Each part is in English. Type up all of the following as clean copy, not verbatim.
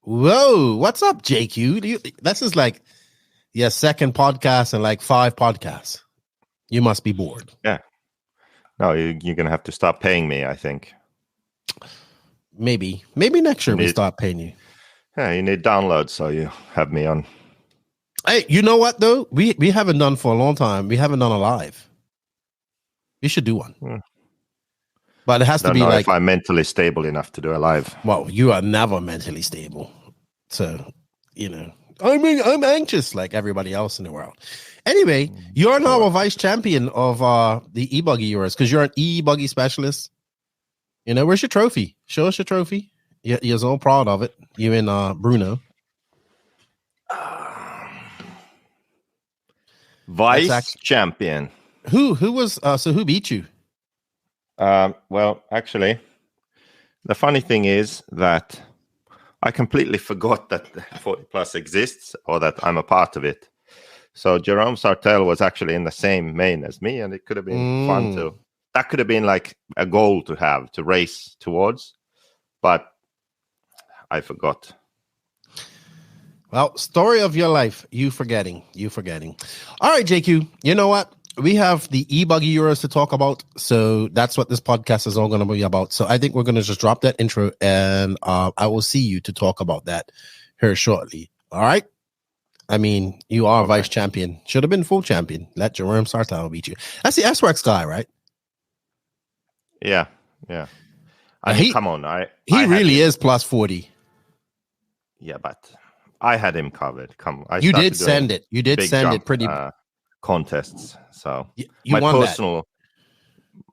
Whoa, what's up, JQ? This is like your second podcast and like 5 podcasts. You must be bored. Yeah. No, you're going to have to stop paying me, I think. Maybe next year we start paying you. Yeah, you need downloads, so you have me on. Hey, you know what, though? We haven't done for a long time. We haven't done a live. We should do one. But it has to be like... if I'm mentally stable enough to do a live. Well, you are never mentally stable. So, I'm anxious like everybody else in the world. Anyway, you're now a vice champion of the E-buggy Euros because you're an E-buggy specialist. Where's your trophy? Show us your trophy. You're so proud of it. You and Bruno. Vice champion. Who was who beat you? Well, actually, the funny thing is that I completely forgot that 40 Plus exists or that I'm a part of it. So Jerome Sartell was actually in the same main as me, and it could have been fun to. That could have been like a goal to race towards, but I forgot. Well, story of your life. You forgetting. All right, JQ. You know what? We have the E-buggy Euros to talk about, so that's what this podcast is all going to be about. So I think we're going to just drop that intro, and I will see you to talk about that here shortly. All right? I mean, you are vice champion. Should have been full champion. Let Jerome Sartell beat you. That's the S-Rex guy, right? Yeah. Come on. He really is plus 40. Yeah, but I had him covered. You did send it. You did send it pretty... contests. So you my won personal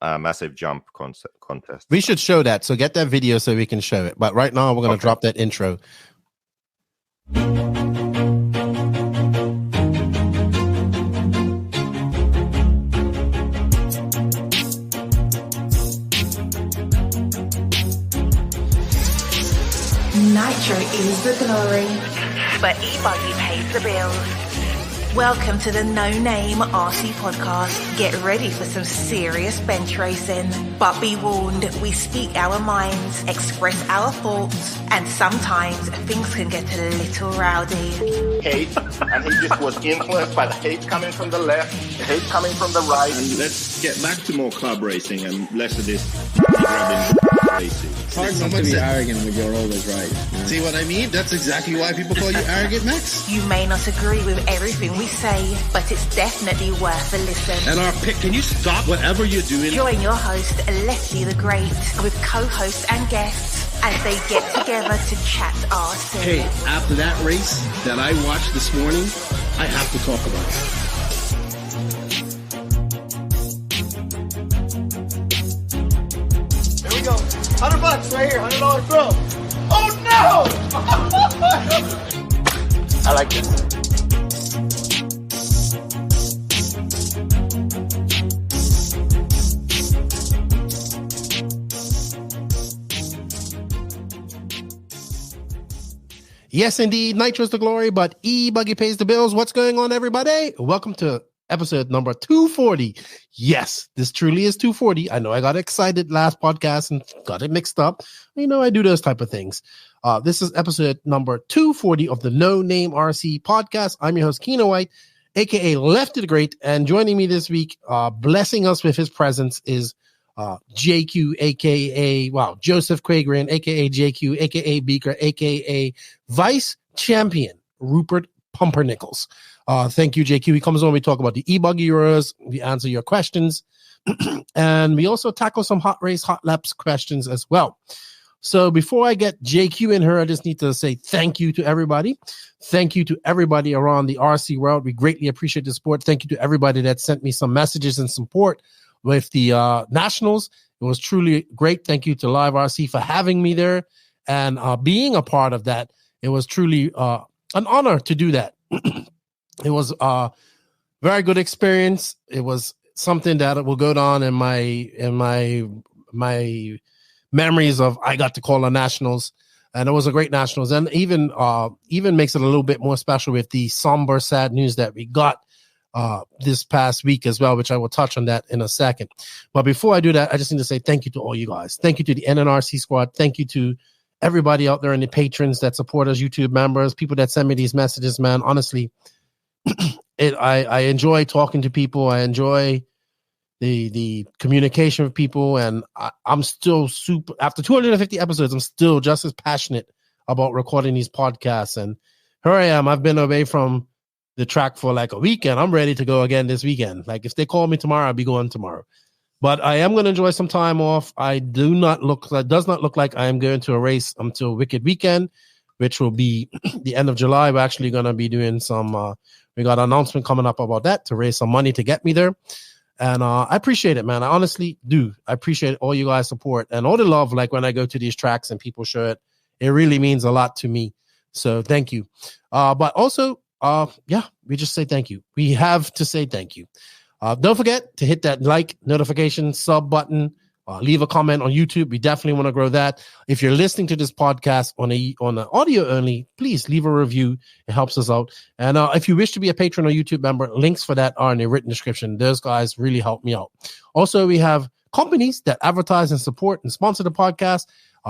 massive jump contest. We should show that. So get that video so we can show it. But right now we're going to drop that intro. Nitro is the glory, but E-buggy pays the bills. Welcome to the No Name RC podcast. Get ready for some serious bench racing. But be warned, we speak our minds, express our thoughts, and sometimes things can get a little rowdy. Hate, and he just was influenced by the hate coming from the left, the hate coming from the right. And let's get back to more club racing and less of this grabbing racing. It's hard not to be arrogant when you're always right. You know? See what I mean? That's exactly why people call you arrogant, Max. You may not agree with everything we say, but it's definitely worth a listen. And our pick, can you stop whatever you're doing? Join your host, Leslie the Great, with co-hosts and guests as they get together to chat RC. Hey, after that race that I watched this morning, I have to talk about it. Go. $100 right here, $100 throw. Oh no! I like this. Yes, indeed. Nitro's the glory, but E-buggy pays the bills. What's going on, everybody? Welcome to episode number 240. Yes, this truly is 240. I know I got excited last podcast and got it mixed up. I do those type of things. This is episode number 240 of the No Name RC podcast. I'm your host, Keno White, aka Lefty the Great, and joining me this week, blessing us with his presence is JQ, aka Joseph Quagrin, aka JQ, aka Beaker, aka Vice Champion Rupert Pumpernickles. Thank you, JQ. He comes on, we talk about the E-buggy Euros, we answer your questions, and we also tackle some hot race, hot laps questions as well. So before I get JQ in here, I just need to say thank you to everybody. Thank you to everybody around the RC world. We greatly appreciate the support. Thank you to everybody that sent me some messages and support with the Nationals. It was truly great. Thank you to Live RC for having me there and being a part of that. It was truly an honor to do that. It was a very good experience. It was something that will go down in my memories of I got to call the Nationals, and it was a great Nationals, and even makes it a little bit more special with the somber, sad news that we got this past week as well, which I will touch on that in a second. But before I do that, I just need to say thank you to all you guys. Thank you to the NNRC squad. Thank you to everybody out there and the patrons that support us, YouTube members, people that send me these messages, man. Honestly, I enjoy talking to people. I enjoy the communication with people, and I'm still super. After 250 episodes, I'm still just as passionate about recording these podcasts. And here I am. I've been away from the track for like a weekend. I'm ready to go again this weekend. Like if they call me tomorrow, I'll be going tomorrow. But I am going to enjoy some time off. It does not look like I am going to a race until Wicked Weekend, which will be the end of July. We're actually going to be doing some. We got an announcement coming up about that to raise some money to get me there. And I appreciate it, man. I honestly do. I appreciate all you guys' support and all the love. Like when I go to these tracks and people show it, it really means a lot to me. So thank you. But also, we just say thank you. We have to say thank you. Don't forget to hit that like, notification, sub button. Leave a comment on YouTube. We definitely want to grow that. If you're listening to this podcast on an audio only, please leave a review. It helps us out. And if you wish to be a patron or YouTube member, links for that are in the written description. Those guys really help me out. Also, we have companies that advertise and support and sponsor the podcast.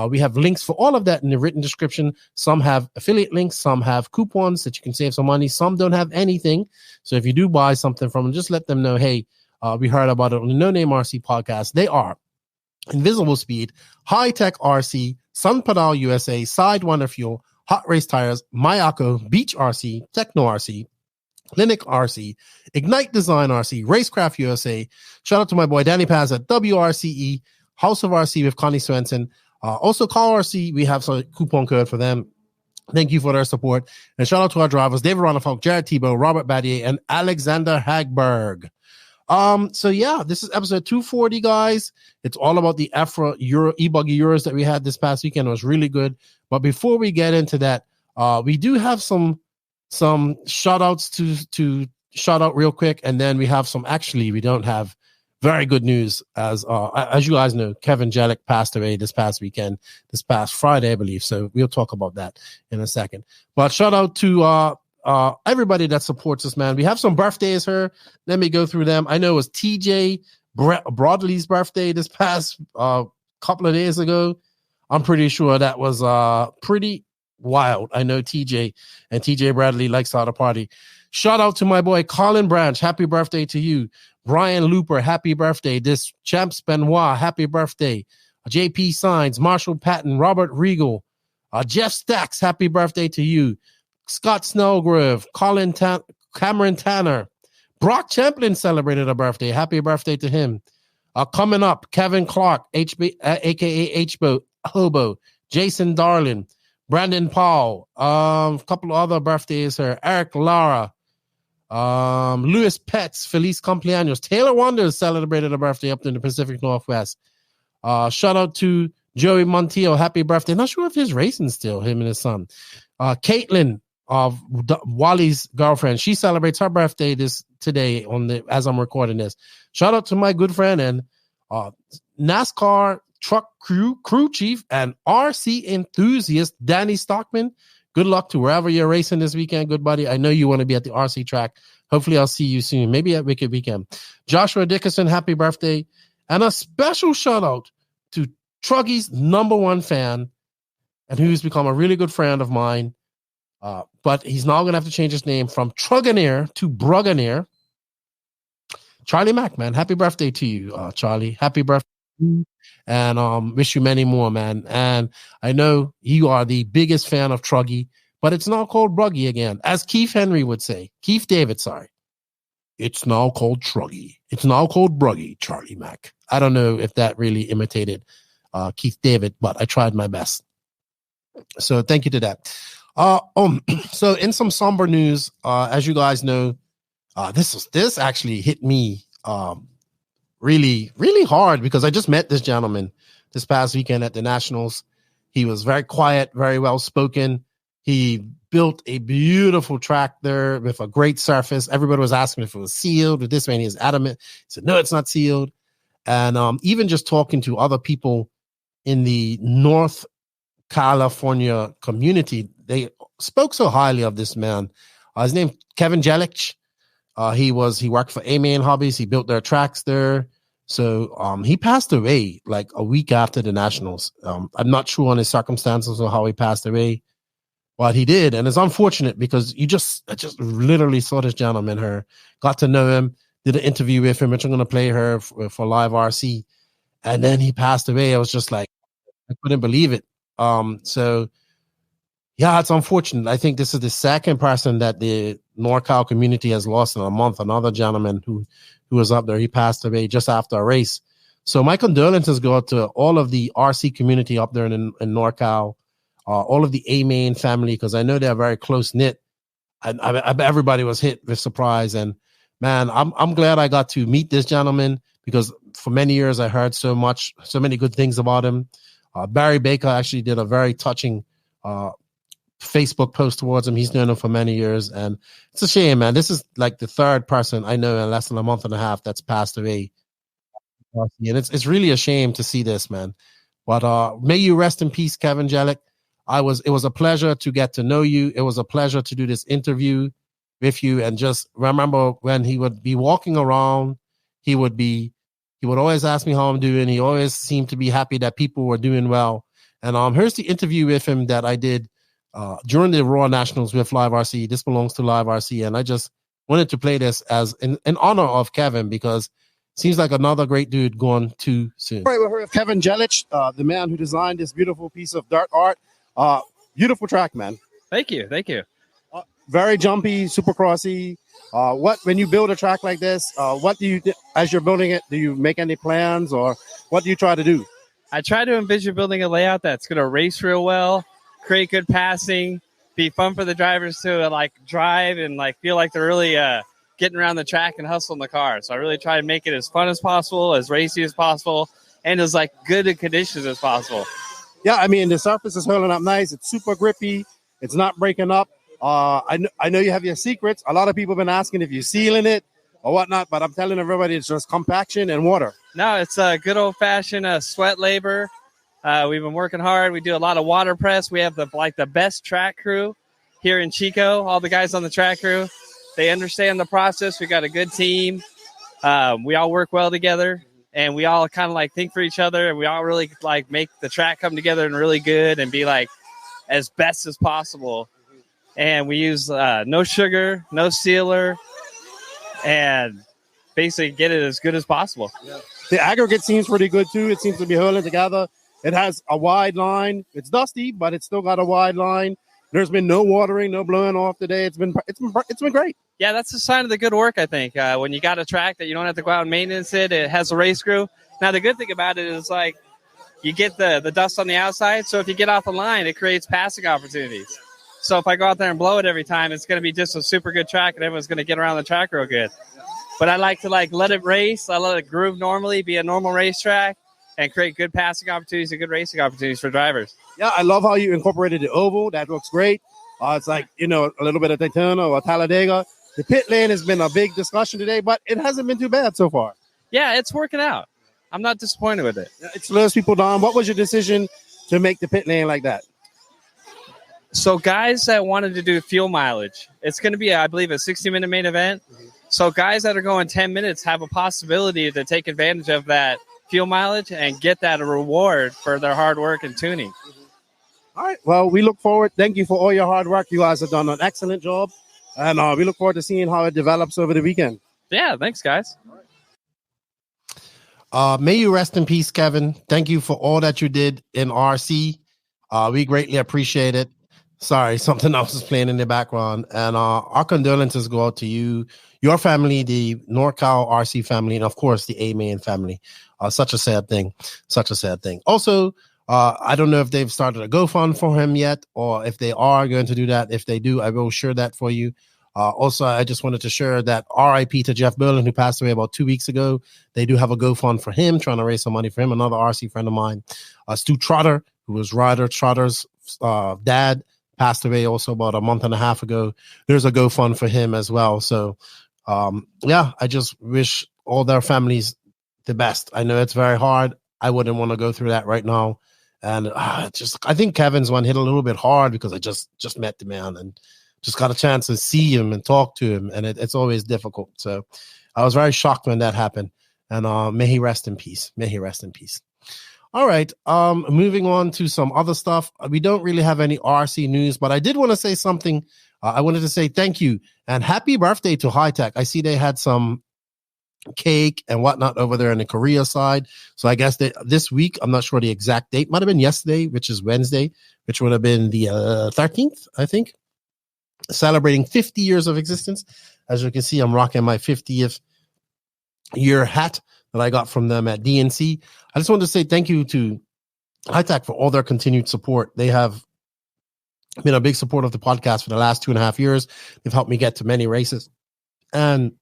We have links for all of that in the written description. Some have affiliate links. Some have coupons that you can save some money. Some don't have anything. So if you do buy something from them, just let them know, hey, we heard about it on the No Name RC podcast. They are Invisible Speed, High Tech RC, Sun Pedal USA, Sidewinder Fuel, Hot Race Tires, MIchal, Beach RC, Techno RC, Clinic RC, Ignite Design RC, Racecraft USA. Shout out to my boy Dany Paz at WRCE, House of RC with Connie Swenson. Also, Call RC, we have some coupon code for them. Thank you for their support. And shout out to our drivers, David Ronafalk, Jared Tebow, Robert Badier, and Alexander Hagberg. So yeah, this is episode 240, guys. It's all about the EFRA E-buggy Euros that we had this past weekend. It was really good. But before we get into that, we do have some shout outs to shout out real quick. And then we have we don't have very good news. As you guys know, Kevin Jelich passed away this past Friday, I believe. So we'll talk about that in a second. But shout out to, everybody that supports us, man. We have some birthdays here. Let me go through them. I know it was TJ Broadley's birthday this past couple of days ago. I'm pretty sure that was pretty wild. I know TJ Bradley likes how to party. Shout out to my boy Colin Branch. Happy birthday to you. Brian Looper, happy birthday. This Champs Benoit, happy birthday. JP Signs, Marshall Patton, Robert Regal, Jeff Stacks, happy birthday to you. Scott Snellgrove, Cameron Tanner, Brock Champlin celebrated a birthday. Happy birthday to him. Coming up, Kevin Clark, aka Hobo, Jason Darlin, Brandon Paul, a couple of other birthdays here. Eric Lara, Louis Petts, Feliz Cumpleaños. Taylor Wonders celebrated a birthday up in the Pacific Northwest. Shout out to Joey Montiel, happy birthday. Not sure if he's racing still, him and his son. Caitlin, of Wally's girlfriend, she celebrates her birthday today as I'm recording this. Shout out to my good friend and NASCAR truck crew chief and RC enthusiast Dany Stockman. Good luck to wherever you're racing this weekend, good buddy. I know you want to be at the RC track. Hopefully I'll see you soon, maybe at Wicked Weekend. Joshua Dickerson, happy birthday. And a special shout out to Truggy's #1 fan and who's become a really good friend of mine. But he's now going to have to change his name from Truganeer to Bruganeer. Charlie Mack, man. Happy birthday to you, Charlie. Happy birthday. And wish you many more, man. And I know you are the biggest fan of Truggy, but it's now called Bruggy again. As Keith Henry would say. Keith David, sorry. It's now called Truggy. It's now called Bruggy, Charlie Mack. I don't know if that really imitated Keith David, but I tried my best. So thank you to that. So in some somber news, as you guys know, this actually hit me really, really hard because I just met this gentleman this past weekend at the Nationals. He was very quiet, very well spoken. He built a beautiful track there with a great surface. Everybody was asking if it was sealed with this way, and he was adamant. He said, no, it's not sealed. And even just talking to other people in the North California community, they spoke so highly of this man. His name Kevin Jelich. He worked for A-Main Hobbies. He built their tracks there. So he passed away like a week after the Nationals. I'm not sure on his circumstances or how he passed away, but he did. And it's unfortunate because I just literally saw this gentleman here, got to know him, did an interview with him, which I'm going to play her for Live RC. And then he passed away. I was just like, I couldn't believe it. So yeah, it's unfortunate. I think this is the second person that the NorCal community has lost in a month. Another gentleman who was up there, he passed away just after a race. So my condolences go out to all of the RC community up there in NorCal, all of the A-Main family, because I know they're very close-knit. I everybody was hit with surprise. And man, I'm glad I got to meet this gentleman because for many years I heard so many good things about him. Barry Baker actually did a very touching Facebook post towards him. He's known him for many years, and it's a shame, man. This is like the third person I know in less than a month and a half that's passed away, and it's really a shame to see this, man. But may you rest in peace, Kevin Jelich. It was a pleasure to get to know you. It was a pleasure to do this interview with you, and just remember when he would be walking around, he would always ask me how I'm doing. He always seemed to be happy that people were doing well. And here's the interview with him that I did during the Raw Nationals with Live RC. This belongs to Live RC, and I just wanted to play this as in honor of Kevin because it seems like another great dude gone too soon. All right, we're here with Kevin Jelich, the man who designed this beautiful piece of dirt art. Beautiful track, man. Thank you. Very jumpy, super crossy. When you build a track like this, what do you, as you're building it, do you make any plans or what do you try to do? I try to envision building a layout that's going to race real well, create good passing, be fun for the drivers to like drive and like feel like they're really getting around the track and hustling the car. So I really try to make it as fun as possible, as racy as possible, and as like good in conditions as possible. Yeah, I mean, the surface is holding up nice. It's super grippy. It's not breaking up. I know you have your secrets. A lot of people have been asking if you're sealing it or whatnot, but I'm telling everybody it's just compaction and water. No, it's a good old-fashioned sweat labor. We've been working hard. We do a lot of water press. We have the best track crew here in Chico. All the guys on the track crew, they understand the process. We got a good team. We all work well together, and we all kind of like think for each other, and we all really like make the track come together and really good and be like as best as possible. And we use no sugar, no sealer, and basically get it as good as possible. Yeah. The aggregate seems pretty good too. It seems to be holding together. It has a wide line. It's dusty, but it's still got a wide line. There's been no watering, no blowing off today. It's been great. Yeah, that's a sign of the good work, I think. When you got a track that you don't have to go out and maintenance it, it has a race crew. Now, the good thing about it is like you get the dust on the outside. So if you get off the line, it creates passing opportunities. So if I go out there and blow it every time, it's going to be just a super good track, and everyone's going to get around the track real good. But I like to let it race. I let it groove normally, be a normal racetrack, and create good passing opportunities and good racing opportunities for drivers. Yeah, I love how you incorporated the oval. That looks great. It's like, a little bit of Daytona or Talladega. The pit lane has been a big discussion today, but it hasn't been too bad so far. Yeah, it's working out. I'm not disappointed with it. It slows people down. What was your decision to make the pit lane like that? So guys that wanted to do fuel mileage, it's going to be, I believe, a 60-minute main event. So guys that are going 10 minutes have a possibility to take advantage of that fuel mileage and get that a reward for their hard work and tuning. All right. Well, we look forward. Thank you for all your hard work. You guys have done an excellent job. And we look forward to seeing how it develops over the weekend. Yeah, thanks, guys. May you rest in peace, Kevin. Thank you for all that you did in RC. We greatly appreciate it. Sorry, something else is playing in the background. And our condolences go out to you, your family, the NorCal RC family, and of course the A-Main family. Such a sad thing. Also, I don't know if they've started a GoFund for him yet, or if they are going to do that. If they do, I will share that for you. Also, I just wanted to share that RIP to Jeff Berlin, who passed away about 2 weeks ago. They do have a GoFund for him, trying to raise some money for him. Another RC friend of mine, Stu Trotter, who was Ryder Trotter's dad, passed away also about a month and a half ago. There's a GoFund for him as well. So, I just wish all their families the best. I know it's very hard. I wouldn't want to go through that right now. And I think Kevin's one hit a little bit hard because I just met the man and just got a chance to see him and talk to him. And it's always difficult. So I was very shocked when that happened. And may he rest in peace. May he rest in peace. All right. Moving on to some other stuff. We don't really have any RC news, but I did want to say something. I wanted to say thank you and happy birthday to High Tech. I see they had some cake and whatnot over there on the Korea side. So I guess this week, I'm not sure the exact date, might have been yesterday, which is Wednesday, which would have been the 13th, I think, celebrating 50 years of existence. As you can see, I'm rocking my 50th year hat that I got from them at DNC. I just wanted to say thank you to High Tech for all their continued support. They have been a big support of the podcast for the last 2.5 years. They've helped me get to many races, and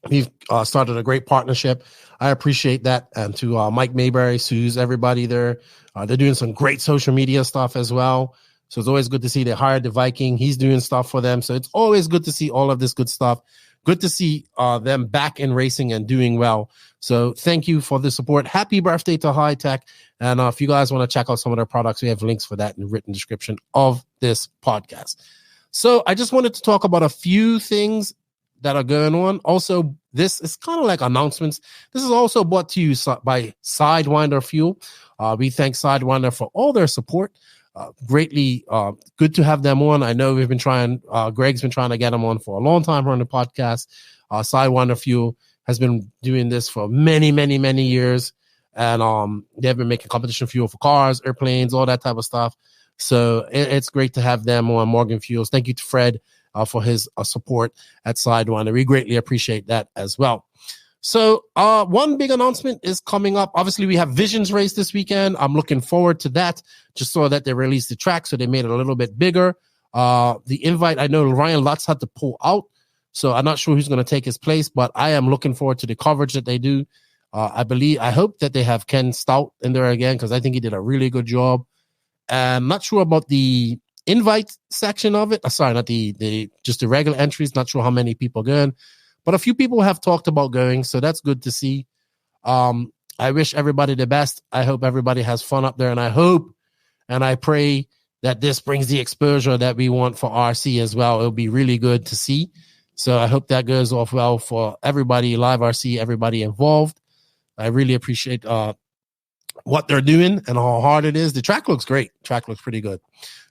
we've started a great partnership. I appreciate that. And to Mike Mayberry, Suze, everybody there, they're doing some great social media stuff as well. So it's always good to see they hired the Viking. He's doing stuff for them. So it's always good to see all of this good stuff. Good to see them back in racing and doing well. So thank you for the support. Happy birthday to High Tech. And if you guys want to check out some of their products, we have links for that in the written description of this podcast. So I just wanted to talk about a few things that are going on. Also, this is kind of like announcements. This is also brought to you by Sidewinder Fuel. We thank Sidewinder for all their support. Greatly good to have them on. I know we've been trying, Greg's been trying to get them on for a long time on the podcast. Sidewinder Fuel has been doing this for many, many, many years. And they've been making competition fuel for cars, airplanes, all that type of stuff. So it's great to have them on Morgan Fuels. Thank you to Fred for his support at Sidewinder. We greatly appreciate that as well. So one big announcement is coming up. Obviously, we have Visions race this weekend. I'm looking forward to that. Just saw that they released the track, so they made it a little bit bigger. The invite, I know Ryan Lutz had to pull out, so I'm not sure who's going to take his place, but I am looking forward to the coverage that they do. I hope that they have Ken Stout in there again, because I think he did a really good job. I'm not sure about the invite section of it. Sorry, not just the regular entries. Not sure how many people going, but a few people have talked about going, so that's good to see. I wish everybody the best. I hope everybody has fun up there, and I hope and I pray that this brings the exposure that we want for RC as well. It'll be really good to see. So I hope that goes off well for everybody, Live RC, everybody involved. I really appreciate what they're doing and how hard it is. The track looks great. Track looks pretty good.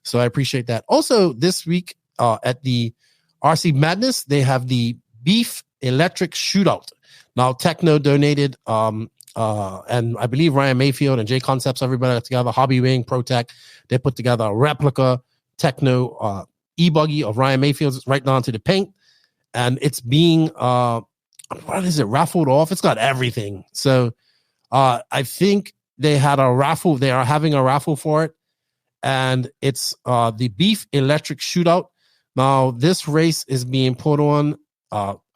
So I appreciate that. Also, this week at the RC Madness, they have the Beef Electric Shootout. Now, Techno donated, and I believe Ryan Mayfield and J Concepts, everybody got together, Hobby Wing, ProTech, they put together a replica Techno E-buggy of Ryan Mayfield's right down to the paint. And it's being, raffled off? It's got everything. So I think they had a raffle. They are having a raffle for it. And it's the Beef Electric Shootout. Now, this race is being put on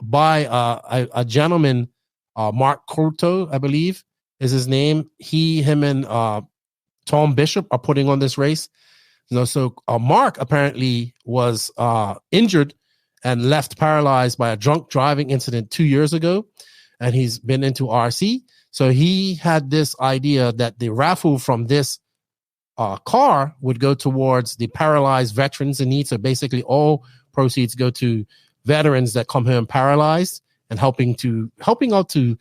by a gentleman, Mark Corto, I believe is his name. Him and Tom Bishop are putting on this race. So Mark apparently was injured and left paralyzed by a drunk driving incident 2 years ago, and he's been into RC. So he had this idea that the raffle from this car would go towards the paralyzed veterans in need. So basically all proceeds go to veterans that come home paralyzed and helping out to,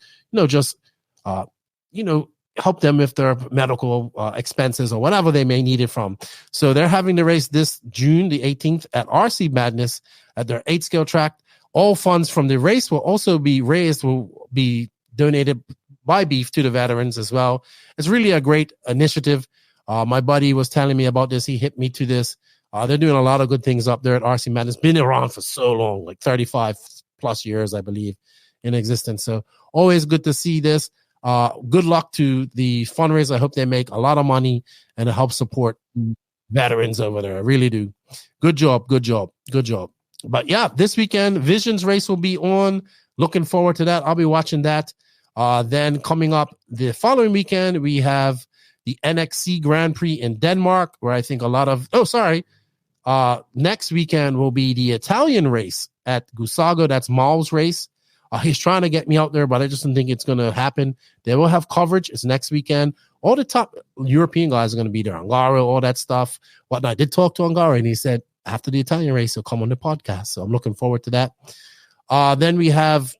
help them with their medical expenses or whatever they may need it from. So they're having the race this June the 18th at RC Madness at their 8-scale track. All funds from the race will also be donated by Beef to the veterans as well. It's really a great initiative. My buddy was telling me about this. He hit me to this. They're doing a lot of good things up there at RC Madness. Been around for so long, like 35 plus years, I believe, in existence. So always good to see this. Good luck to the fundraiser. I hope they make a lot of money and it helps support veterans over there. I really do. Good job. But yeah, this weekend, Visions race will be on. Looking forward to that. I'll be watching that. Then coming up the following weekend, we have the NXC Grand Prix in Denmark, where I think next weekend will be the Italian race at Gusago. That's Mal's race. He's trying to get me out there, but I just don't think it's going to happen. They will have coverage. It's next weekend. All the top European guys are going to be there. Angaro, all that stuff. Whatnot. I did talk to Angaro, and he said after the Italian race, he'll come on the podcast. So I'm looking forward to that. Then we have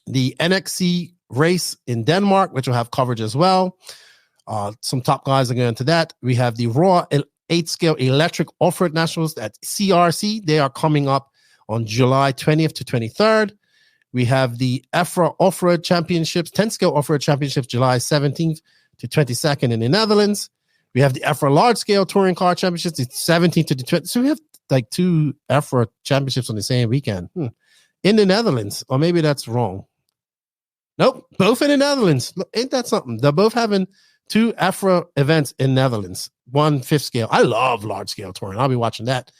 the NXC race in Denmark, which will have coverage as well. Some top guys are going to that. We have the Raw 8-scale electric off-road nationals at CRC. They are coming up on July 20th to 23rd. We have the EFRA off-road championships, 10-scale off-road championships, July 17th to 22nd in the Netherlands. We have the EFRA large-scale touring car championships, the 17th to the 20th. So we have like 2 EFRA championships on the same weekend in the Netherlands. Or maybe that's wrong. Nope, both in the Netherlands. Look, ain't that something? They're both having 2 EFRA events in Netherlands. 1 5th scale. I love large-scale touring. I'll be watching that.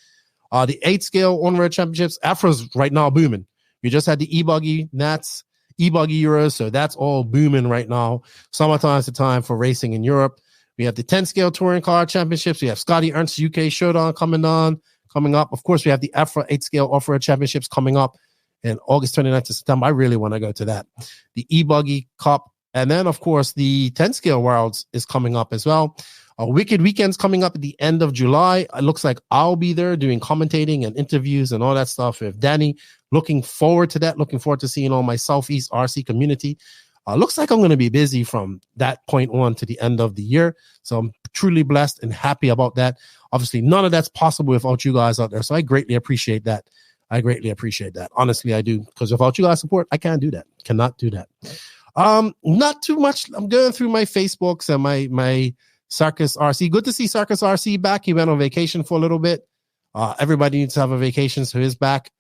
The 8-scale on-road championships, EFRA's right now booming. We just had the E-buggy Nats, E-buggy Euros, so that's all booming right now. Summertime's the time for racing in Europe. We have the 10-scale touring car championships. We have Scotty Ernst UK Showdown coming up. Of course, we have the EFRA 8-scale off-road championships coming up in August 29th to September. I really want to go to that. The E-buggy Cup, and then, of course, the 10-scale Worlds is coming up as well. Wicked Weekend's coming up at the end of July. It looks like I'll be there doing commentating and interviews and all that stuff with Dany. Looking forward to that. Looking forward to seeing all my Southeast RC community. Looks like I'm going to be busy from that point on to the end of the year. So I'm truly blessed and happy about that. Obviously, none of that's possible without you guys out there. So I greatly appreciate that. Honestly, I do. Because without you guys' support, I can't do that. Cannot do that. Not too much. I'm going through my Facebooks and my Circus RC. Good to see Circus RC back. He went on vacation for a little bit. Everybody needs to have a vacation, so he's back.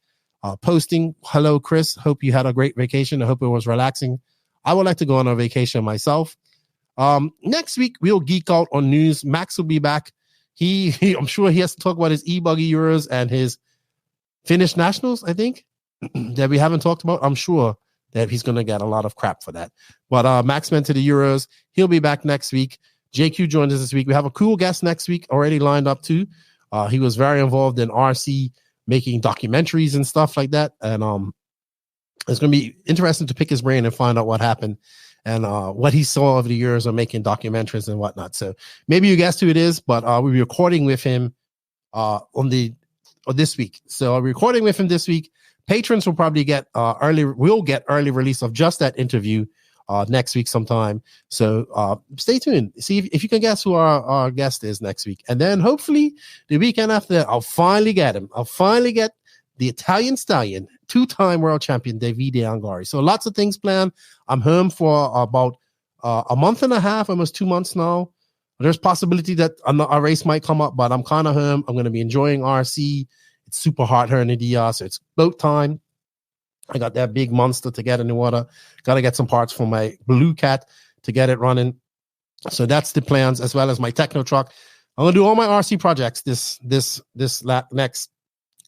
Posting, hello, Chris. Hope you had a great vacation. I hope it was relaxing. I would like to go on a vacation myself. Next week, we'll geek out on news. Max will be back. I'm sure he has to talk about his E-buggy Euros and his Finnish Nationals, I think, that we haven't talked about. I'm sure that he's going to get a lot of crap for that. But Max went to the Euros. He'll be back next week. JQ joined us this week. We have a cool guest next week already lined up too. He was very involved in RC, making documentaries and stuff like that. And it's going to be interesting to pick his brain and find out what happened and what he saw over the years of making documentaries and whatnot. So maybe you guessed who it is, but we'll be recording with him this week. So I'll be recording with him this week. Patrons will probably get early release of just that interview next week sometime. So stay tuned. See if you can guess who our guest is next week. And then hopefully the weekend after that, I'll finally get him. I'll finally get the Italian stallion, 2-time world champion, Davide Angari. So lots of things planned. I'm home for about a month and a half, almost 2 months now. There's possibility that a race might come up, but I'm kind of home. I'm going to be enjoying RC. It's super hot here in the DR, so it's boat time. I got that big monster to get in the water. Got to get some parts for my Blue Cat to get it running. So that's the plans, as well as my techno truck. I'm gonna do all my RC projects this next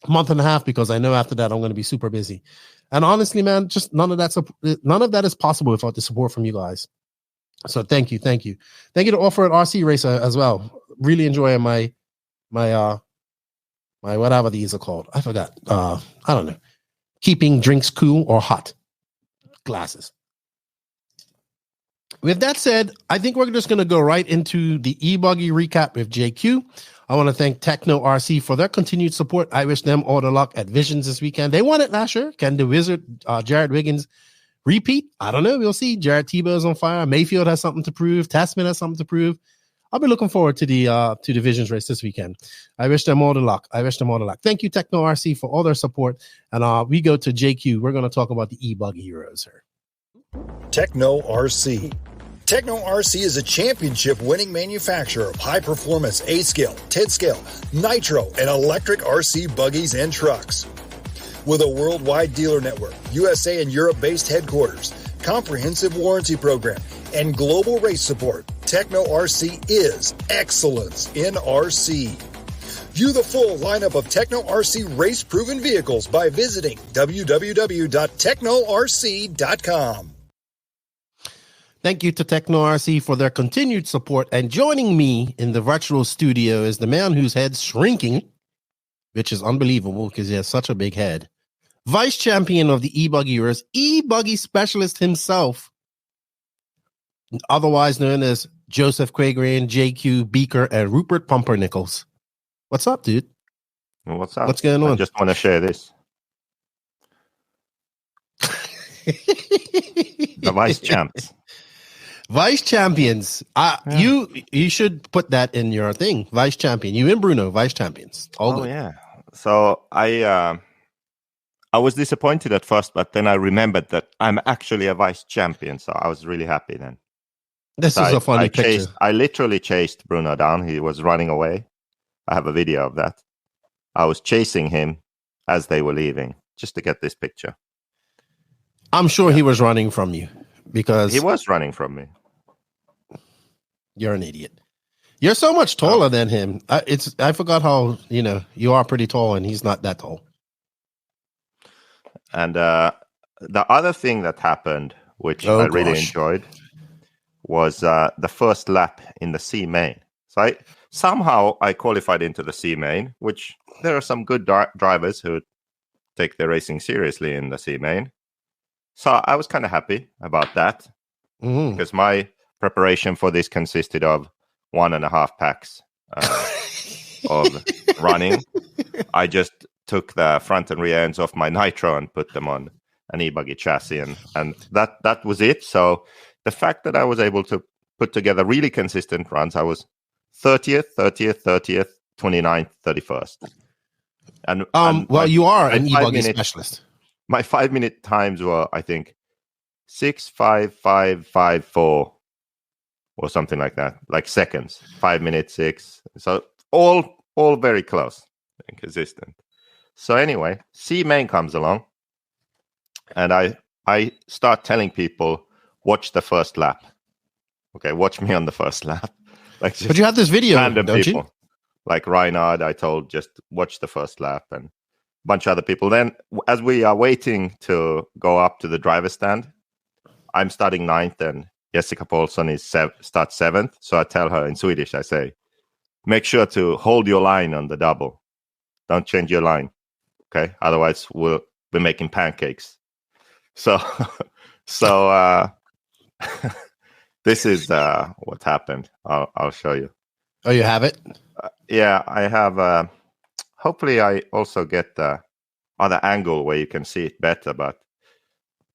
month and a half, because I know after that I'm gonna be super busy. And honestly, man, just none of that is possible without the support from you guys. So thank you to Off-Road RC Racer as well. Really enjoying my whatever these are called. I forgot. I don't know. Keeping drinks cool or hot glasses. With that said, I think we're just going to go right into the E-buggy recap with JQ. I want to thank Techno RC for their continued support. I wish them all the luck at Visions this weekend. They won it last year. Can the Wizard, Jared Wiggins, repeat? I don't know. We'll see. Jared Tebow's on fire. Mayfield has something to prove. Tasman has something to prove. I'll be looking forward to the Visions race this weekend. I wish them all the luck. Thank you, Techno RC, for all their support. And we go to JQ. We're going to talk about the E-buggy Euros here. Techno RC. Techno RC is a championship-winning manufacturer of high-performance 8-scale, 10-scale, nitro, and electric RC buggies and trucks. With a worldwide dealer network, USA and Europe-based headquarters, comprehensive warranty program, and global race support, Techno RC is excellence in RC. View the full lineup of Techno RC race-proven vehicles by visiting www.technorc.com. Thank you to Techno RC for their continued support. And joining me in the virtual studio is the man whose head's shrinking, which is unbelievable because he has such a big head. Vice champion of the E-buggy Euros, E-buggy specialist himself, otherwise known as Joseph Quagrain, JQ Beaker, and Rupert Pumpernickles. What's up, dude? Well, what's up? What's going on? I just want to share this. The vice champs. Vice champions. You should put that in your thing. Vice champion. You and Bruno, vice champions. All good. Yeah. So I was disappointed at first, but then I remembered that I'm actually a vice champion. So I was really happy then. This is a funny picture. I literally chased Bruno down. He was running away. I have a video of that. I was chasing him as they were leaving just to get this picture. I'm sure he was running from you because he was running from me. You're an idiot. You're so much taller than him. I forgot how, you are pretty tall and he's not that tall. And the other thing that happened, which I really enjoyed, was the first lap in the C main. So somehow I qualified into the C main, which there are some good drivers who take their racing seriously in the C main. So I was kind of happy about that because my preparation for this consisted of 1.5 packs of running. I just took the front and rear ends off my Nitro and put them on an E-buggy chassis, and that was it. So the fact that I was able to put together really consistent runs, I was 30th, 29th, 31st. And you are an E-buggy specialist. My 5-minute times were, I think, 6:5:5:54 or something like that, like seconds. 5 minutes 6. So all very close and consistent. So anyway, C main comes along, and I start telling people, watch the first lap. Okay, watch me on the first lap. But you have this video, random don't people. You? Like Reinhard, I told just watch the first lap, and a bunch of other people. Then, as we are waiting to go up to the driver's stand, I'm starting 9th, and Jessica Paulson starts 7th. So I tell her in Swedish, I say, make sure to hold your line on the double. Don't change your line, okay? Otherwise, we'll be making pancakes. So this is what happened. I'll show you. Oh, you have it? Yeah, I have. Hopefully, I also get the other angle where you can see it better. But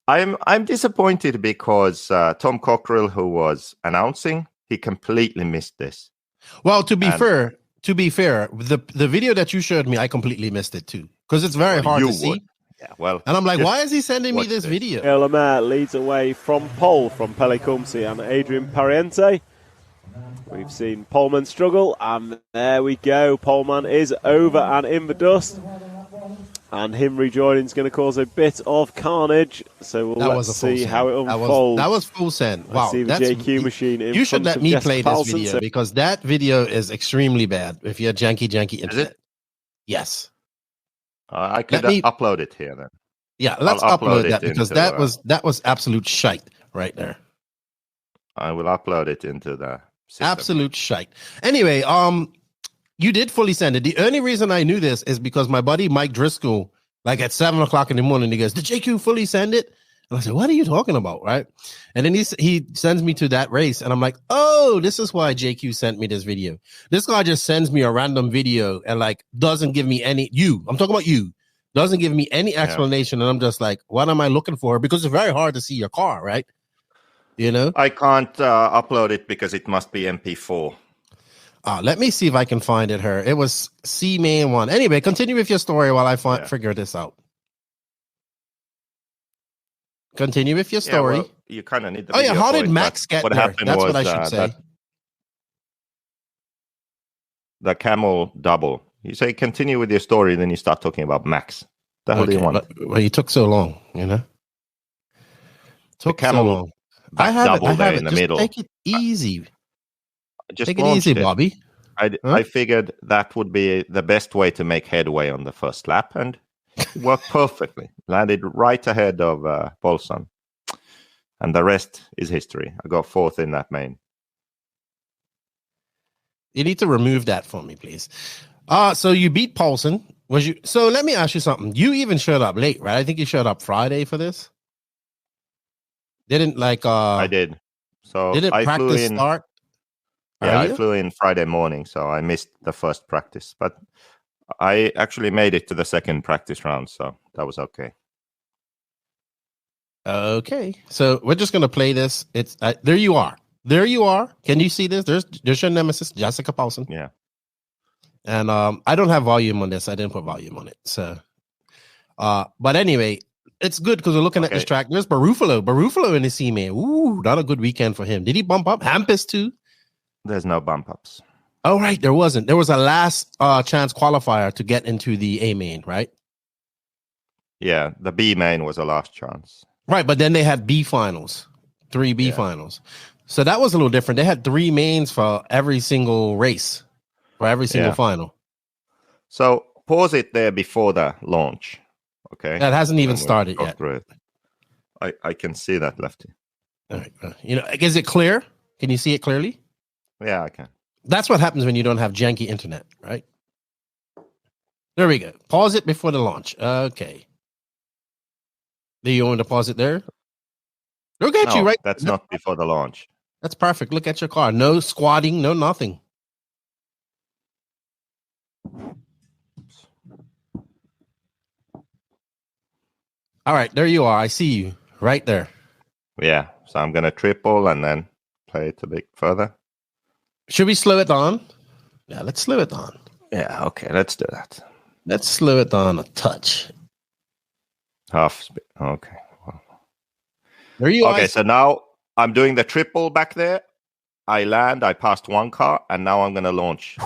I'm disappointed because Tom Cockrell, who was announcing, he completely missed this. Well, to be fair, the video that you showed me, I completely missed it too because it's very hard to see. Yeah, well, and I'm like, why is he sending me this video? Lemaire leads away from pole from Pelle Kumsi and Adrian Pariente. We've seen Poleman struggle, and there we go. Poleman is over and in the dust. And him rejoining is going to cause a bit of carnage. So let's see how it unfolds. That was full send. Wow. See the JQ machine in you should let me play this Paulson, video because that video is extremely bad if you have janky internet. Is it? Yes. I could upload it here then. Yeah, let's upload that because that was absolute shite right there. I will upload it into the system. Absolute shite. Anyway, you did fully send it. The only reason I knew this is because my buddy Mike Driscoll, like at 7:00 in the morning, he goes, "Did JQ fully send it?" And I said, "What are you talking about?" Right? And then he sends me to that race, and I'm like, "Oh, this is why JQ sent me this video." This guy just sends me a random video and like doesn't give me any. I'm talking about you. Doesn't give me any explanation, and I'm just like, "What am I looking for?" Because it's very hard to see your car, right? I can't upload it because it must be MP4. Let me see if I can find it here. It was C main 1. Anyway, continue with your story while I figure this out. Continue with your story. Well, you kind of need the video. How did Max get there? That's what I should say. The camel double. You say continue with your story, then you start talking about Max. The hell do you want? Well, you took so long, Took camel so long. I have it in the middle. Take it easy. Just take it easy, Bobby. I figured that would be the best way to make headway on the first lap, and it worked perfectly. Landed right ahead of Paulson. And the rest is history. I got 4th in that main. You need to remove that for me, please. So you beat Paulson. So let me ask you something. You even showed up late, right? I think you showed up Friday for this. Didn't I did. So didn't I practice flew in, start? Yeah, I flew in Friday morning, so I missed the first practice. But I actually made it to the second practice round, so that was okay. Okay, so we're just gonna play this. It's there. You are. There you are. Can you see this? There's your nemesis, Jessica Paulson. Yeah. And I don't have volume on this. I didn't put volume on it. So, but anyway, it's good because we're looking at this track. There's Barufalo in the C man. Ooh, not a good weekend for him. Did he bump up? Hampus too? There's no bump ups. Oh, right. There wasn't. There was a last chance qualifier to get into the A main, right? Yeah, the B main was a last chance. Right, but then they had B finals, 3 B finals. So that was a little different. They had 3 mains for every single race, for every single final. So pause it there before the launch. Okay. That hasn't even started yet. I can see that, Lefty. All right. Is it clear? Can you see it clearly? Yeah, I can. That's what happens when you don't have janky internet, right? There we go. Pause it before the launch. Okay. Do you want to pause it there? Look at you, right? That's not before the launch. That's perfect. Look at your car. No squatting, no nothing. All right, there you are. I see you right there. Yeah, so I'm going to triple and then play it a bit further. Should we slow it down? Yeah, let's slow it down. Yeah, okay, let's do that. Let's slow it down a touch. Half speed. Okay. Well. There you are. Okay, so now I'm doing the triple back there. I land, I passed one car, and now I'm going to launch.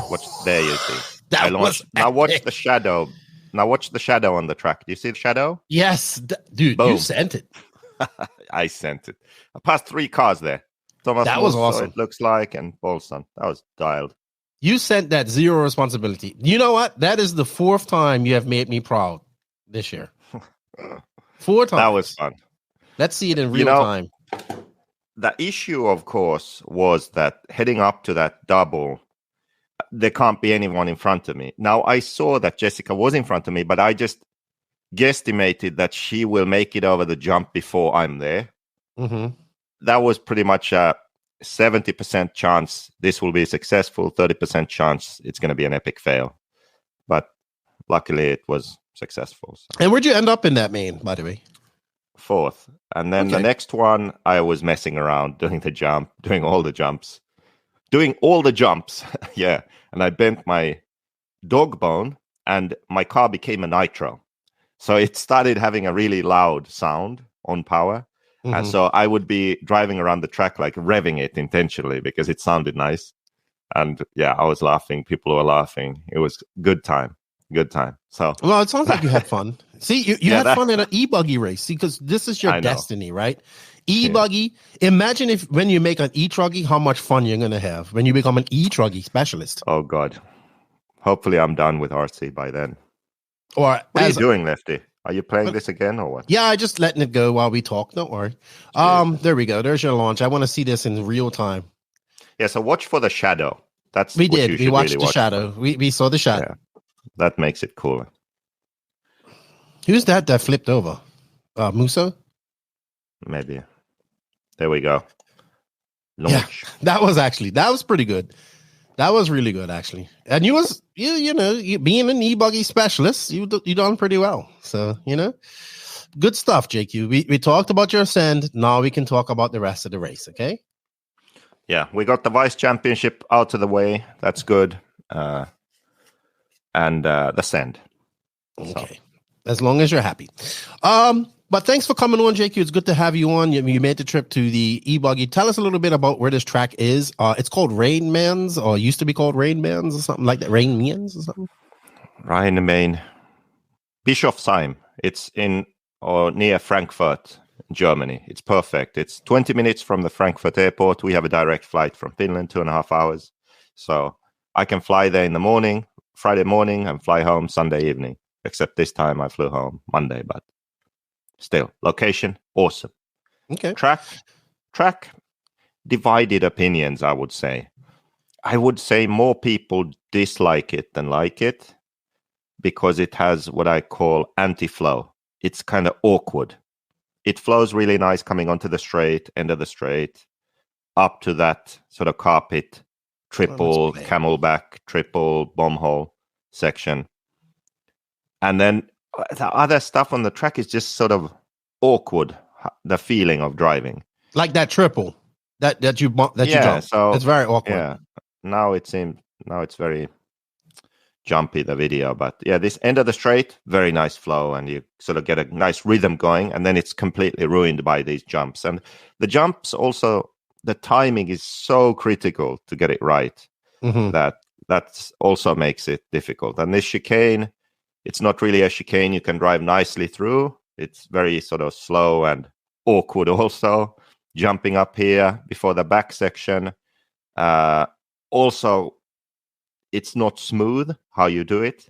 There you see. I launched. Now watch the shadow. Now watch the shadow on the track. Do you see the shadow? Yes. Dude, Boom. You sent it. I sent it. I passed 3 cars there. Thomas that was awesome. It looks like, and Bolson. That was dialed. You sent that, zero responsibility. You know what? That is the 4th time you have made me proud this year. 4 times. That was fun. Let's see it in real time. The issue, of course, was that heading up to that double, there can't be anyone in front of me. Now, I saw that Jessica was in front of me, but I just guesstimated that she will make it over the jump before I'm there. Mm-hmm. That was pretty much a 70% chance this will be successful, 30% chance it's going to be an epic fail. But luckily, it was successful. So. And where'd you end up in that main, by the way? 4th. And then the next one, I was messing around, doing all the jumps. Yeah. And I bent my dog bone and my car became a nitro. So it started having a really loud sound on power. Mm-hmm. And so I would be driving around the track, like revving it intentionally because it sounded nice. And yeah, I was laughing. People were laughing. It was good time. So well, it sounds like you had fun. See, you had fun in an E-buggy race. See, because this is your destiny, right? E-buggy. Yeah. Imagine when you make an E-truggy, how much fun you're going to have when you become an E-truggy specialist. Oh, God. Hopefully I'm done with RC by then. Or what are you doing, Lefty? Are you playing this again or what? Yeah, I just letting it go while we talk. Don't worry. There we go. There's your launch. I want to see this in real time. Yeah, so watch for the shadow. That's we did. We watched the shadow. We saw the shadow. Yeah. That makes it cooler. Who's that flipped over? Musso? Maybe. There we go. Launch. Yeah, that was pretty good. That was really good, actually. And you being an E-buggy specialist, you done pretty well. So, good stuff, JQ. We talked about your ascend. Now we can talk about the rest of the race, okay? Yeah, we got the vice championship out of the way. That's good. And the send. Okay. So. As long as you're happy. But thanks for coming on, JQ. It's good to have you on. You made the trip to the E-buggy. Tell us a little bit about where this track is. It's called Rainmans, or used to be called Rainmans, or something like that. Rainmans or something? Rhein-Main. Bischofsheim. It's in or near Frankfurt, Germany. It's perfect. It's 20 minutes from the Frankfurt airport. We have a direct flight from Finland, 2.5 hours. So I can fly there in the morning, Friday morning, and fly home Sunday evening. Except this time I flew home Monday, but still, location, awesome. Okay. Track, divided opinions, I would say. I would say more people dislike it than like it because it has what I call anti-flow. It's kind of awkward. It flows really nice coming onto the straight, end of the straight, up to that sort of carpet, triple camelback, triple bomb hole section. And then the other stuff on the track is just sort of awkward. the feeling of driving. Like that triple that you jump. So it's very awkward. Yeah, now it's very jumpy, the video, but yeah, this end of the straight, very nice flow, and you sort of get a nice rhythm going, and then it's completely ruined by these jumps. And the jumps also, the timing is so critical to get it right that also makes it difficult. And this chicane, it's not really a chicane you can drive nicely through. It's very sort of slow and awkward also, jumping up here before the back section. Also, it's not smooth how you do it.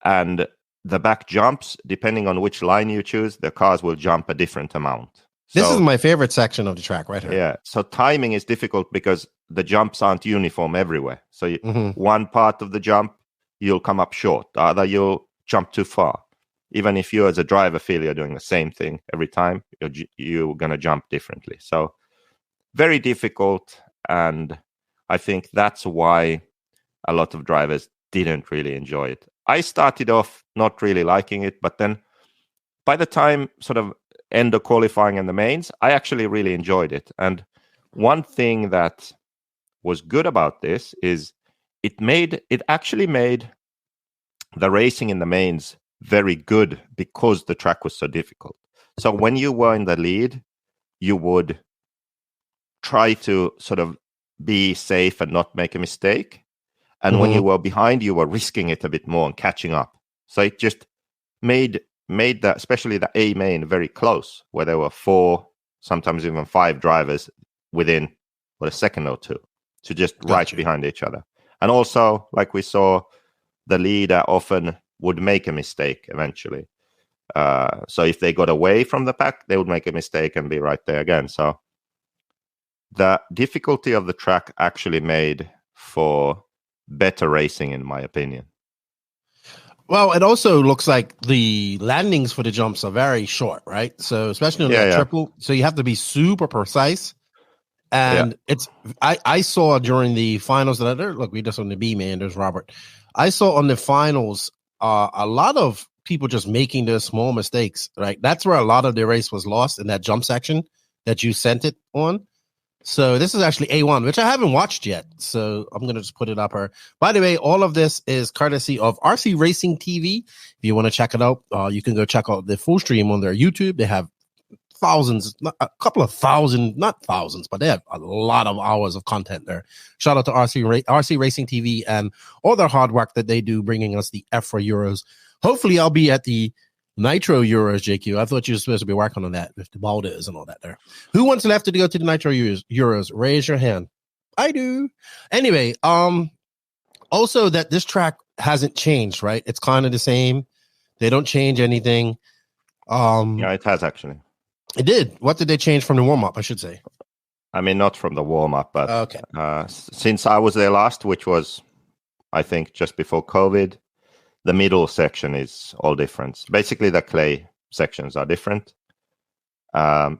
And the back jumps, depending on which line you choose, the cars will jump a different amount. This is my favorite section of the track right here. Yeah. So timing is difficult because the jumps aren't uniform everywhere. So one part of the jump, you'll come up short. The other, you'll jump too far. Even if you as a driver feel you're doing the same thing every time, you're going to jump differently. So very difficult. And I think that's why a lot of drivers didn't really enjoy it. I started off not really liking it, but then by the time sort of end of qualifying and the mains, I actually really enjoyed it. And one thing that was good about this is it actually made the racing in the mains very good because the track was so difficult. So when you were in the lead, you would try to sort of be safe and not make a mistake. And when you were behind, you were risking it a bit more and catching up. So it just made that, especially the A main, very close, where there were 4, sometimes even 5 drivers within a second or two, to just right behind each other. And also, like we saw, the leader often would make a mistake eventually. So if they got away from the pack, they would make a mistake and be right there again. So the difficulty of the track actually made for better racing, in my opinion. Well, it also looks like the landings for the jumps are very short, right? So especially on the triple, so you have to be super precise. And I saw during the finals look, we just on the B, man, there's Robert. I saw on the finals a lot of people just making those small mistakes, right? That's where a lot of the race was lost, in that jump section that you sent it on. So this is actually A1, which I haven't watched yet. So I'm going to just put it up here. By the way, all of this is courtesy of RC Racing TV. If you want to check it out, you can go check out the full stream on their YouTube. They have a couple of thousand, not thousands, but they have a lot of hours of content there. Shout out to RC Racing TV and all their hard work that they do, bringing us the EFRA Euros. Hopefully I'll be at the Nitro Euros, JQ. I thought you were supposed to be working on that with the boulders and all that there. Who wants left to go to the Nitro Euros? Raise your hand. I do. Anyway, also that this track hasn't changed, right? It's kind of the same. They don't change anything. Yeah, it has actually. It did. What did they change from the warm-up, I should say? I mean, not from the warm-up, but okay. Since I was there last, which was, I think, just before COVID, the middle section is all different. Basically, the clay sections are different. The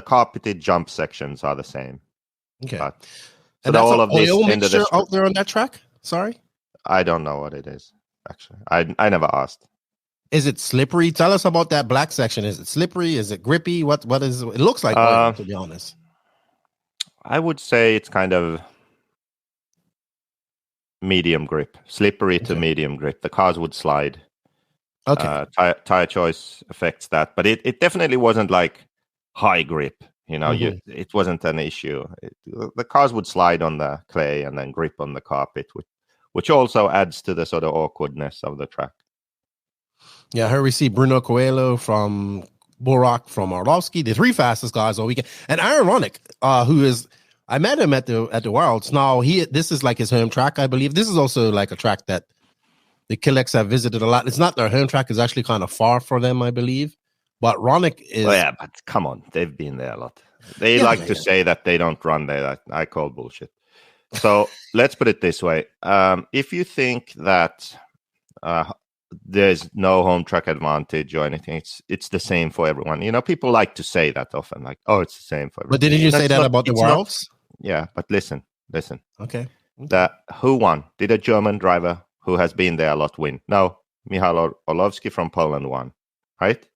carpeted jump sections are the same. Okay. So and that's all of this oil mixture out there on that track? Sorry? I don't know what it is, actually. I never asked. Is it slippery? Tell us about that black section. Is it slippery? Is it grippy? What is it? It looks like oil, to be honest. I would say it's kind of medium grip, slippery to medium grip. The cars would slide. Okay. Tire choice affects that, but it definitely wasn't like high grip. You know, it wasn't an issue. The cars would slide on the clay and then grip on the carpet, which also adds to the sort of awkwardness of the track. Yeah, here we see Bruno Coelho from Borak, from Orlowski, the 3 fastest guys all weekend. And Ironic, who is, I met him at the Worlds. Now, this is like his home track, I believe. This is also like a track that the Killex have visited a lot. It's not their home track. It's actually kind of far for them, I believe. But Ronick is... Oh, yeah, but come on. They've been there a lot. They like to say that they don't run there. I call bullshit. So let's put it this way. If you think that... there's no home track advantage or anything. It's the same for everyone. You know, people like to say that often, like, oh, it's the same for everyone. But didn't you say that about the Worlds? Yeah, but listen. Okay. Who won? Did a German driver who has been there a lot win? No, MIchal Orlowski from Poland won, right?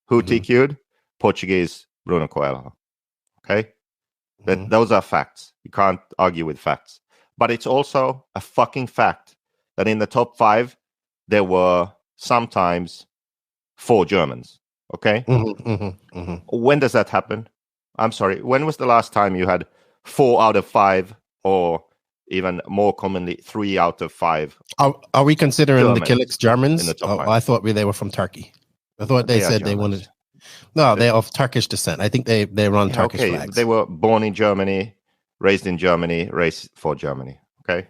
Who TQ'd? Portuguese Bruno Coelho. Okay? Those are facts. You can't argue with facts. But it's also a fucking fact that in the top 5, there were sometimes 4 Germans. Okay? When does that happen? I'm sorry. When was the last time you had 4 out of 5, or even more commonly 3 out of 5? Are we considering Germans the Jelich Germans? in the top 5? I thought they were from Turkey. I thought they said they wanted. No, they're of Turkish descent. I think they run Turkish flags. They were born in Germany, raised in Germany, raised for Germany. Okay.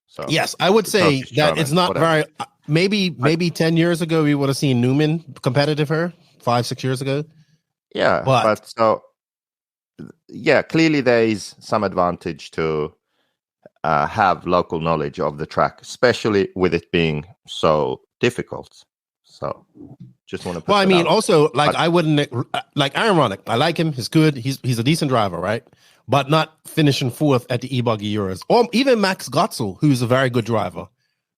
So yes, I would say Turkish, that German, it's not whatever. very. Maybe 10 years ago we would have seen Newman competitive her. 5-6 years ago. Yeah, but so clearly there is some advantage to have local knowledge of the track, especially with it being so difficult. So just want to put that out. Also, I wouldn't like Aaron Ronick. I like him. He's good. He's a decent driver, right? But not finishing 4th at the E-buggy Euros. Or even Max Gotzel, who's a very good driver.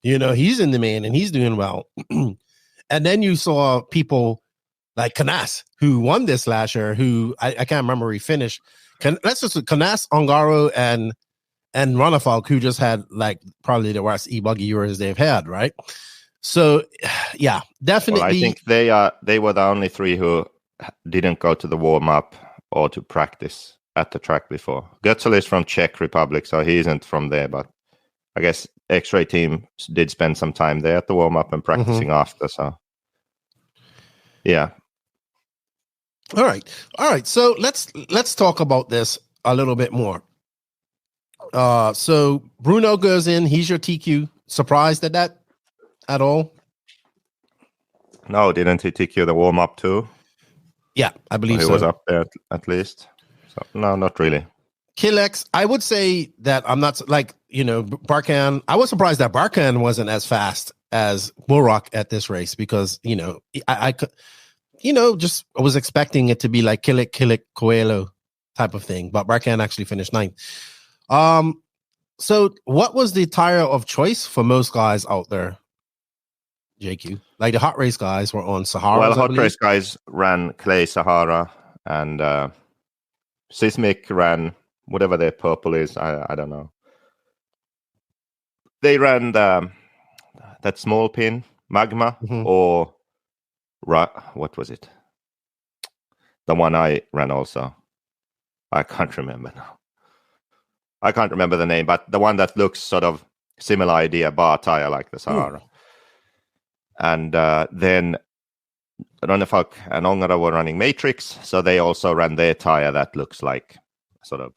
He's in the main and he's doing well. And then you saw people like Canas, who won this last year, who I can't remember where he finished. Let's just Canas, Ongaro, and Ronafalk, who just had probably the worst E-buggy Euros they've had, right? So, yeah, definitely. Well, I think they were the only 3 who didn't go to the warm-up or to practice at the track before. Götzel is from Czech Republic, so he isn't from there, but I guess X-Ray team did spend some time there at the warm-up and practicing after, so yeah. All right. So let's talk about this a little bit more. So Bruno goes in. He's your TQ. Surprised at that at all? No, didn't he TQ the warm up too? Yeah, I believe he so. was up there at least. So no, not really. Killex, I would say that I'm not Barkan. I was surprised that Barkan wasn't as fast as Burak at this race because I could. I was expecting it to be like Killick, Coelho type of thing, but Barkan actually finished 9th. So what was the tire of choice for most guys out there, JQ? Like the hot race guys were on Sahara. Well, hot race guys ran Clay Sahara, and Sismic ran whatever their purple is. I don't know. They ran that small pin, Magma, or what was it? The one I ran also. I can't remember now. I can't remember the name, but the one that looks sort of similar idea, bar tire like the Sahara. And then Ronnefalk and Ongara were running Matrix, so they also ran their tire that looks like sort of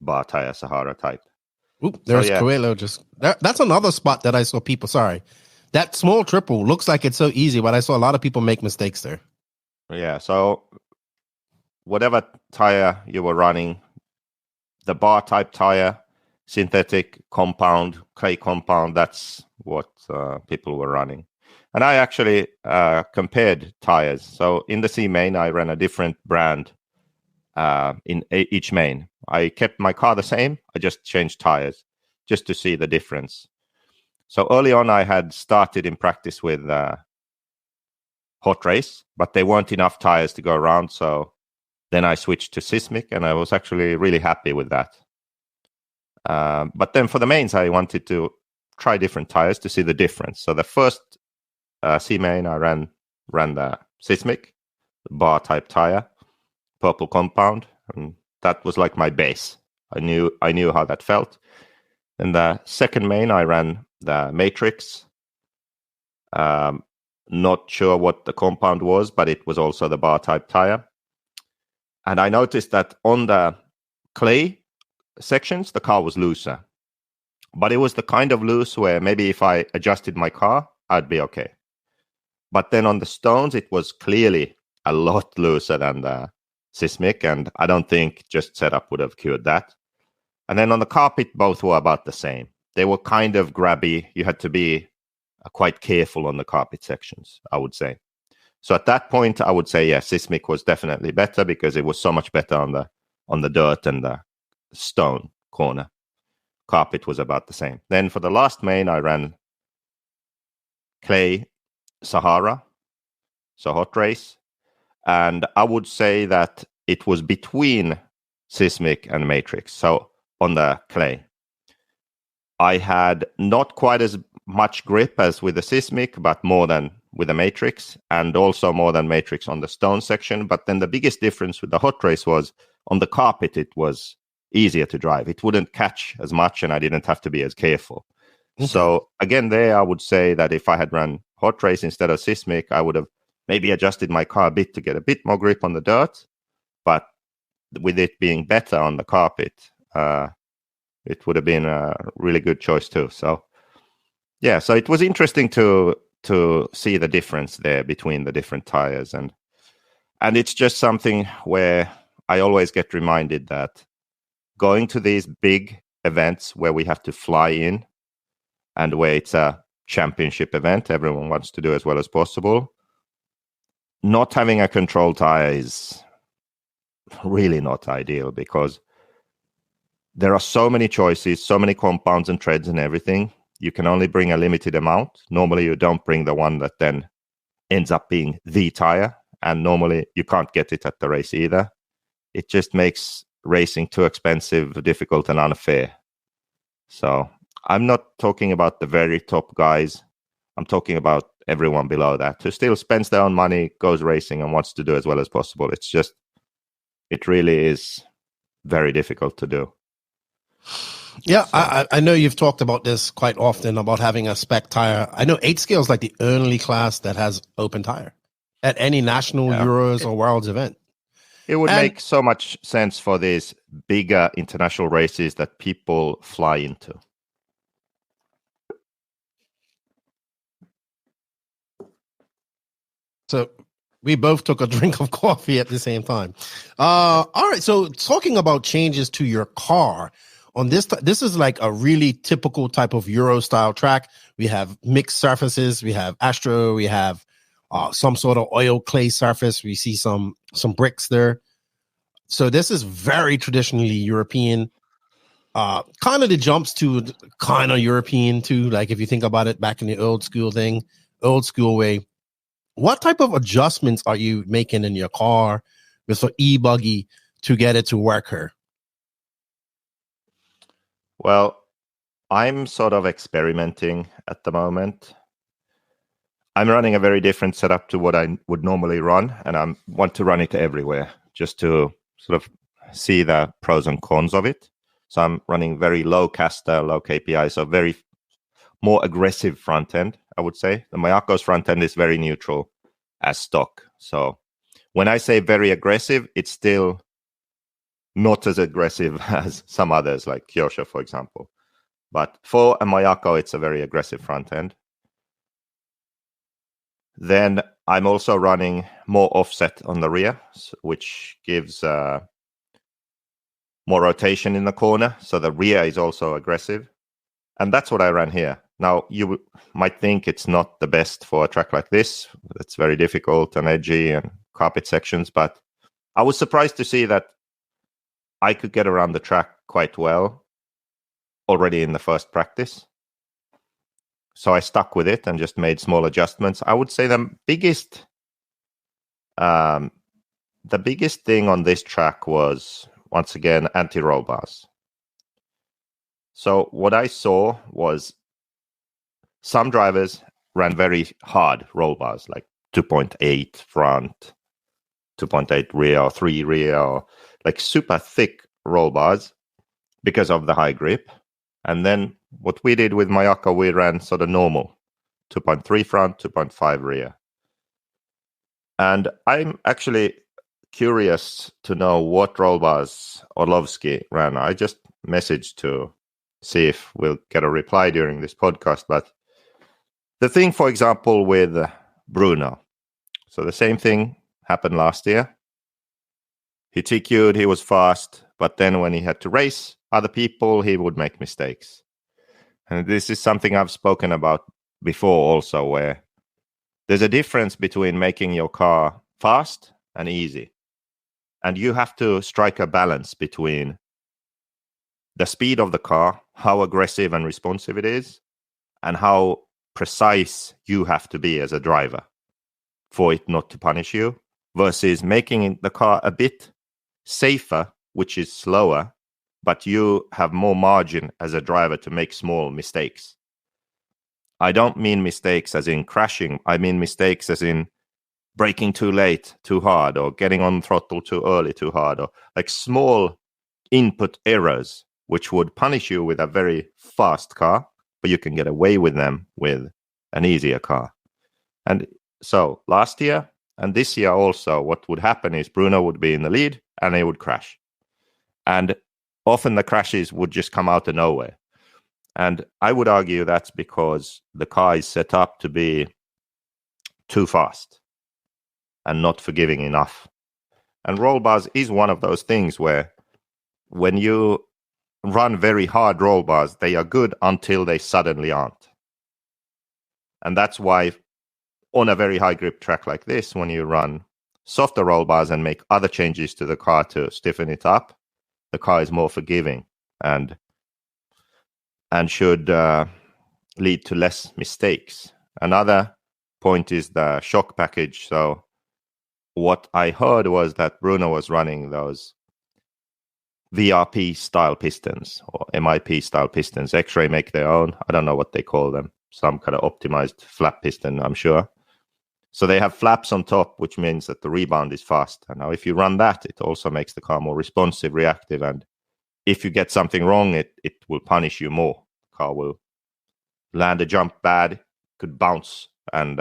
bar tire Sahara type. There's Coelho. That's another spot that I saw people. Sorry. That small triple looks like it's so easy, but I saw a lot of people make mistakes there. Yeah, so whatever tire you were running, the bar type tire, synthetic compound, clay compound, that's what people were running. And I actually compared tires. So in the C main, I ran a different brand in each main. I kept my car the same. I just changed tires just to see the difference. So early on, I had started in practice with hot race, but there weren't enough tires to go around. So then I switched to Sismic, and I was actually really happy with that. But then for the mains, I wanted to try different tires to see the difference. So the first C main, I ran the Sismic, the bar type tire, purple compound, and that was like my base. I knew how that felt. In the second main, I ran the Matrix. Not sure what the compound was, but it was also the bar type tire. And I noticed that on the clay sections, the car was looser. But it was the kind of loose where maybe if I adjusted my car, I'd be okay. But then on the stones, it was clearly a lot looser than the Sismic, and I don't think just setup would have cured that. And then on the carpet, both were about the same. They were kind of grabby. You had to be quite careful on the carpet sections, I would say. So at that point, I would say, yeah, Sismic was definitely better because it was so much better on the dirt and the stone corner. Carpet was about the same. Then for the last main, I ran Clay Sahara. so hot race. And I would say that it was between Seismic and Matrix, so on the clay. I had not quite as much grip as with the Seismic, but more than with the Matrix, and also more than Matrix on the stone section. But then the biggest difference with the hot race was on the carpet, it was easier to drive. It wouldn't catch as much, and I didn't have to be as careful. Okay. So again, there I would say that if I had run hot race instead of Seismic, I would have maybe adjusted my car a bit to get a bit more grip on the dirt. But with it being better on the carpet, it would have been a really good choice too. So yeah, so it was interesting to see the difference there between the different tires, and it's just something where I always get reminded that going to these big events where we have to fly in and where it's a championship event, everyone wants to do as well as possible. Not having a control tire is really not ideal, because there are so many choices, so many compounds and treads and everything. You can only bring a limited amount. Normally, you don't bring the one that then ends up being the tire. And normally, you can't get it at the race either. It just makes racing too expensive, difficult, and unfair. So I'm not talking about the very top guys. I'm talking about everyone below that who still spends their own money, goes racing, and wants to do as well as possible. It's just, it really is very difficult to do. Yeah, so. I know you've talked about this quite often, about having a spec tire. I know 8 scale is like the only class that has open tire at any national Euros or Worlds event. It would make so much sense for these bigger international races that people fly into. So we both took a drink of coffee at the same time. All right, so talking about changes to your car, on this is like a really typical type of Euro style track. We have mixed surfaces. We have Astro. We have some sort of oil clay surface. We see some bricks there. So this is very traditionally European. Kind of the jumps to kind of European too. Like if you think about it back in the old school way. What type of adjustments are you making in your car with an E-buggy to get it to work here? Well, I'm sort of experimenting at the moment. I'm running a very different setup to what I would normally run, and I want to run it everywhere just to sort of see the pros and cons of it. So I'm running very low caster, low KPI, so very more aggressive front end, I would say. The MIchael's front end is very neutral as stock. So when I say very aggressive, it's still not as aggressive as some others, like Kyosho, for example. But for a MIchal, it's a very aggressive front end. Then I'm also running more offset on the rear, which gives more rotation in the corner. So the rear is also aggressive. And that's what I ran here. Now, you might think it's not the best for a track like this. It's very difficult and edgy and carpet sections. But I was surprised to see that I could get around the track quite well already in the first practice. So I stuck with it and just made small adjustments. I would say the biggest thing on this track was, once again, anti-roll bars. So what I saw was some drivers ran very hard roll bars, like 2.8 front, 2.8 rear, or 3 rear, or like super thick roll bars because of the high grip. And then what we did with MIchal, we ran sort of normal, 2.3 front, 2.5 rear. And I'm actually curious to know what roll bars Orlowski ran. I just messaged to see if we'll get a reply during this podcast. But the thing, for example, with Bruno, so the same thing happened last year. He TQ'd, he was fast, but then when he had to race other people, he would make mistakes. And this is something I've spoken about before also, where there's a difference between making your car fast and easy. And you have to strike a balance between the speed of the car, how aggressive and responsive it is, and how precise you have to be as a driver. for it not to punish you, versus making the car a bit safer, which is slower, but you have more margin as a driver to make small mistakes. I don't mean mistakes as in crashing. I mean mistakes as in braking too late, too hard, or getting on throttle too early, too hard, or like small input errors, which would punish you with a very fast car, but you can get away with them with an easier car. And so last year and this year also, what would happen is Bruno would be in the lead and he would crash. And often the crashes would just come out of nowhere. And I would argue that's because the car is set up to be too fast and not forgiving enough. And roll bars is one of those things where when you run very hard roll bars, they are good until they suddenly aren't. And that's why on a very high grip track like this, when you run softer roll bars and make other changes to the car to stiffen it up, the car is more forgiving and should lead to less mistakes. Another point is the shock package. So what I heard was that Bruno was running those VRP style pistons or MIP style pistons. X-Ray make their own. I don't know what they call them. Some kind of optimized flap piston, I'm sure. So they have flaps on top, which means that the rebound is fast. And now if you run that, it also makes the car more responsive, reactive. And if you get something wrong, it will punish you more. The car will land a jump bad, could bounce and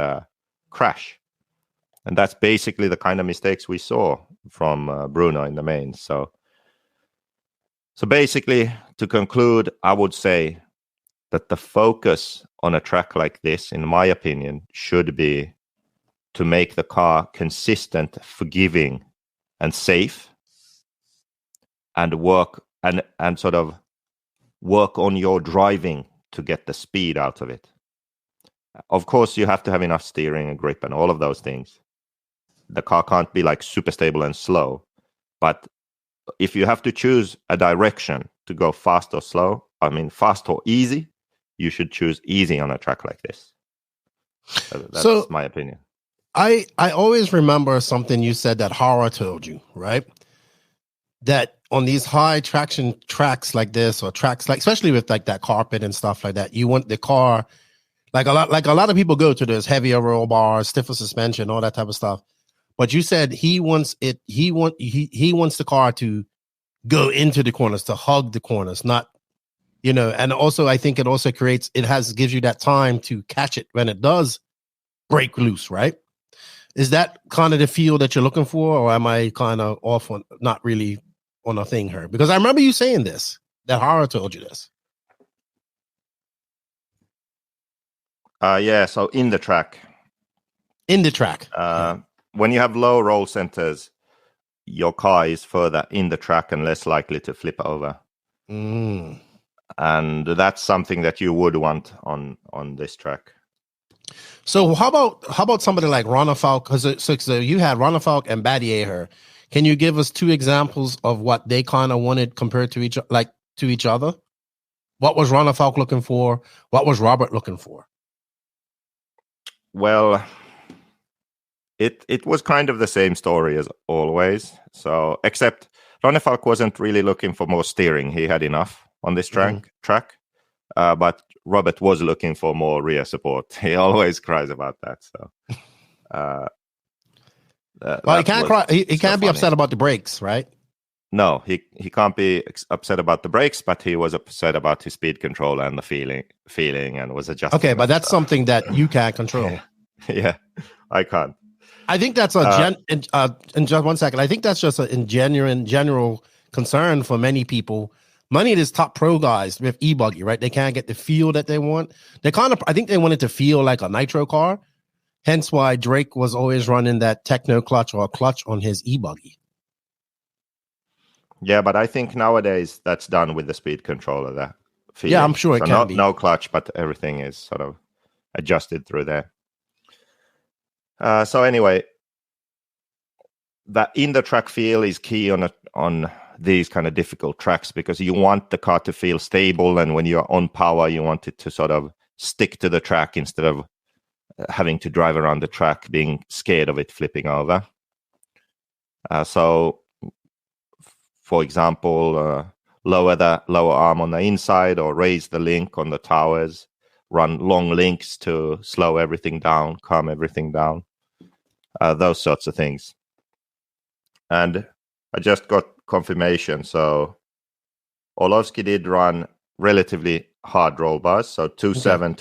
crash. And that's basically the kind of mistakes we saw from Bruno in the main. So basically, to conclude, I would say that the focus on a track like this, in my opinion, should be to make the car consistent, forgiving, and safe, and work and sort of work on your driving to get the speed out of it. Of course, you have to have enough steering and grip and all of those things. The car can't be like super stable and slow, but if you have to choose a direction to go fast or slow, I mean fast or easy, you should choose easy on a track like this. That's my opinion. I always remember something you said that Hara told you, right? That on these high traction tracks like this, or tracks like, especially with like that carpet and stuff like that, you want the car like a lot of people go to those heavier roll bars, stiffer suspension, all that type of stuff. But you said he wants the car to go into the corners, to hug the corners, not, and also I think it also gives you that time to catch it when it does break loose, right? Is that kind of the feel that you're looking for, or am I kind of off on, not really on a thing here? Because I remember you saying this, that Hara told you this. Yeah, so in the track. When you have low roll centers, your car is further in the track and less likely to flip over. And that's something that you would want on this track. So how about somebody like Ronafalk? Because you had Ronafalk and Badier here. Can you give us two examples of what they kind of wanted compared to each other? What was Ronafalk looking for? What was Robert looking for? Well, it was kind of the same story as always. So except Ronafalk wasn't really looking for more steering. He had enough on this track. But Robert was looking for more rear support. He always cries about that. So, well, he can't cry. He can't be upset about the brakes, right? No, he can't be upset about the brakes, but he was upset about his speed control and the feeling, and was adjusting. Okay, but that's something that you can't control. Yeah, I can't. I think that's in just 1 second. I think that's just a general concern for many people. Many of these top pro guys with E-buggy, right? They can't get the feel that they want. I think they wanted to feel like a nitro car. Hence why Drake was always running that techno clutch or a clutch on his E-buggy. Yeah, but I think nowadays that's done with the speed controller. That feeling. Yeah, I'm sure it can be. No clutch, but everything is sort of adjusted through there. So anyway, that in the track feel is key on these kind of difficult tracks, because you want the car to feel stable, and when you're on power, you want it to sort of stick to the track instead of having to drive around the track, being scared of it flipping over. So, for example, lower the lower arm on the inside or raise the link on the towers, run long links to slow everything down, calm everything down, those sorts of things. And I just got confirmation. So Orlowski did run relatively hard roll bars, so 2.7,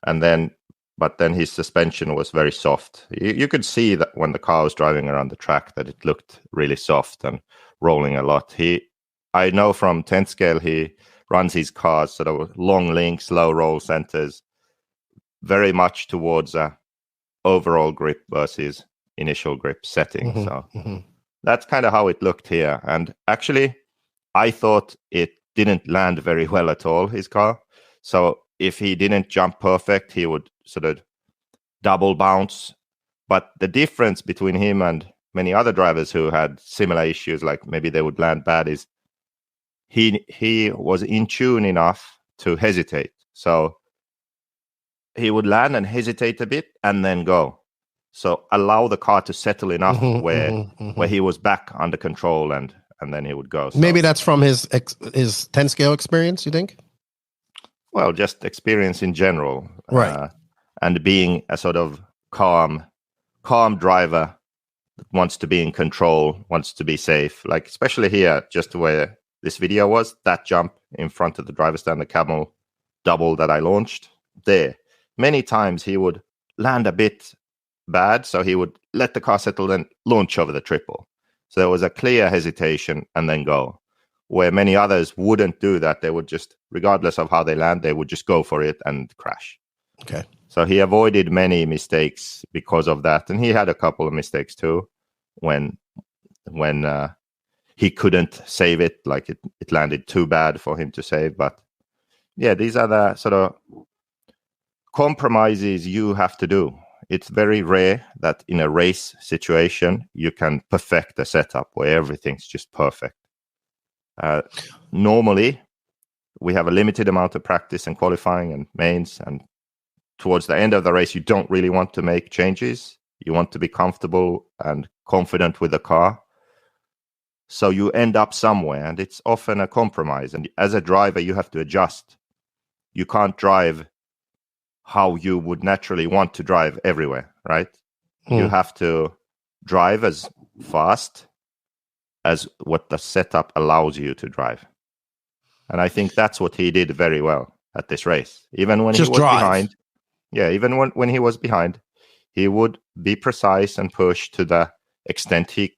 2.9, but then his suspension was very soft. You could see that when the car was driving around the track that it looked really soft and rolling a lot. I know from 10th scale he runs his cars sort of long links, low roll centers, very much towards a overall grip versus initial grip setting. So that's kind of how it looked here. And actually, I thought it didn't land very well at all, his car. So if he didn't jump perfect, he would sort of double bounce. But the difference between him and many other drivers who had similar issues, like maybe they would land bad, is he was in tune enough to hesitate. So he would land and hesitate a bit and then go. So allow the car to settle enough where he was back under control and then he would go. So, maybe that's from his 10 scale experience, you think? Well, just experience in general. Right. And being a sort of calm driver that wants to be in control, wants to be safe. Like, especially here, just where this video was, that jump in front of the driver's stand, the camel double that I launched there. Many times he would land a bit bad, so he would let the car settle and launch over the triple. So there was a clear hesitation and then go. Where many others wouldn't do that. They would just, regardless of how they land, they would just go for it and crash. Okay. So he avoided many mistakes because of that. And he had a couple of mistakes too when he couldn't save it, like it landed too bad for him to save. But yeah, these are the sort of compromises you have to do. It's very rare that in a race situation, you can perfect a setup where everything's just perfect. Normally, we have a limited amount of practice and qualifying and mains. And towards the end of the race, you don't really want to make changes. You want to be comfortable and confident with the car. So you end up somewhere, and it's often a compromise. And as a driver, you have to adjust. You can't drive how you would naturally want to drive everywhere, right? You have to drive as fast as what the setup allows you to drive. And I think that's what he did very well at this race. Even when he was behind. Yeah, even when he was behind, he would be precise and push to the extent he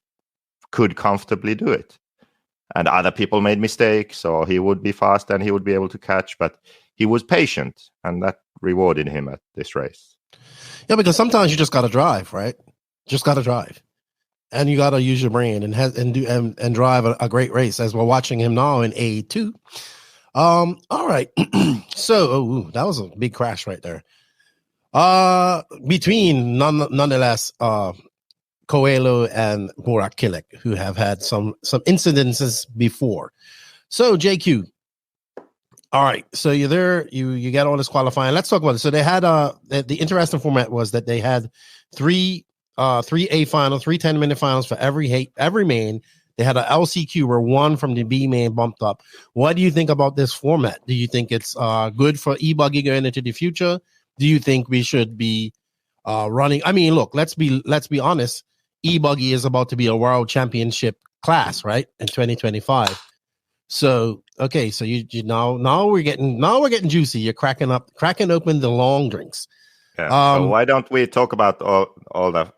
could comfortably do it. And other people made mistakes, or he would be fast and he would be able to catch, but he was patient, and that rewarded him at this race. Yeah, because sometimes you just got to drive, right? Just got to drive. And you got to use your brain and drive a great race, as we're watching him now in A2. All right. So, that was a big crash right there. Between nonetheless, Coelho and Burak Kilik, who have had some incidences before. So, JQ. All right. So you're there. You get all this qualifying. Let's talk about it. So they had the interesting format was that they had three A finals, 3 10-minute finals for every main. They had a LCQ where one from the B main bumped up. What do you think about this format? Do you think it's good for E-buggy going into the future? Do you think we should be running? I mean, look, let's be honest. E-buggy is about to be a world championship class, right? In 2025. So okay, so you now we're getting juicy. You're cracking open the long drinks. Yeah. So why don't we talk about all the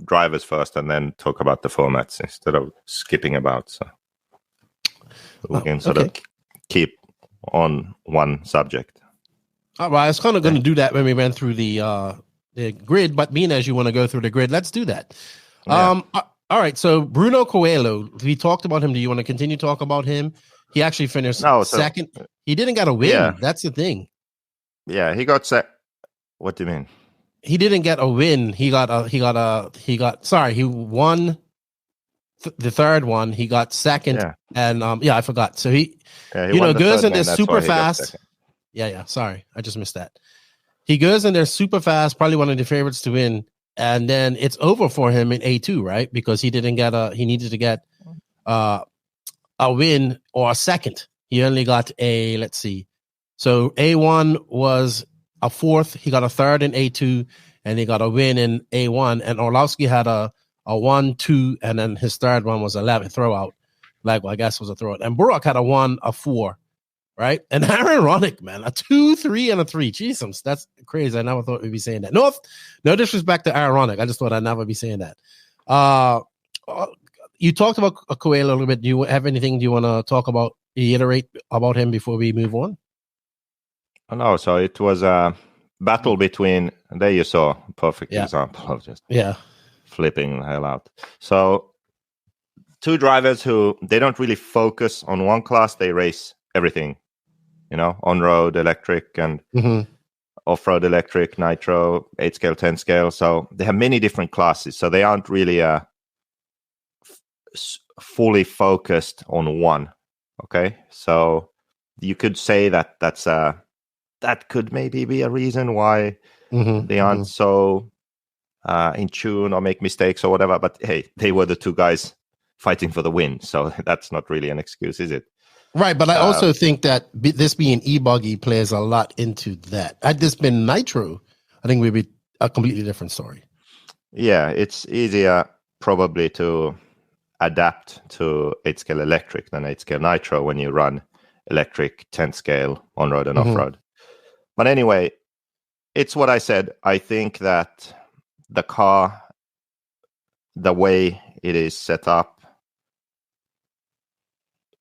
drivers first and then talk about the formats instead of skipping about? So we can sort of keep on one subject. All right, I was kind of going to do that when we went through the grid, but being as you want to go through the grid, let's do that. Yeah. All right, so Bruno Coelho, we talked about him. Do you want to continue to talk about him? He actually finished second. He didn't get a win. Yeah. That's the thing. Yeah, he got set. What do you mean? He didn't get a win. He won the third one. He got second, and I forgot. So he goes in this super fast. Yeah. Sorry, I just missed that. He goes in there super fast, probably one of the favorites to win, and then it's over for him in A2, right? Because he needed to get a win or a second. He only got let's see. So A1 was a fourth. He got a third in A2, and he got a win in A1. And Orlowski had a 1, 2, and then his third one was 11 throwout. I guess was a throwout. And Burak had a 1, a 4, right? And ironic, man, a 2, 3, and a 3. Jesus, that's crazy. I never thought we'd be saying that. No disrespect to ironic. I just thought I'd never be saying that. You talked about Coelho a little bit. Do you have anything you want to talk about, reiterate about him before we move on? Oh, no, so it was a battle between, there you saw a perfect example of just flipping the hell out. So two drivers who, they don't really focus on one class, they race everything, on-road electric and off-road electric, nitro, 8 scale, 10 scale. So they have many different classes. So they aren't really fully focused on one. Okay, so you could say that that could maybe be a reason why they aren't so in tune or make mistakes or whatever. But hey, they were the two guys fighting for the win, so that's not really an excuse, is it? Right, but I also think that this being E-buggy plays a lot into that. Had this been Nitro, I think we'd be a completely different story. Yeah, it's easier probably to adapt to 8 scale electric than 8 scale nitro when you run electric 10 scale on-road and off-road. But anyway, it's what I said. I think that the car, the way it is set up,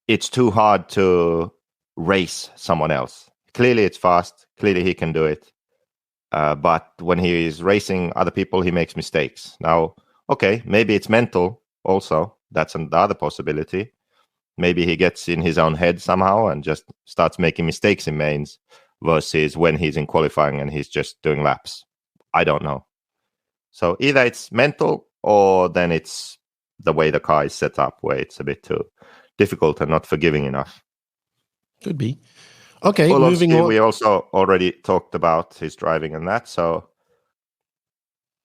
it's too hard to race someone else. Clearly it's fast. Clearly he can do it. But when he is racing other people, he makes mistakes. Now, okay, maybe it's mental also. That's another possibility. Maybe he gets in his own head somehow and just starts making mistakes in mains versus when he's in qualifying and he's just doing laps. I don't know. So either it's mental or then it's the way the car is set up where it's a bit too difficult and not forgiving enough. Could be. Okay, Orlowski, moving on. We also already talked about his driving and that. So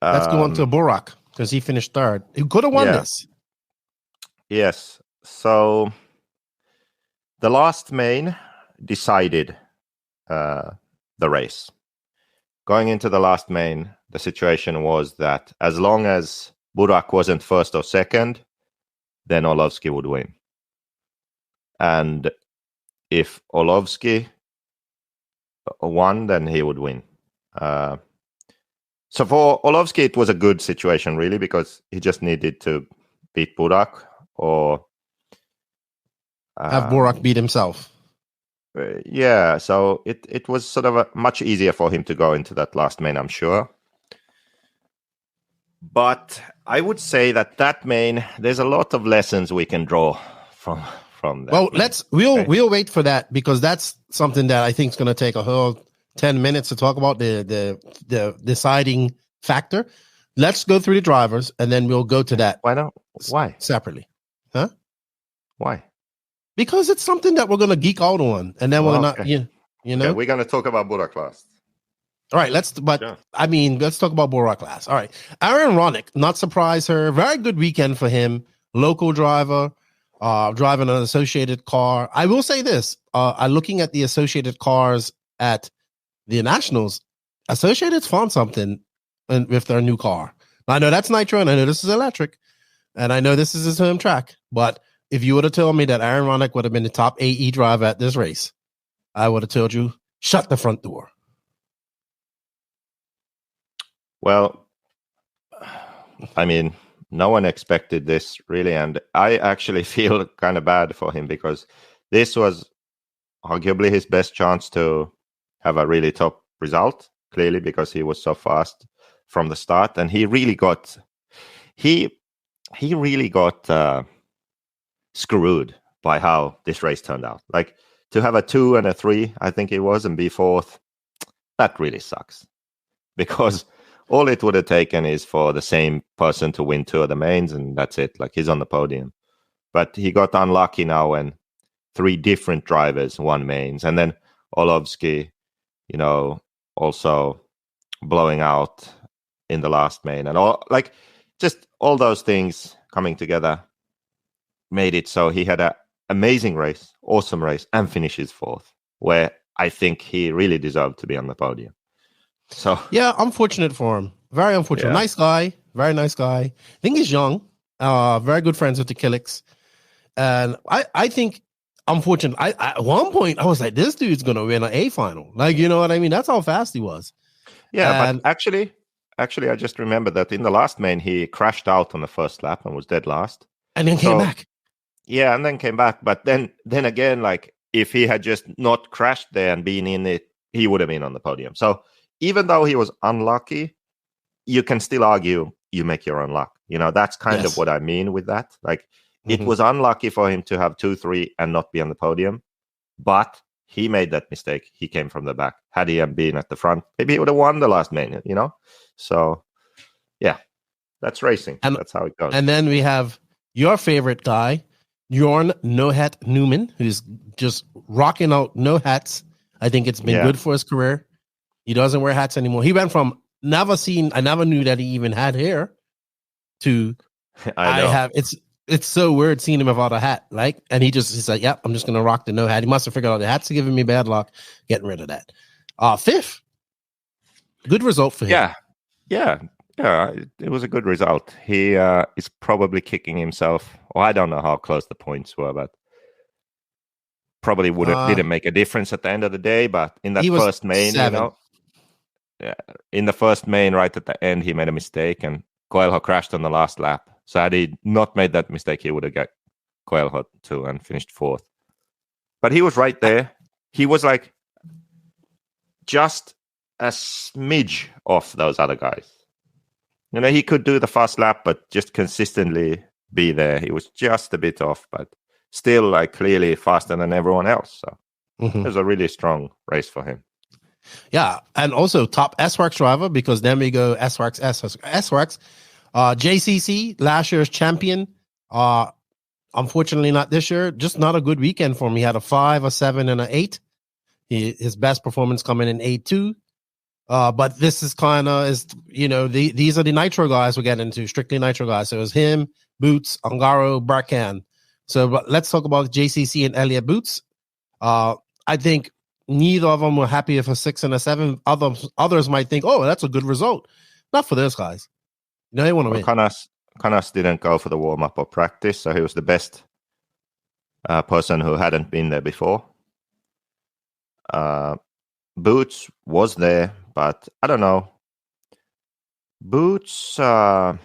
let's go on to Burak because he finished third. He could have won this. Yes. So the last main decided the race. Going into the last main, the situation was that as long as Burak wasn't first or second, then Orlowski would win. And if Orlowski won, then he would win. So for Orlowski, it was a good situation, really, because he just needed to beat Burak or have Burak beat himself. Yeah, so it was sort of much easier for him to go into that last main, I'm sure. But I would say that main, there's a lot of lessons we can draw from that. Well, we'll wait for that because that's something that I think is going to take a whole 10 minutes to talk about the deciding factor. Let's go through the drivers and then we'll go to that. Why? Separately. Huh? Why? Because it's something that we're going to geek out on, and then we're not, you know. Okay, we're going to talk about Burak last. All right, let's talk about Burak last. All right, Aaron Ronick, not surprise her. Very good weekend for him. Local driver, driving an associated car. I will say this: looking at the associated cars at the Nationals, Associated's found something with their new car. I know that's nitro, and I know this is electric, and I know this is his home track, but if you would have told me that Aaron Ronick would have been the top AE driver at this race, I would have told you, shut the front door. Well, I mean, no one expected this, really, and I actually feel kind of bad for him because this was arguably his best chance to have a really top result, clearly, because he was so fast from the start, and he really got screwed by how this race turned out. Like, to have a 2 and a 3, I think it was, and be fourth, that really sucks. Because all it would have taken is for the same person to win 2 of the mains, and that's it. Like, he's on the podium. But he got unlucky now when 3 different drivers won mains. And then Orlowski, also blowing out in the last main, and just all those things coming together made it so he had an amazing race, awesome race, and finishes fourth, where I think he really deserved to be on the podium. So yeah, unfortunate for him. Very unfortunate. Yeah. Nice guy. Very nice guy. I think he's young. Very good friends with the Jelichs. And I think, unfortunate. At one point, I was like, this dude's going to win an A final. Like, you know what I mean? That's how fast he was. Yeah, but actually, I just remember that in the last main, he crashed out on the first lap and was dead last. And then came back. Yeah, and then came back. But then again, like, if he had just not crashed there and been in it, he would have been on the podium. So even though he was unlucky, you can still argue you make your own luck. You know, that's kind of what I mean with that. Like, it was unlucky for him to have 2-3 and not be on the podium, but he made that mistake. He came from the back. Had he been at the front, maybe he would have won the last main, you know? So, yeah, that's racing. And that's how it goes. And then we have your favorite guy, Jorn No Hat Newman, who's just rocking out no hats. I think it's been good for his career. He doesn't wear hats anymore. He went from I never knew that he even had hair to I have. It's so weird seeing him without a hat, like, and he's like, yep, I'm just gonna rock the no hat. He must have figured out the hat's giving me bad luck, getting rid of that. Fifth, good result for him. Yeah. It was a good result. He is probably kicking himself. Well, I don't know how close the points were, but probably didn't make a difference at the end of the day. But in that first main, 7. In the first main, right at the end, he made a mistake, and Coelho crashed on the last lap. So had he not made that mistake, he would have got Coelho too and finished fourth. But he was right there. He was like just a smidge off those other guys. You know, he could do the fast lap, but just consistently be there. He was just a bit off, but still like clearly faster than everyone else. So it was a really strong race for him. Yeah, and also top S-Works driver, because then we go S-Works. JCC, last year's champion. Unfortunately, not this year. Just not a good weekend for him. He had a 5, a 7, and an 8. His best performance coming in 8-2. But this is kind of, these are the Nitro guys we're getting into, strictly Nitro guys. So it was him, Boots, Ongaro, Barkan. So but let's talk about JCC and Elliott Boots. I think neither of them were happy with a 6 and a 7. Others might think, oh, that's a good result. Not for those guys. No, they want to win. Canas didn't go for the warm-up or practice, so he was the best person who hadn't been there before. Boots was there, but I don't know. Boots... what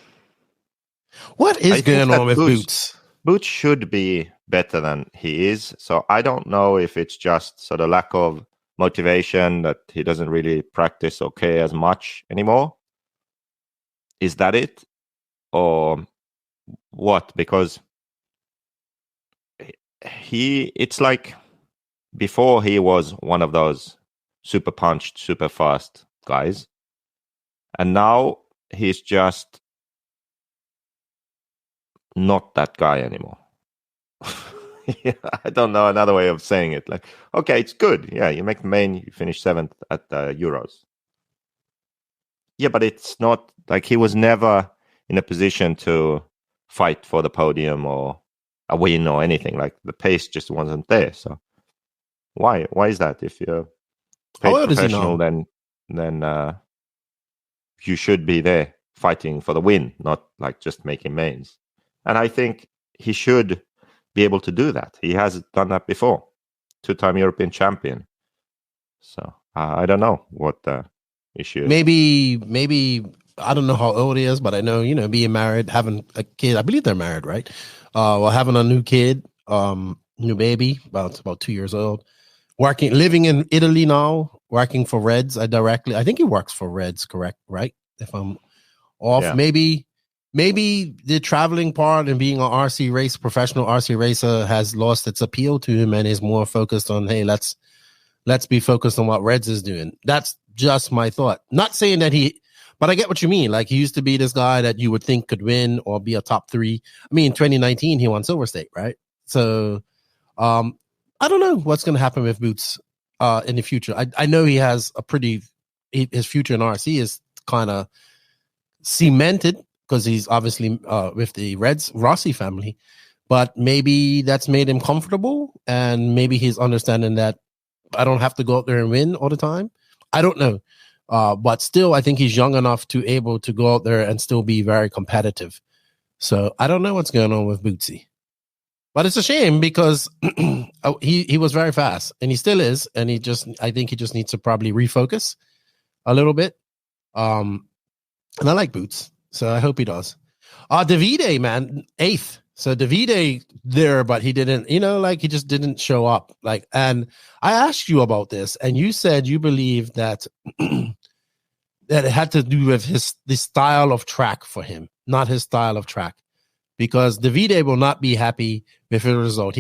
is going on with Boots? Boots should be better than he is, so I don't know if it's just sort of lack of motivation, that he doesn't really practice or care as much anymore. Is that it? Or what? Because it's like before he was one of those super punched, super fast guys. And now he's just not that guy anymore. I don't know another way of saying it. Like, okay, it's good. Yeah, you make the main, you finish 7th at the Euros. Yeah, but it's not like he was never in a position to fight for the podium or a win or anything. Like, the pace just wasn't there. So why is that? If you're paid professional, then you should be there fighting for the win, not like just making mains. And I think he should be able to do that. He has done that before. 2-time European champion. So I don't know what the issue is. Maybe I don't know how old he is, but I know, being married, having a kid. I believe they're married, right? Well, having a new kid, new baby, about 2 years old. Living in Italy now, working for Reds. I think he works for Reds, correct? Right? If I'm off, yeah. Maybe the traveling part and being an professional RC racer has lost its appeal to him, and is more focused on, hey, let's be focused on what Reds is doing. That's just my thought. Not saying that but I get what you mean. Like, he used to be this guy that you would think could win or be a top 3. I mean, in 2019, he won Silver State, right? So, I don't know what's going to happen with Boots in the future. I know he has a pretty his future in RC is kind of cemented because he's obviously with the Rossi family. But maybe that's made him comfortable, and maybe he's understanding that I don't have to go out there and win all the time. I don't know. But still, I think he's young enough to able to go out there and still be very competitive. So I don't know what's going on with Bootsy. But it's a shame because he was very fast, and he still is. And I think he just needs to probably refocus a little bit. And I like Boots, so I hope he does. Davide, man, 8th. So Davide there, but he didn't, he just didn't show up. And I asked you about this, and you said you believe that that it had to do with the style of track for him, not his style of track, because Davide will not be happy with his result.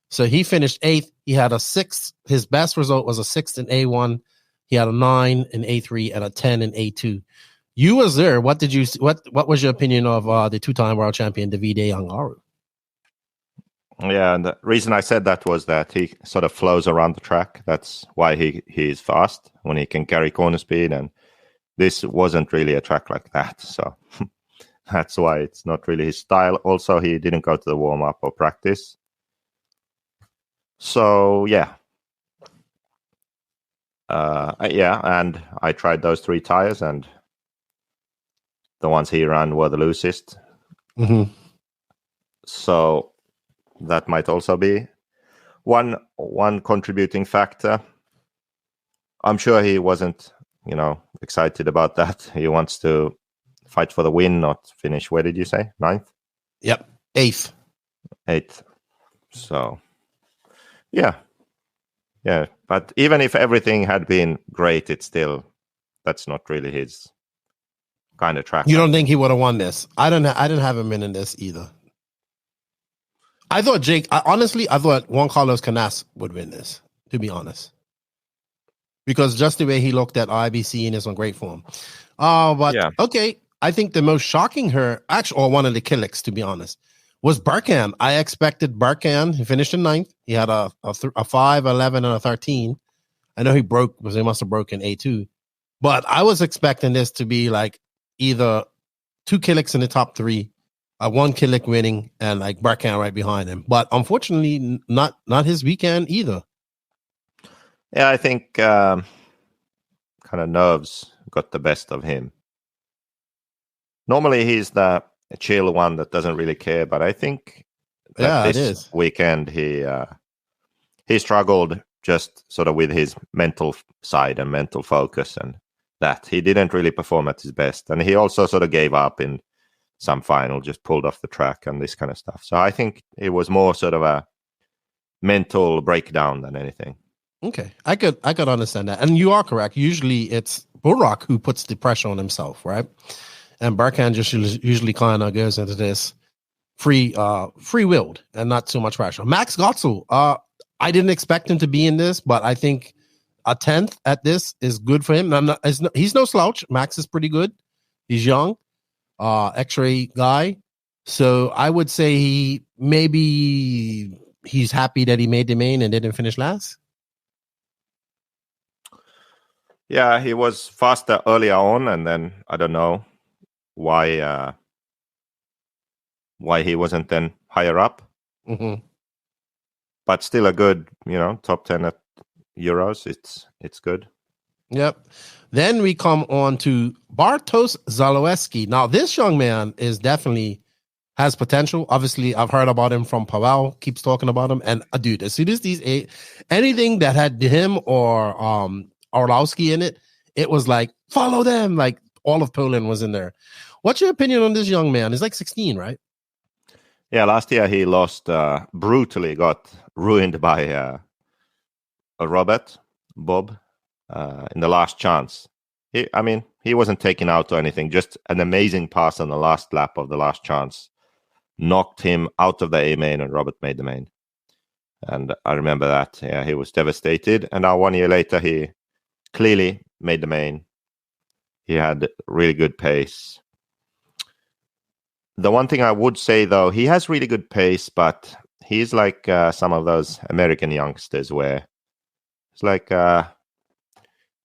So he finished 8th. He had a 6th. His best result was a 6th in A1. He had a 9 in A3 and a 10 in A2. You was there. What was your opinion of the 2-time world champion Davide Angaru? Yeah, and the reason I said that was that he sort of flows around the track. That's why he is fast when he can carry corner speed, and this wasn't really a track like that. So that's why it's not really his style. Also, he didn't go to the warm-up or practice. So, yeah. And I tried those 3 tires, and the ones he ran were the loosest. Mm-hmm. So that might also be one contributing factor. I'm sure he wasn't, excited about that. He wants to fight for the win, not finish. Where did you say? 9th? Yep. 8th. 8th. So, yeah. But even if everything had been great, that's not really his kind of track. You don't think he would have won this? I didn't have him in this either. I thought I thought Juan Carlos Canas would win this, to be honest, because just the way he looked at IBC and is on great form. Okay, I think the most shocking or one of the Killix, to be honest, was Barkan. I expected Barkan. He finished in 9th. He had a 5, 11, and a 13. I know he broke because he must have broken A2, but I was expecting this to be like either 2 Killix in the top 3, 1 Killick winning, and like Barkan right behind him. But unfortunately, not his weekend either. Yeah, I think kind of nerves got the best of him. Normally, he's the chill one that doesn't really care, but I think that this weekend he struggled just sort of with his mental side and mental focus, and that he didn't really perform at his best. And he also sort of gave up in some final, just pulled off the track and this kind of stuff. So I think it was more sort of a mental breakdown than anything. Okay, I could understand that, and you are correct. Usually, it's Burak who puts the pressure on himself, right? And Barkan just usually kind of goes into this free-willed and not so much pressure. Max Gotzel, I didn't expect him to be in this, but I think a 10th at this is good for him. He's no slouch. Max is pretty good. He's young, X-ray guy. So I would say he's happy that he made the main and didn't finish last. Yeah, he was faster earlier on, and then I don't know why he wasn't then higher up. Mm-hmm. But still a good, top 10 at Euros. It's good. Yep. Then we come on to Bartosz Zalewski. Now, this young man is definitely has potential. Obviously, I've heard about him from Paweł, keeps talking about him. And dude, as soon as anything that had him or Orlowski in it, it was like, follow them. Like all of Poland was in there. What's your opinion on this young man? He's like 16, right? Yeah, last year he lost, brutally got ruined by a Bob, in the last chance. He wasn't taken out or anything, just an amazing pass on the last lap of the last chance. Knocked him out of the A main and Robert made the main. And I remember that. Yeah, he was devastated. And now 1 year later, he clearly made the main. He had really good pace. The one thing I would say, though, he has really good pace, but he's like some of those American youngsters where it's like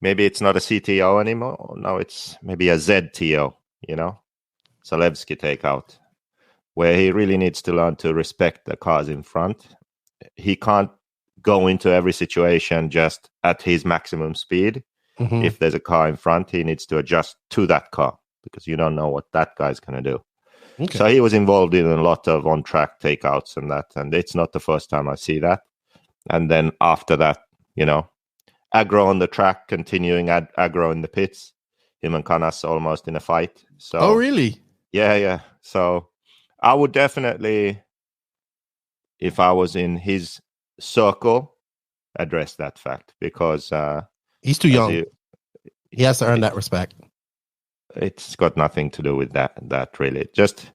maybe it's not a CTO anymore. No, it's maybe a ZTO, Zalewski takeout, where he really needs to learn to respect the cars in front. He can't go into every situation just at his maximum speed. Mm-hmm. If there's a car in front, he needs to adjust to that car because you don't know what that guy's going to do. Okay. So he was involved in a lot of on-track takeouts and that, and it's not the first time I see that. And then after that, aggro on the track, continuing aggro in the pits. Him and Canas almost in a fight. So, oh, really? Yeah. So I would definitely, if I was in his circle, address that fact because he's too young. He has to earn that respect. It's got nothing to do with that really. Just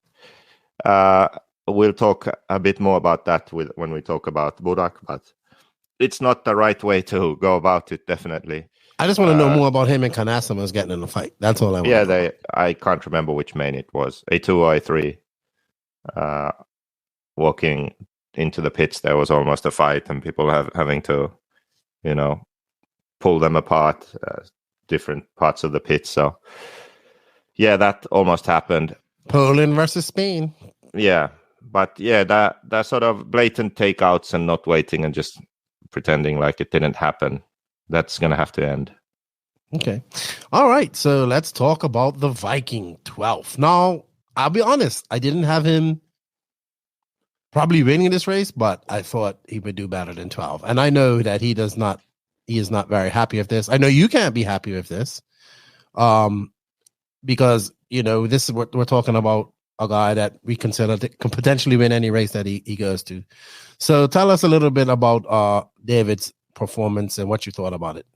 we'll talk a bit more about that when we talk about Burak, but it's not the right way to go about it, definitely. I just want to know more about him and Kanasimas getting in a fight. That's all I want. Yeah, I can't remember which main it was. A2 or A3. Walking into the pits, there was almost a fight and people having to, pull them apart, different parts of the pit. So, yeah, that almost happened. Poland versus Spain. Yeah, but yeah, that sort of blatant takeouts and not waiting and just pretending like it didn't happen, that's going to have to end. Okay. All right, so let's talk about the Viking 12. Now, I'll be honest, I didn't have him probably winning this race, but I thought he would do better than 12. And I know that he is not very happy with this. I know you can't be happy with this. Because, this is what we're talking about, a guy that we consider can potentially win any race that he goes to. So tell us a little bit about David's performance and what you thought about it.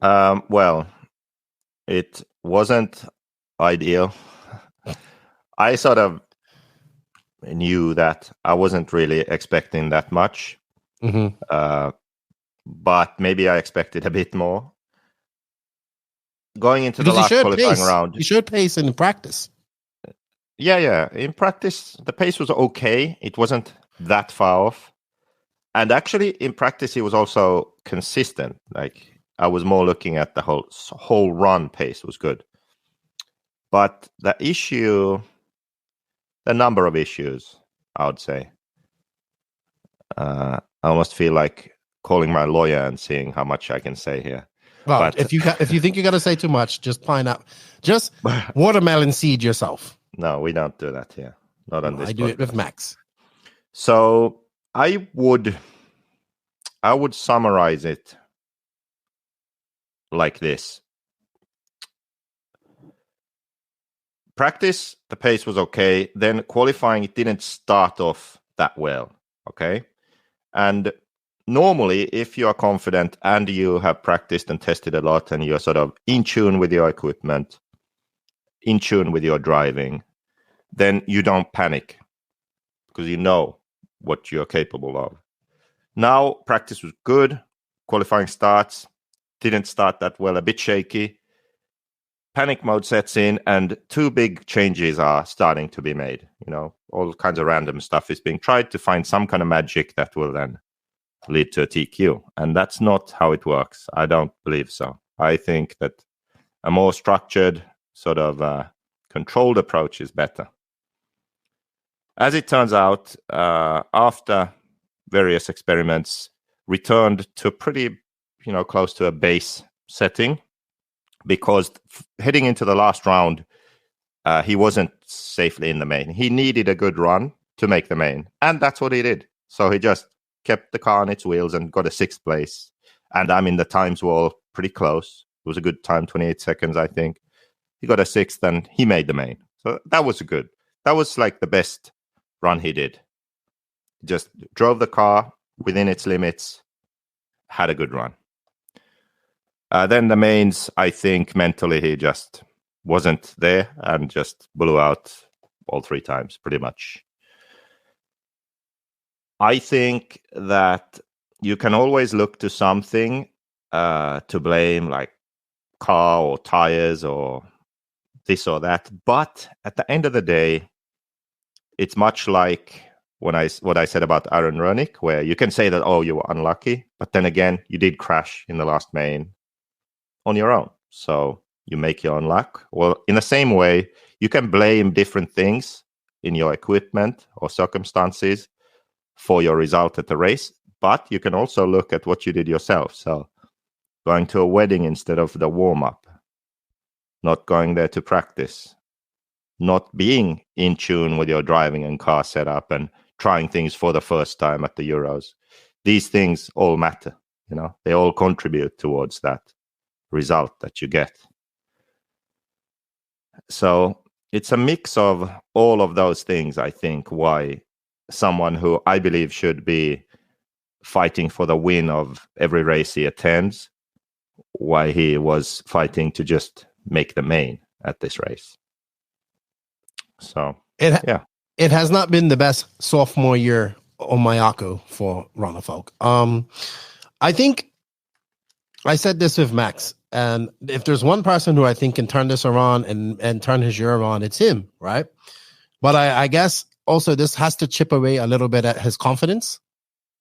Well, it wasn't ideal. I sort of knew that I wasn't really expecting that much. Mm-hmm. But maybe I expected a bit more. Going into the last qualifying round. He showed pace in practice. Yeah. In practice, the pace was okay. It wasn't that far off. And actually, in practice, he was also consistent. Like, I was more looking at the whole run pace was good. But the number of issues, I would say. I almost feel like calling my lawyer and seeing how much I can say here. Well, but if you think you're gonna say too much, just watermelon seed yourself. No, we don't do that here. Not on this. I do it with Max. So I would summarize it like this. Practice, the pace was okay. Then qualifying, it didn't start off that well. Okay. And normally, if you are confident and you have practiced and tested a lot and you're sort of in tune with your equipment, in tune with your driving, then you don't panic because you know what you're capable of. Now, practice was good. Qualifying starts. Didn't start that well, a bit shaky. Panic mode sets in and two big changes are starting to be made. All kinds of random stuff is being tried to find some kind of magic that will then lead to a TQ. And that's not how it works. I don't believe so. I think that a more structured, sort of controlled approach is better. As it turns out, after various experiments, returned to pretty, close to a base setting, because heading into the last round, he wasn't safely in the main. He needed a good run to make the main, and that's what he did. So he just kept the car on its wheels and got a 6th place. And the times were all pretty close. It was a good time, 28 seconds, I think. He got a 6th and he made the main. So that was good. That was like the best run he did. Just drove the car within its limits, had a good run. Then the mains, I think mentally he just wasn't there and just blew out all 3 times, pretty much. I think that you can always look to something to blame, like car or tires or this or that. But at the end of the day, it's much like what I said about Aaron Ronick, where you can say that, oh, you were unlucky. But then again, you did crash in the last main. on your own. So you make your own luck. Well, in the same way, you can blame different things in your equipment or circumstances for your result at the race, but you can also look at what you did yourself. So going to a wedding instead of the warm-up, not going there to practice, not being in tune with your driving and car setup and trying things for the first time at the Euros. These things all matter, they all contribute towards that result that you get. So it's a mix of all of those things, I think, why someone who I believe should be fighting for the win of every race he attends, why he was fighting to just make the main at this race. So, it has not been the best sophomore year on MIchal for Ronnefalk. I think I said this with Max, and if there's one person who I think can turn this around and turn his year around, it's him, right? But I guess also this has to chip away a little bit at his confidence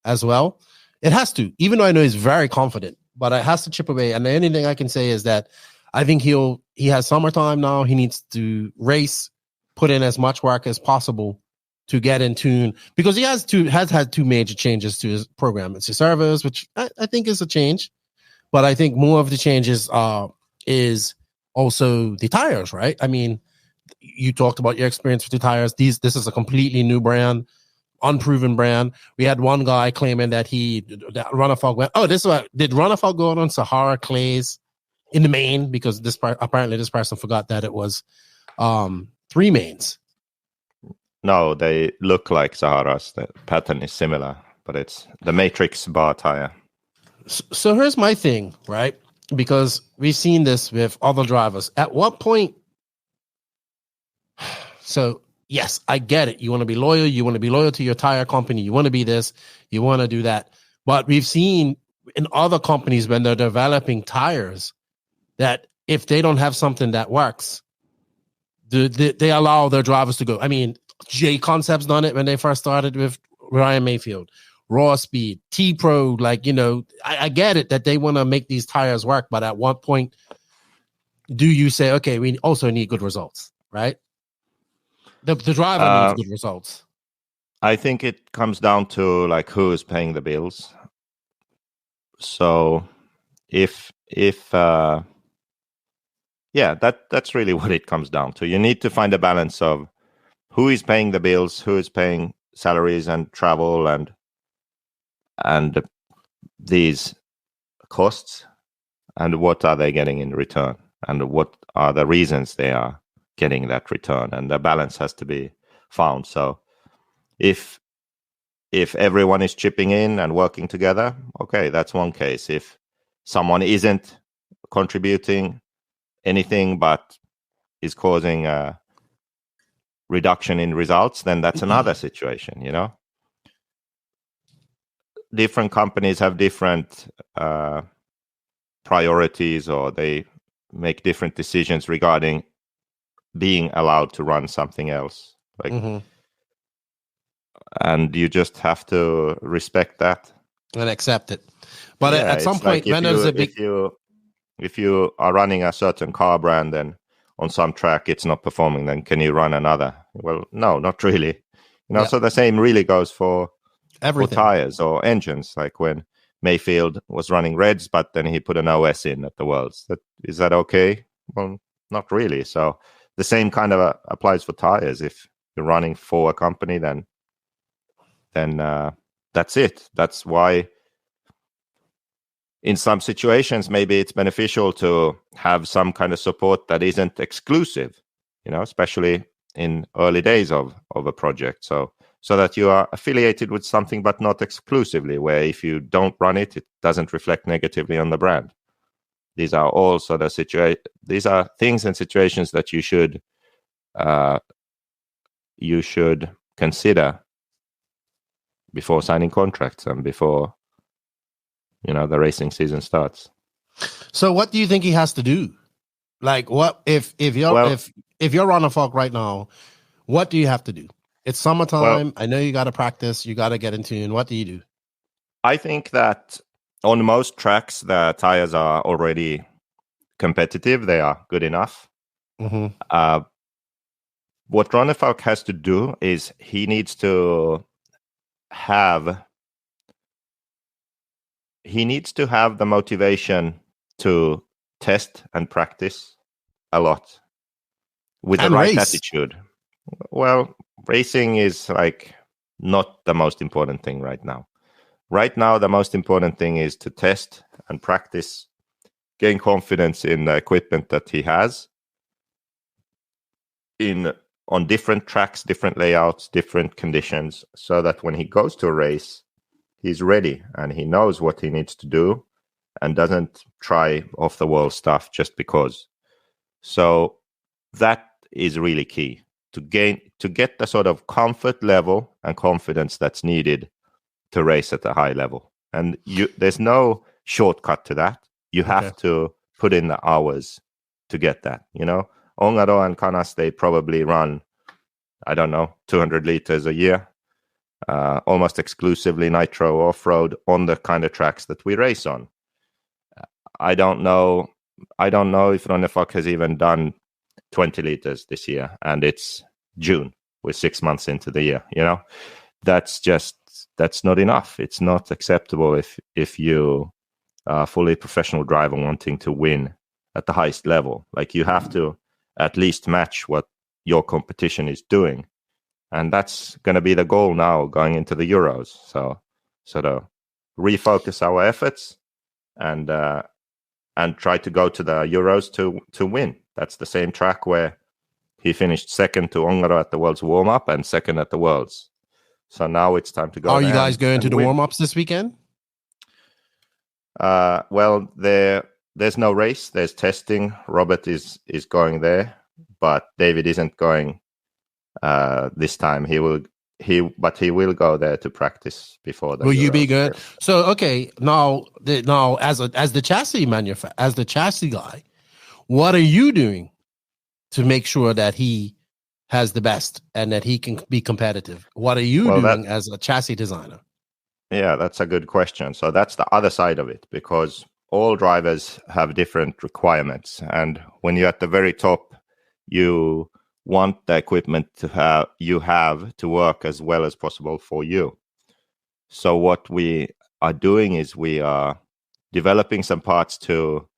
as well. It has to, even though I know he's very confident, but it has to chip away. And the only thing I can say is that I think he has summertime now. He needs to race, put in as much work as possible to get in tune, because he has had two major changes to his program. It's his servers, which I think is a change, but I think more of the changes is also the tires, right? I mean, you talked about your experience with the tires. This is a completely new brand, unproven brand. We had one guy claiming that Ronnefalk went, did Ronnefalk go out on Sahara clays in the main? Because apparently this person forgot that it was 3 mains. No, they look like Saharas. The pattern is similar, but it's the Matrix bar tire. So here's my thing, right? Because we've seen this with other drivers. At what point? So yes, I get it. You want to be loyal. You want to be loyal to your tire company. You want to be this. You want to do that. But we've seen in other companies when they're developing tires that if they don't have something that works, they allow their drivers to go. I mean, J Concepts done it when they first started with Ryan Mayfield, Raw Speed, T-Pro. I get it that they want to make these tires work, but at what point do you say, okay, we also need good results, right? The driver needs good results. I think it comes down to who is paying the bills. So that's really what it comes down to. You need to find a balance of who is paying the bills, who is paying salaries and travel and these costs, and what are they getting in return, and what are the reasons they are getting that return, and the balance has to be found. So if everyone is chipping in and working together, okay, that's one case. If someone isn't contributing anything but is causing a reduction in results, then that's another situation. Different companies have different priorities, or they make different decisions regarding being allowed to run something else. And you just have to respect that and accept it. But at some point, when there's a big, if you are running a certain car brand and on some track it's not performing, then can you run another? Well, no, not really. So the same really goes for everything, for tires or engines. Like when Mayfield was running Reds, but then he put an OS in at the Worlds. Is that okay? Well, not really. So the same kind of applies for tires. If you're running for a company, then that's it. That's why in some situations, maybe it's beneficial to have some kind of support that isn't exclusive, especially in early days of a project. So that you are affiliated with something, but not exclusively, where if you don't run it, it doesn't reflect negatively on the brand. These are all sort of these are things and situations that you should consider before signing contracts and before the racing season starts. So what do you think he has to do? What if you're on a Falk right now, what do you have to do? It's summertime. I know you got to practice. You got to get in tune. What do you do? I think that on most tracks, the tires are already competitive. They are good enough. Mm-hmm. What Ronnefalk has to do is he needs to have the motivation to test and practice a lot with the right attitude. Well, racing is like not the most important thing right now. Right now, the most important thing is to test and practice, gain confidence in the equipment that he has on different tracks, different layouts, different conditions, so that when he goes to a race, he's ready and he knows what he needs to do and doesn't try off-the-wall stuff just because. So that is really key to get the sort of comfort level and confidence that's needed to race at a high level. And there's no shortcut to that. You have to put in the hours to get that, you know. Ongaro and Canas, they probably run, 200 liters a year, almost exclusively nitro off-road on the kind of tracks that we race on. I don't know if Ronnefalk has even done 20 liters this year, and it's June. We're 6 months into the year, you know. That's not enough. It's not acceptable if you are a fully professional driver wanting to win at the highest level. Like, you have to at least match what your competition is doing. And that's going to be the goal now going into the Euros. So sort of refocus our efforts and try to go to the Euros to win. That's the same track where he finished second to Ongaro at the World's warm-up and second at the Worlds. So now it's time to go. Are you guys going to the warm-ups this weekend? Well, there's no race. There's testing. Robert is going there, but David isn't going this time. He will go there to practice before the. Will you be good? So okay, now as the chassis guy, what are you doing to make sure that he has the best and that he can be competitive? What are you doing as a chassis designer? Yeah, that's a good question. So that's the other side of it, because all drivers have different requirements. And when you're at the very top, you want the equipment you have to work as well as possible for you. So what we are doing is we are developing some parts to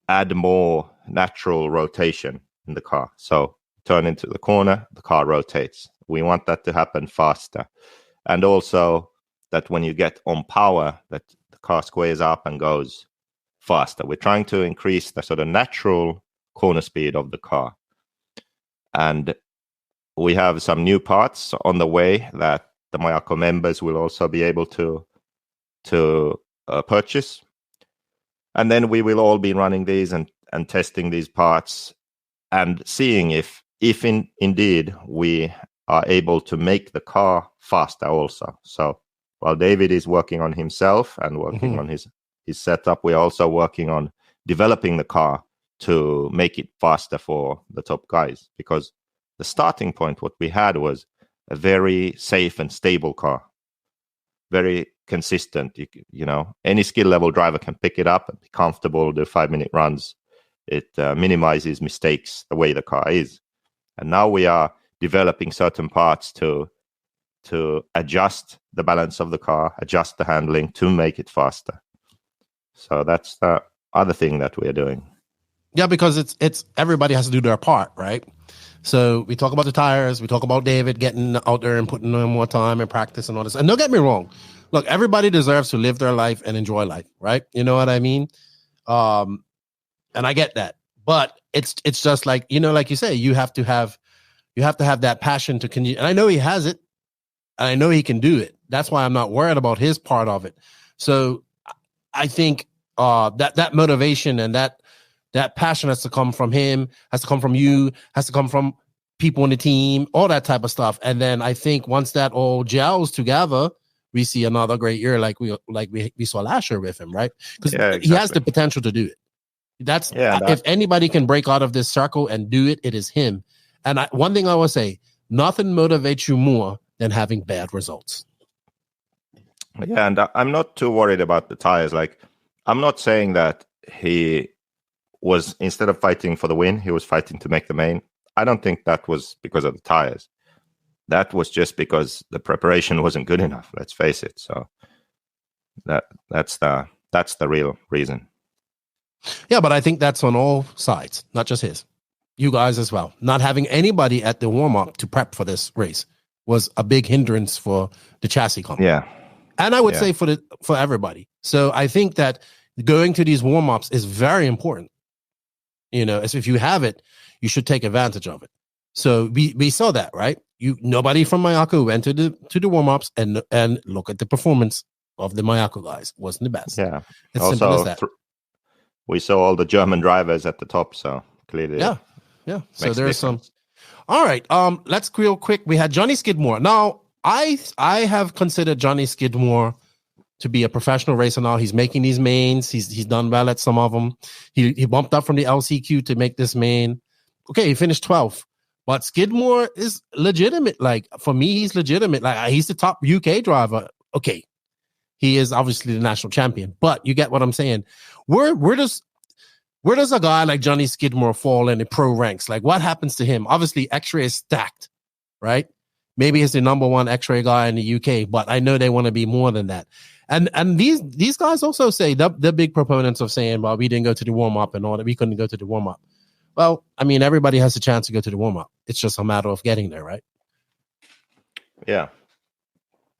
add more natural rotation in the car. So turn into the corner, the car rotates. We want that to happen faster. And also that when you get on power, that the car squares up and goes faster. We're trying to increase the sort of natural corner speed of the car. And we have some new parts on the way that the MIchal members will also be able to purchase. And then we will all be running these and testing these parts and seeing if indeed we are able to make the car faster also. So while David is working on himself and working on his setup, we're also working on developing the car to make it faster for the top guys, because the starting point, what we had was a very safe and stable car, very consistent. You know, any skill level driver can pick it up and be comfortable, do 5-minute runs. It minimizes mistakes the way the car is. And now we are developing certain parts to adjust the balance of the car, adjust the handling to make it faster. So that's the other thing that we're doing. Yeah, because it's everybody has to do their part, right? So we talk about the tires, we talk about David getting out there and putting in more time and practice and all this. And don't get me wrong. Look, everybody deserves to live their life and enjoy life, right? You know what I mean? And I get that. But it's just like, you know, like you say, you have to have that passion to continue. And I know he has it. And I know he can do it. That's why I'm not worried about his part of it. So I think that motivation and that passion has to come from him, has to come from you, has to come from people in the team, all that type of stuff. And then I think once that all gels together, we see another great year like we saw last year with him, right? Because he has the potential to do it. If anybody can break out of this circle and do it, it is him. And one thing I will say, nothing motivates you more than having bad results. Yeah, and I'm not too worried about the tires. Like, I'm not saying that he was, instead of fighting for the win, he was fighting to make the main. I don't think that was because of the tires. That was just because the preparation wasn't good enough. Let's face it. So that's the real reason. Yeah, but I think that's on all sides, not just his. You guys as well. Not having anybody at the warm-up to prep for this race was a big hindrance for the chassis company. Yeah. And I would say for everybody. So I think that going to these warm-ups is very important. You know, as if you have it, you should take advantage of it. So we saw that, right? Nobody from MIchal went to the warm-ups and look at the performance of the MIchal guys. It wasn't the best. Yeah. It's also, simple as that. We saw all the German drivers at the top, so clearly. Yeah. So there's some. All right. Let's real quick. We had Johnny Skidmore. Now, I have considered Johnny Skidmore to be a professional racer now. He's making these mains. He's done well at some of them. He bumped up from the LCQ to make this main. Okay, he finished 12th. But Skidmore is legitimate. Like, for me, he's legitimate. Like, he's the top UK driver. Okay. He is obviously the national champion. But you get what I'm saying. Where does a guy like Johnny Skidmore fall in the pro ranks? Like, what happens to him? Obviously, X-Ray is stacked, right? Maybe he's the number one X-Ray guy in the UK, but I know they want to be more than that. And these guys also say they're big proponents of saying, well, we didn't go to the warm-up and all that. We couldn't go to the warm-up. Well, I mean, everybody has a chance to go to the warm-up. It's just a matter of getting there, right? Yeah.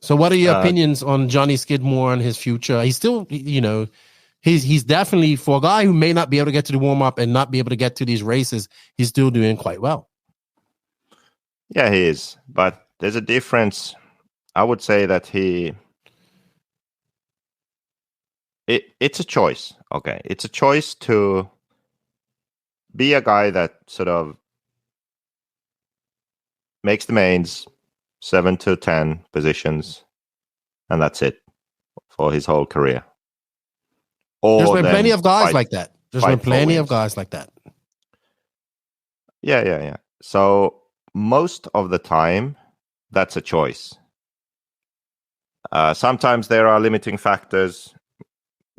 So what are your opinions on Johnny Skidmore and his future? He's still, you know, he's definitely, for a guy who may not be able to get to the warm-up and not be able to get to these races, he's still doing quite well. Yeah, he is. But there's a difference. I would say that it's a choice. Okay. It's a choice to be a guy that sort of makes the mains 7 to 10 positions, and that's it for his whole career. Or there's been plenty of guys like that. There's been plenty of guys like that. Yeah. So most of the time, that's a choice. Sometimes there are limiting factors.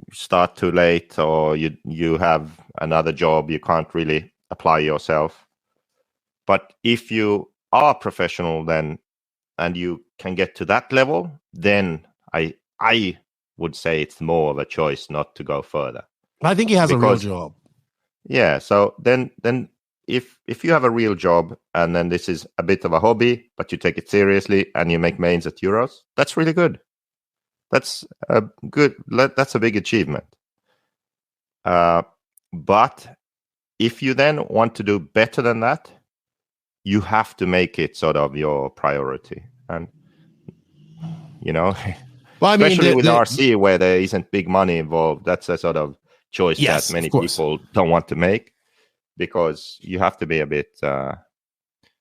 You start too late, or you have another job, you can't really apply yourself. But if you are professional then, and you can get to that level, then I would say it's more of a choice not to go further. I think he has a real job. Yeah, so then if you have a real job and then this is a bit of a hobby, but you take it seriously and you make mains at Euros, that's really good. That's a big achievement. But if you then want to do better than that, you have to make it sort of your priority. And, you know, well, I mean, especially with RC where there isn't big money involved, that's a sort of choice that many people don't want to make, because you have to be a bit...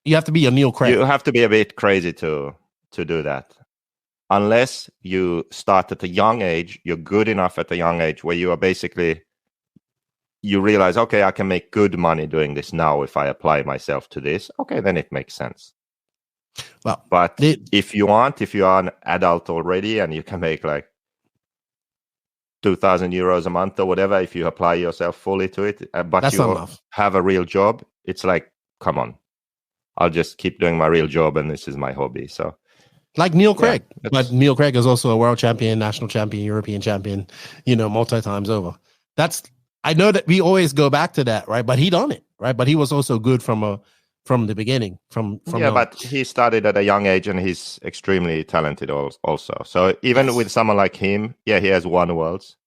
you have to be a Neil Craig. You have to be a bit crazy to do that. Unless you start at a young age, you're good enough at a young age where you are basically... You realize, okay, I can make good money doing this now if I apply myself to this. Okay, then it makes sense. Well, but if you are an adult already and you can make like 2,000 euros a month or whatever, if you apply yourself fully to it, but that's you have a real job, it's like, come on, I'll just keep doing my real job and this is my hobby. So, like Neil Craig, but Neil Craig is also a world champion, national champion, European champion, multi times over. I know that we always go back to that, right? But he done it, right? But he was also good from the beginning. But he started at a young age and he's extremely talented also. So even with someone like him, he has won worlds.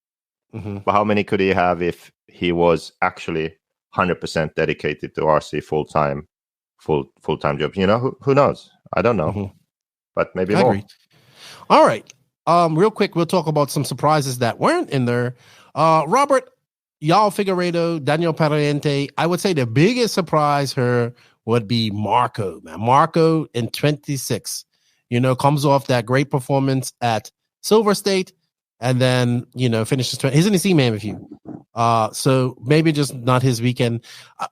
Mm-hmm. But how many could he have if he was actually 100% dedicated to RC full-time job? Who knows? I don't know. Mm-hmm. But maybe more. Agree. All right. Real quick, we'll talk about some surprises that weren't in there. Robert, João Figueiredo, Daniel Parente. I would say the biggest surprise here would be Marco. Man, Marco in 26, comes off that great performance at Silver State, and then finishes 20. He's in the C-Man with you. So maybe just not his weekend.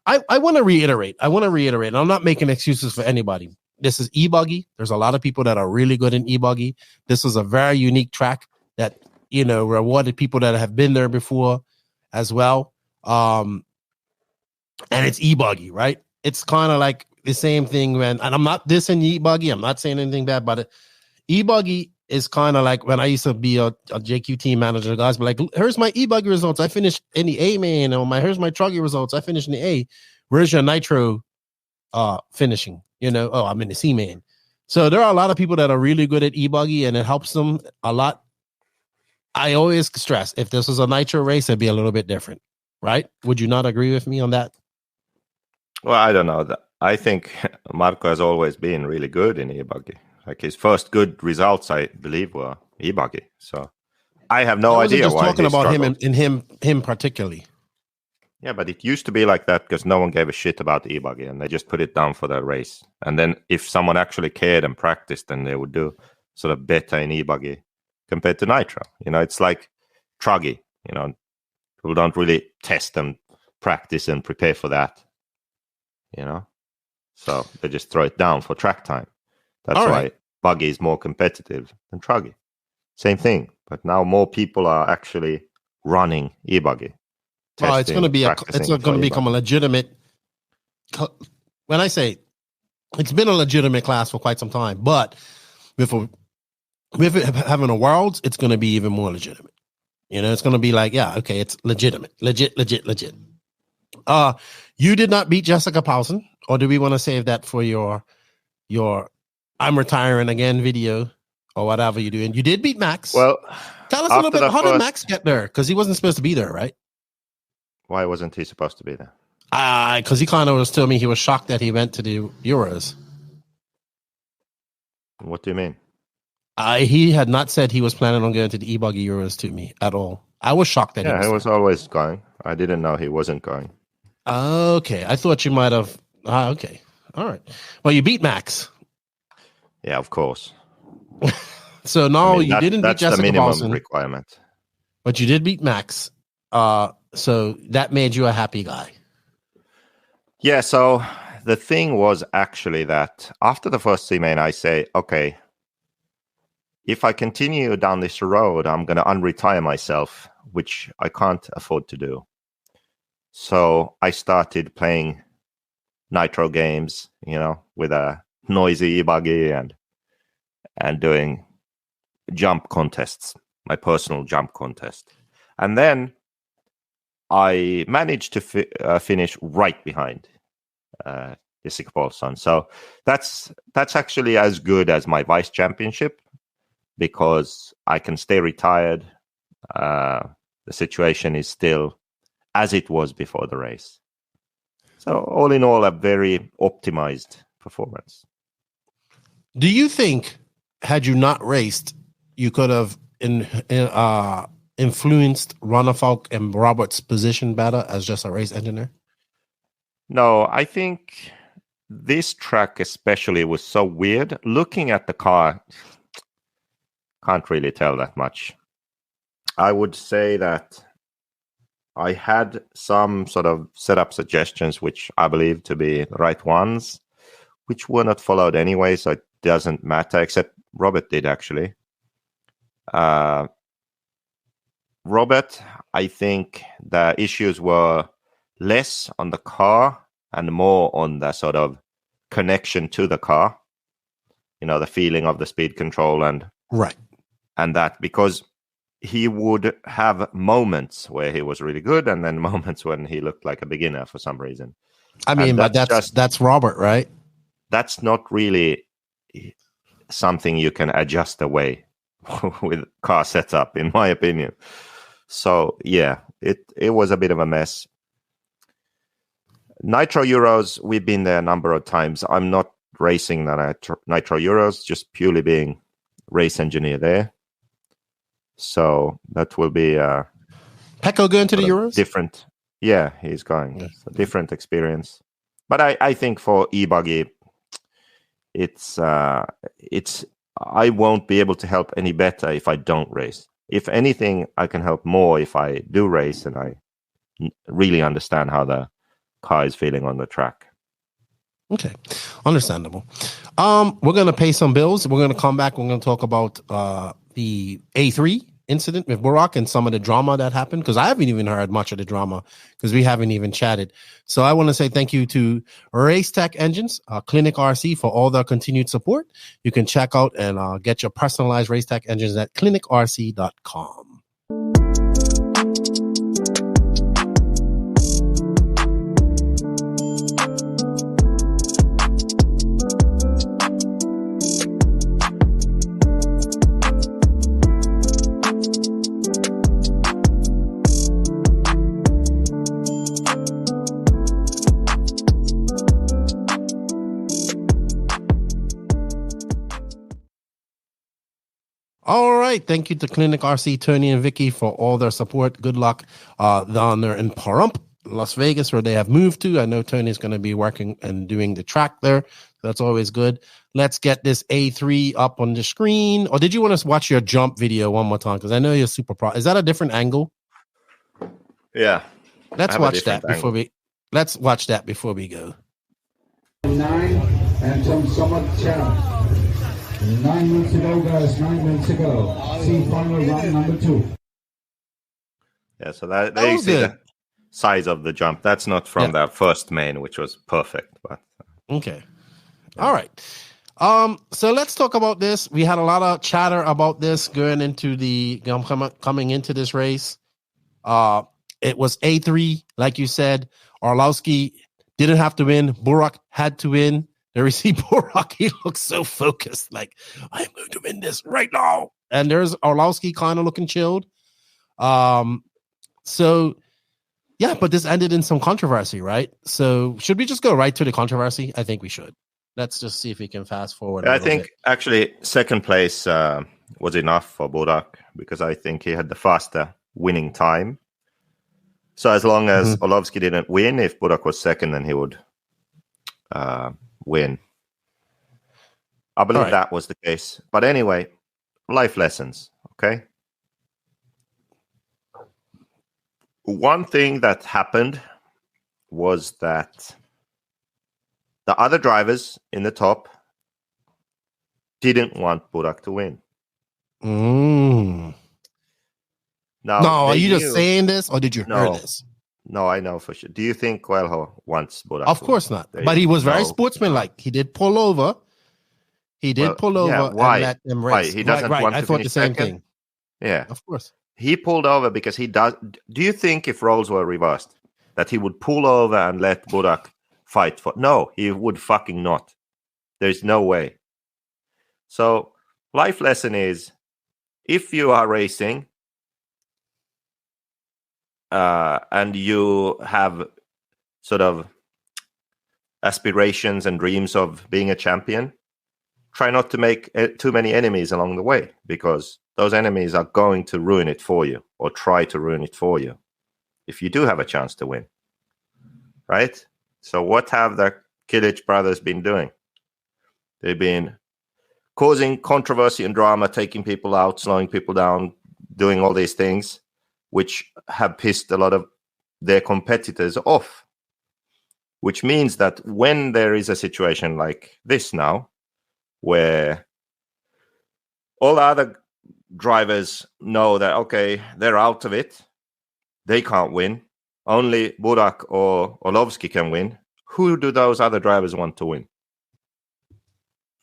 I want to reiterate. I'm not making excuses for anybody. This is E-buggy. There's a lot of people that are really good in E-buggy. This is a very unique track that rewarded people that have been there before as well. and it's E-buggy, right? It's kind of like the same thing when, and I'm not dissing E-buggy. I'm not saying anything bad about it. E-buggy is kind of like when I used to be a JQ team manager. Guys be like, here's my E-buggy results. I finished in the A main. Or here's my truggy results. I finished in the A. Where's your nitro finishing? Oh, I'm in the C main. So there are a lot of people that are really good at E-buggy, and it helps them a lot. I always stress, if this was a nitro race, it'd be a little bit different, right? Would you not agree with me on that? Well, I don't know. I think Marco has always been really good in E-buggy. Like his first good results, I believe, were E-buggy. So I have no idea just why talking about struggled. him particularly. Yeah, but it used to be like that because no one gave a shit about E-buggy, and they just put it down for the race. And then if someone actually cared and practiced, then they would do sort of better in E-buggy compared to nitro. It's like truggy. People don't really test and practice and prepare for that. So they just throw it down for track time. That's why buggy is more competitive than truggy. Same thing, but now more people are actually running E-buggy. Well, it's going to become a legitimate. When I say it's been a legitimate class for quite some time, but with it having a Worlds, it's going to be even more legitimate. It's going to be like, yeah, okay, it's legit. You did not beat Jessica Paulson, or do we want to save that for your I'm retiring again video or whatever you're doing? You did beat Max. Well, tell us a little bit. How did Max get there? Because he wasn't supposed to be there, right? Why wasn't he supposed to be there? Because he kind of was telling me he was shocked that he went to the Euros. What do you mean? He had not said he was planning on going to the E-buggy Euros to me at all. I was shocked that he was always going. I didn't know he wasn't going. Okay, I thought you might have. Okay, all right. Well, you beat Max. Yeah, of course. So now you didn't beat Jessica Paulson. That's the minimum Paulson, requirement. But you did beat Max. So that made you a happy guy. Yeah, so the thing was actually that after the first C main, I say, okay, if I continue down this road, I'm going to unretire myself, which I can't afford to do. So I started playing nitro games, with a noisy E-buggy and doing jump contests, my personal jump contest. And then I managed to finish right behind Jessica Paulson. So that's actually as good as my vice championship because I can stay retired. The situation is still as it was before the race. So all in all, a very optimized performance. Do you think, had you not raced, you could have influenced Ronafalk and Robert's position better as just a race engineer? No, I think this track especially was so weird. Looking at the car, can't really tell that much. I would say that I had some sort of setup suggestions, which I believe to be the right ones, which were not followed anyway, so it doesn't matter, except Robert did actually. Robert, I think the issues were less on the car and more on the sort of connection to the car, the feeling of the speed control and that, because he would have moments where he was really good and then moments when he looked like a beginner for some reason. I mean, but that's Robert, right? That's not really something you can adjust away with car setup, in my opinion. So, yeah, it was a bit of a mess. Nitro Euros, we've been there a number of times. I'm not racing the Nitro Euros, just purely being race engineer there. So that will be Pecco going to the Euros? Different. Yeah, he's going. It's a different experience. But I think for E-buggy, it's I won't be able to help any better if I don't race. If anything, I can help more if I do race and I really understand how the car is feeling on the track. Okay, understandable. We're going to pay some bills. We're going to come back. We're going to talk about the A3 incident with Burak and some of the drama that happened, because I haven't even heard much of the drama because we haven't even chatted. So I want to say thank you to Race Tech Engines, Clinic RC, for all their continued support. You can check out and get your personalized Race Tech engines at clinicrc.com. All right. Thank you to Clinic RC, Tony and Vicky, for all their support. Good luck down there in Pahrump, Las Vegas, where they have moved to. I know Tony's going to be working and doing the track there. That's always good. Let's get this A3 up on the screen. Or did you want to watch your jump video one more time? Because I know you're super pro. Is that a different angle? Yeah. Let's watch that before we go. 9 and some somewhat challenge. 9 minutes to go, guys. 9 minutes to go. See final round number 2. Yeah, so there you see the size of the jump. That's not from the first main, which was perfect. But okay. All right. So let's talk about this. We had a lot of chatter about this going into coming into this race. It was A3, like you said. Orlowski didn't have to win. Burak had to win. There we see Burak. He looks so focused, like, I am going to win this right now. And there's Orlowski kind of looking chilled. So, yeah, but this ended in some controversy, right? So should we just go right to the controversy? I think we should. Let's just see if we can fast forward. I think actually second place was enough for Burak, because I think he had the faster winning time. So as long as Orlowski didn't win, if Burak was second, then he would win. I believe that was the case. But anyway, life lessons, okay? One thing that happened was that the other drivers in the top didn't want Burak to win. Now, are you just saying this, or did you hear this? No, I know for sure. Do you think Coelho wants Burak? Of course not. But he was very sportsmanlike. He did pull over. Why? And let them race. Why? He doesn't want I to thought finish the same second? thing. Yeah. Of course. He pulled over because he does. Do you think if roles were reversed, that he would pull over and let Burak fight for? No, he would fucking not. There's no way. So, life lesson is, if you are racing, and you have sort of aspirations and dreams of being a champion, try not to make too many enemies along the way, because those enemies are going to ruin it for you, or try to ruin it for you, if you do have a chance to win. Right? So what have the Jelich brothers been doing? They've been causing controversy and drama, taking people out, slowing people down, doing all these things, which have pissed a lot of their competitors off. Which means that when there is a situation like this now, where all the other drivers know that, okay, they're out of it, they can't win, only Burak or Orlowski can win, who do those other drivers want to win?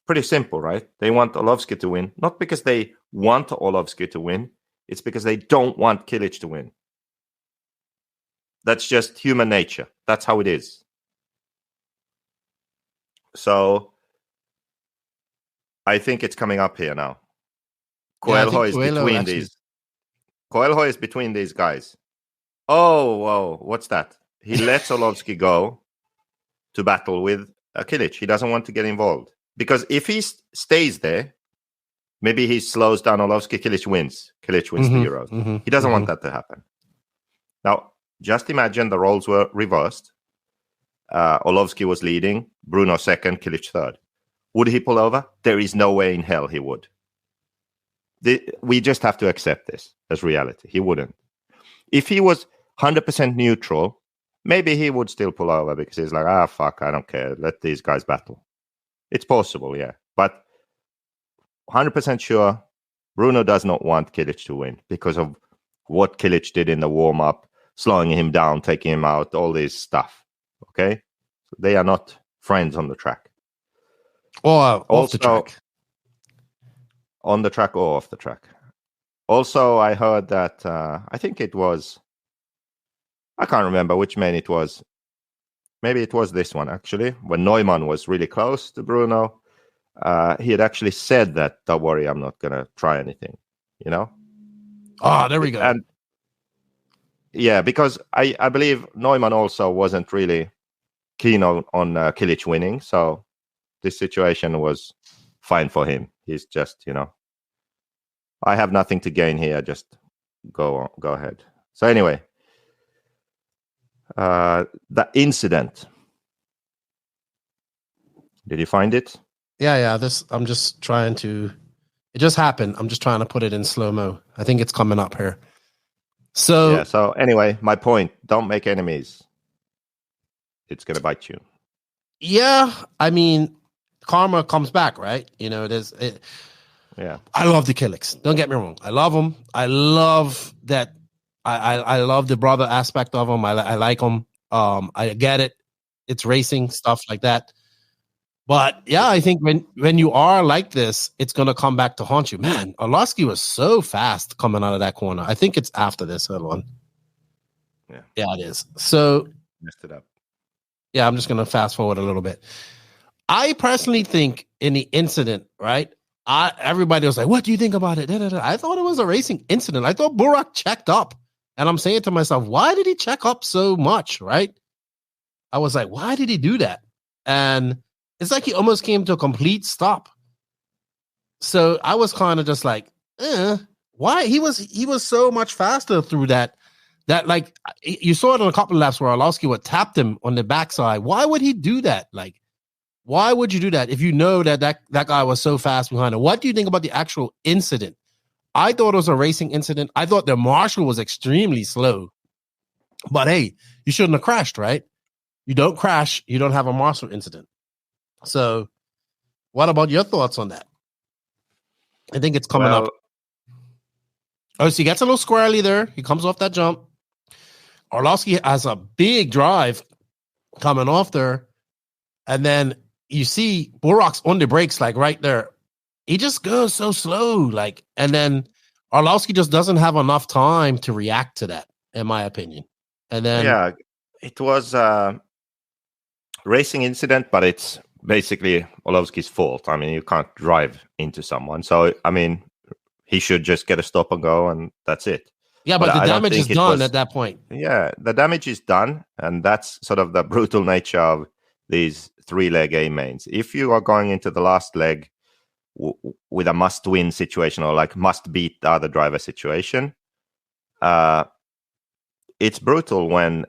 Pretty simple, right? They want Orlowski to win, not because they want Orlowski to win, it's because they don't want Jelich to win. That's just human nature. That's how it is. So, I think it's coming up here now. Coelho is between these. Coelho is between these guys. Oh, whoa, what's that? He lets Orlowski go to battle with Jelich. He doesn't want to get involved. Because if he stays there, maybe he slows down Orlowski, Jelich wins. Jelich wins the Euros. He doesn't want that to happen. Now, just imagine the roles were reversed. Orlowski was leading, Bruno second, Jelich third. Would he pull over? There is no way in hell he would. We just have to accept this as reality. He wouldn't. If he was 100% neutral, maybe he would still pull over because he's like, fuck, I don't care. Let these guys battle. It's possible, yeah. But 100% sure, Bruno does not want Jelich to win because of what Jelich did in the warm-up, slowing him down, taking him out, all this stuff. Okay? So they are not friends on the track. Or off the track. On the track or off the track. Also, I heard that, I think it was, I can't remember which main it was. Maybe it was this one, actually, when Neumann was really close to Bruno. He had actually said that, don't worry, I'm not going to try anything, you know? Oh, there we go. And yeah, because I believe Neumann also wasn't really keen on Jelich winning, so this situation was fine for him. He's just, you know, I have nothing to gain here, just go ahead. So anyway, the incident. Did you find it? Yeah. I'm just trying to. It just happened. I'm just trying to put it in slow-mo. I think it's coming up here. So anyway, my point: don't make enemies. It's gonna bite you. Yeah, I mean, karma comes back, right? You know, Yeah, I love the Jelichs. Don't get me wrong. I love them. I love that. I love the brother aspect of them. I like them. I get it. It's racing stuff like that. But yeah, I think when you are like this, it's gonna come back to haunt you. Man, Orlowski was so fast coming out of that corner. I think it's after this other one. Yeah, it is. So messed it up. Yeah, I'm just gonna fast forward a little bit. I personally think in the incident, right? Everybody was like, "What do you think about it?" I thought it was a racing incident. I thought Burak checked up, and I'm saying to myself, "Why did he check up so much?" Right? I was like, "Why did he do that?" And it's like he almost came to a complete stop. So I was kind of just like, why? He was so much faster through that like you saw it on a couple of laps where Orlowski would tap him on the backside. Why would he do that? Like, why would you do that if you know that guy was so fast behind him? What do you think about the actual incident? I thought it was a racing incident. I thought the marshal was extremely slow. But hey, you shouldn't have crashed, right? You don't crash, you don't have a marshal incident. So, what about your thoughts on that? I think it's coming up. Oh, so he gets a little squirrely there. He comes off that jump. Orlowski has a big drive coming off there. And then you see Burak's on the brakes, like right there. He just goes so slow. Like, and then Orlowski just doesn't have enough time to react to that, in my opinion. And then. Yeah, it was a racing incident, but it's basically Orlowski's fault. I mean, you can't drive into someone. So, I mean, he should just get a stop and go, and that's it. Yeah, but the damage is done at that point. Yeah, the damage is done, and that's sort of the brutal nature of these three-leg A mains. If you are going into the last leg with a must-win situation or like must-beat the other driver situation, it's brutal when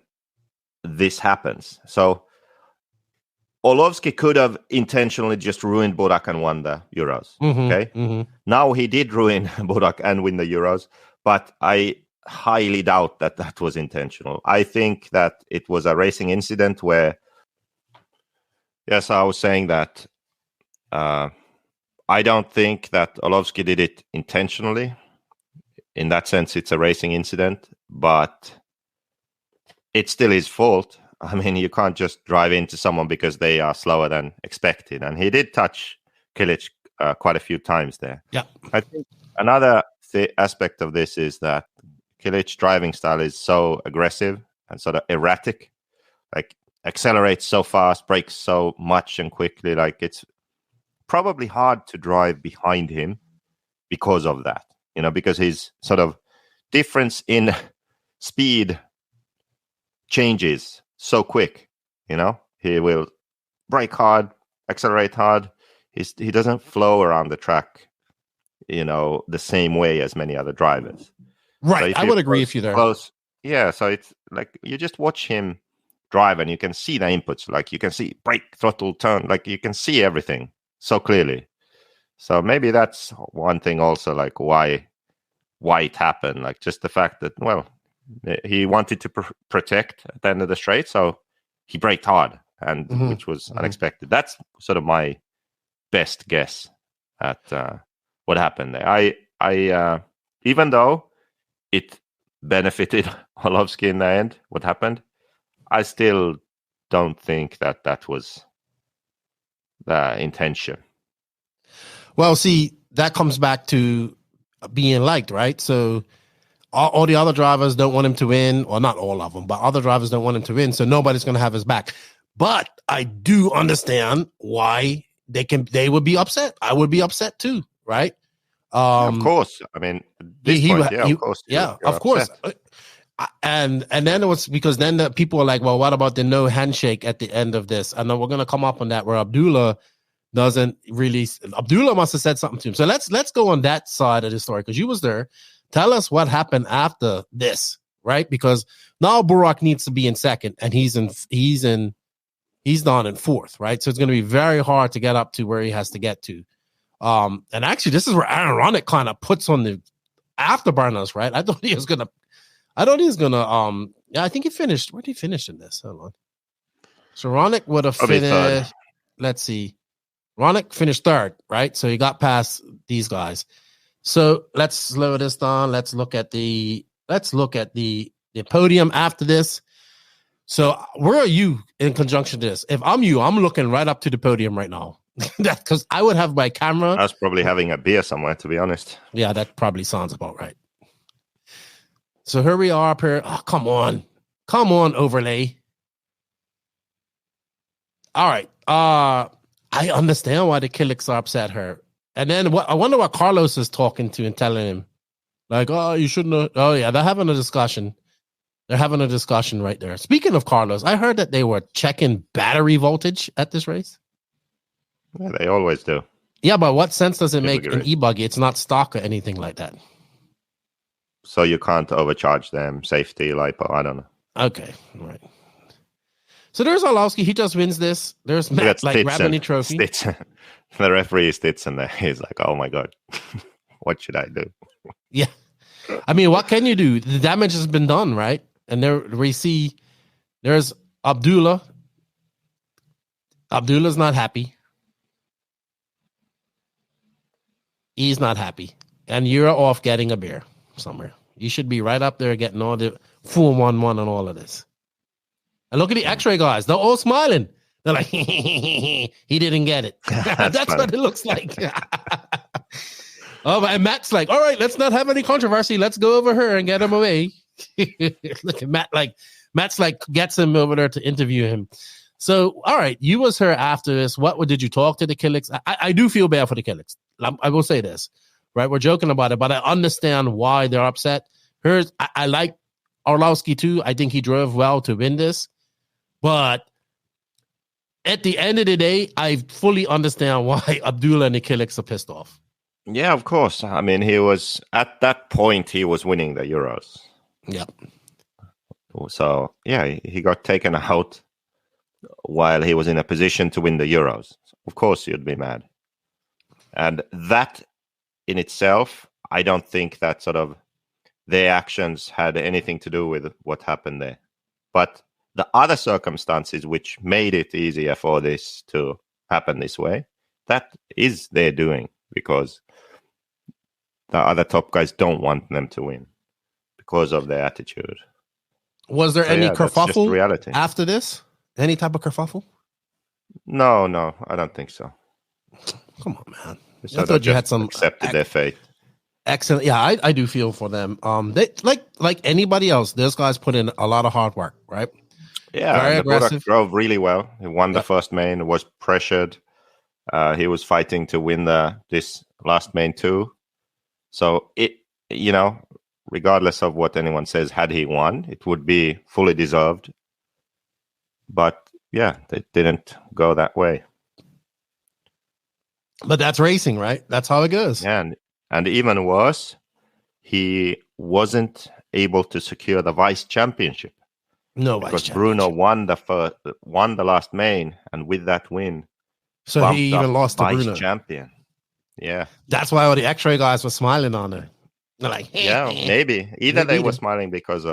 this happens. So, Orlowski could have intentionally just ruined Burak and won the Euros. Okay. Mm-hmm. Now he did ruin Burak and win the Euros, but I highly doubt that was intentional. I think that it was a racing incident where, yes, I was saying that I don't think that Orlowski did it intentionally. In that sense, it's a racing incident, but it's still his fault. I mean, you can't just drive into someone because they are slower than expected. And he did touch Jelich quite a few times there. Yeah. I think another aspect of this is that Jelich's driving style is so aggressive and sort of erratic. Like, accelerates so fast, brakes so much and quickly. Like, it's probably hard to drive behind him because of that. You know, because his sort of difference in speed changes so quick, you know, he will brake hard, accelerate hard. He doesn't flow around the track, you know, the same way as many other drivers. Right. So I would agree with you there. Close, yeah. So it's like you just watch him drive and you can see the inputs. Like you can see brake, throttle, turn. Like you can see everything so clearly. So maybe that's one thing also, like why it happened. Like just the fact that, well, he wanted to protect at the end of the straight, so he braked hard, and which was unexpected. That's sort of my best guess at what happened there. I even though it benefited Orlowski in the end, what happened, I still don't think that was the intention. Well, see, that comes back to being liked, right? So all the other drivers don't want him to win, or not all of them, but other drivers don't want him to win, so nobody's going to have his back. But I do understand why they would be upset. I would be upset too, right? Of course. I mean, of course. Of course. And then it was because then the people were like, well, what about the no handshake at the end of this? And then we're going to come up on that where Abdullah must have said something to him. So let's go on that side of the story, because you was there. Tell us what happened after this, right? Because now Burak needs to be in second, and he's down in fourth, right? So it's going to be very hard to get up to where he has to get to. And actually, this is where Aaron Ronick kind of puts on the afterburners, right? I think he finished. Where did he finish in this? Hold on. So Ronick would have finished. Let's see. Ronick finished third, right? So he got past these guys. So let's slow this down. Let's look at the podium after this. So where are you in conjunction to this? If I'm you, I'm looking right up to the podium right now. That's because I would have my camera. I was probably having a beer somewhere, to be honest. Yeah, that probably sounds about right. So here we are up here. Oh, come on, overlay. All right. I understand why the Kiliks are upset her. And then I wonder what Carlos is talking to and telling him. Like, oh, you shouldn't have. Oh, yeah, they're having a discussion. They're having a discussion right there. Speaking of Carlos, I heard that they were checking battery voltage at this race. Yeah, they always do. Yeah, but what sense does it make in E-buggy? It's not stock or anything like that. So you can't overcharge them, safety, lipo, I don't know. Okay, all right. So there's Orlowski. He just wins this. There's Matt, like, grabbing the trophy. The referee is Stitson there. He's like, oh my God, what should I do? Yeah. I mean, what can you do? The damage has been done, right? And there we see there's Abdullah. Abdullah's not happy. He's not happy. And you're off getting a beer somewhere. You should be right up there getting all the full 1-1 and all of this. And look at the X-ray guys. They're all smiling. They're like, he didn't get it. That's what it looks like. Oh, and Matt's like, all right, let's not have any controversy. Let's go over here and get him away. Look at Matt. Matt's like gets him over there to interview him. So, all right, you was here after this. Did you talk to the Kiliks? I do feel bad for the Kiliks. I will say this, right? We're joking about it, but I understand why they're upset. I like Orlowski too. I think he drove well to win this. But at the end of the day, I fully understand why Abdullah and the Kiliks are pissed off. Yeah, of course. I mean, he was at that point, he was winning the Euros. Yeah. So, yeah, he got taken out while he was in a position to win the Euros. Of course, you'd be mad. And that in itself, I don't think that sort of their actions had anything to do with what happened there. But the other circumstances which made it easier for this to happen this way, that is their doing, because the other top guys don't want them to win because of their attitude. Was there any kerfuffle after this? Any type of kerfuffle? No, I don't think so. Come on, man. So I thought you had some accepted their fate. Excellent. Yeah, I do feel for them. They like anybody else. Those guys put in a lot of hard work, right? Yeah, very aggressive. Drove really well. He won the first main. Was pressured. He was fighting to win this last main too. So regardless of what anyone says, had he won, it would be fully deserved. But yeah, they didn't go that way. But that's racing, right? That's how it goes. Yeah, and even worse, he wasn't able to secure the vice championship. No, because Bruno won the last main, and with that win, so he even lost to vice Bruno. Champion. Yeah, that's why all the X-ray guys were smiling on her. They're like, hey, yeah, maybe either they were smiling because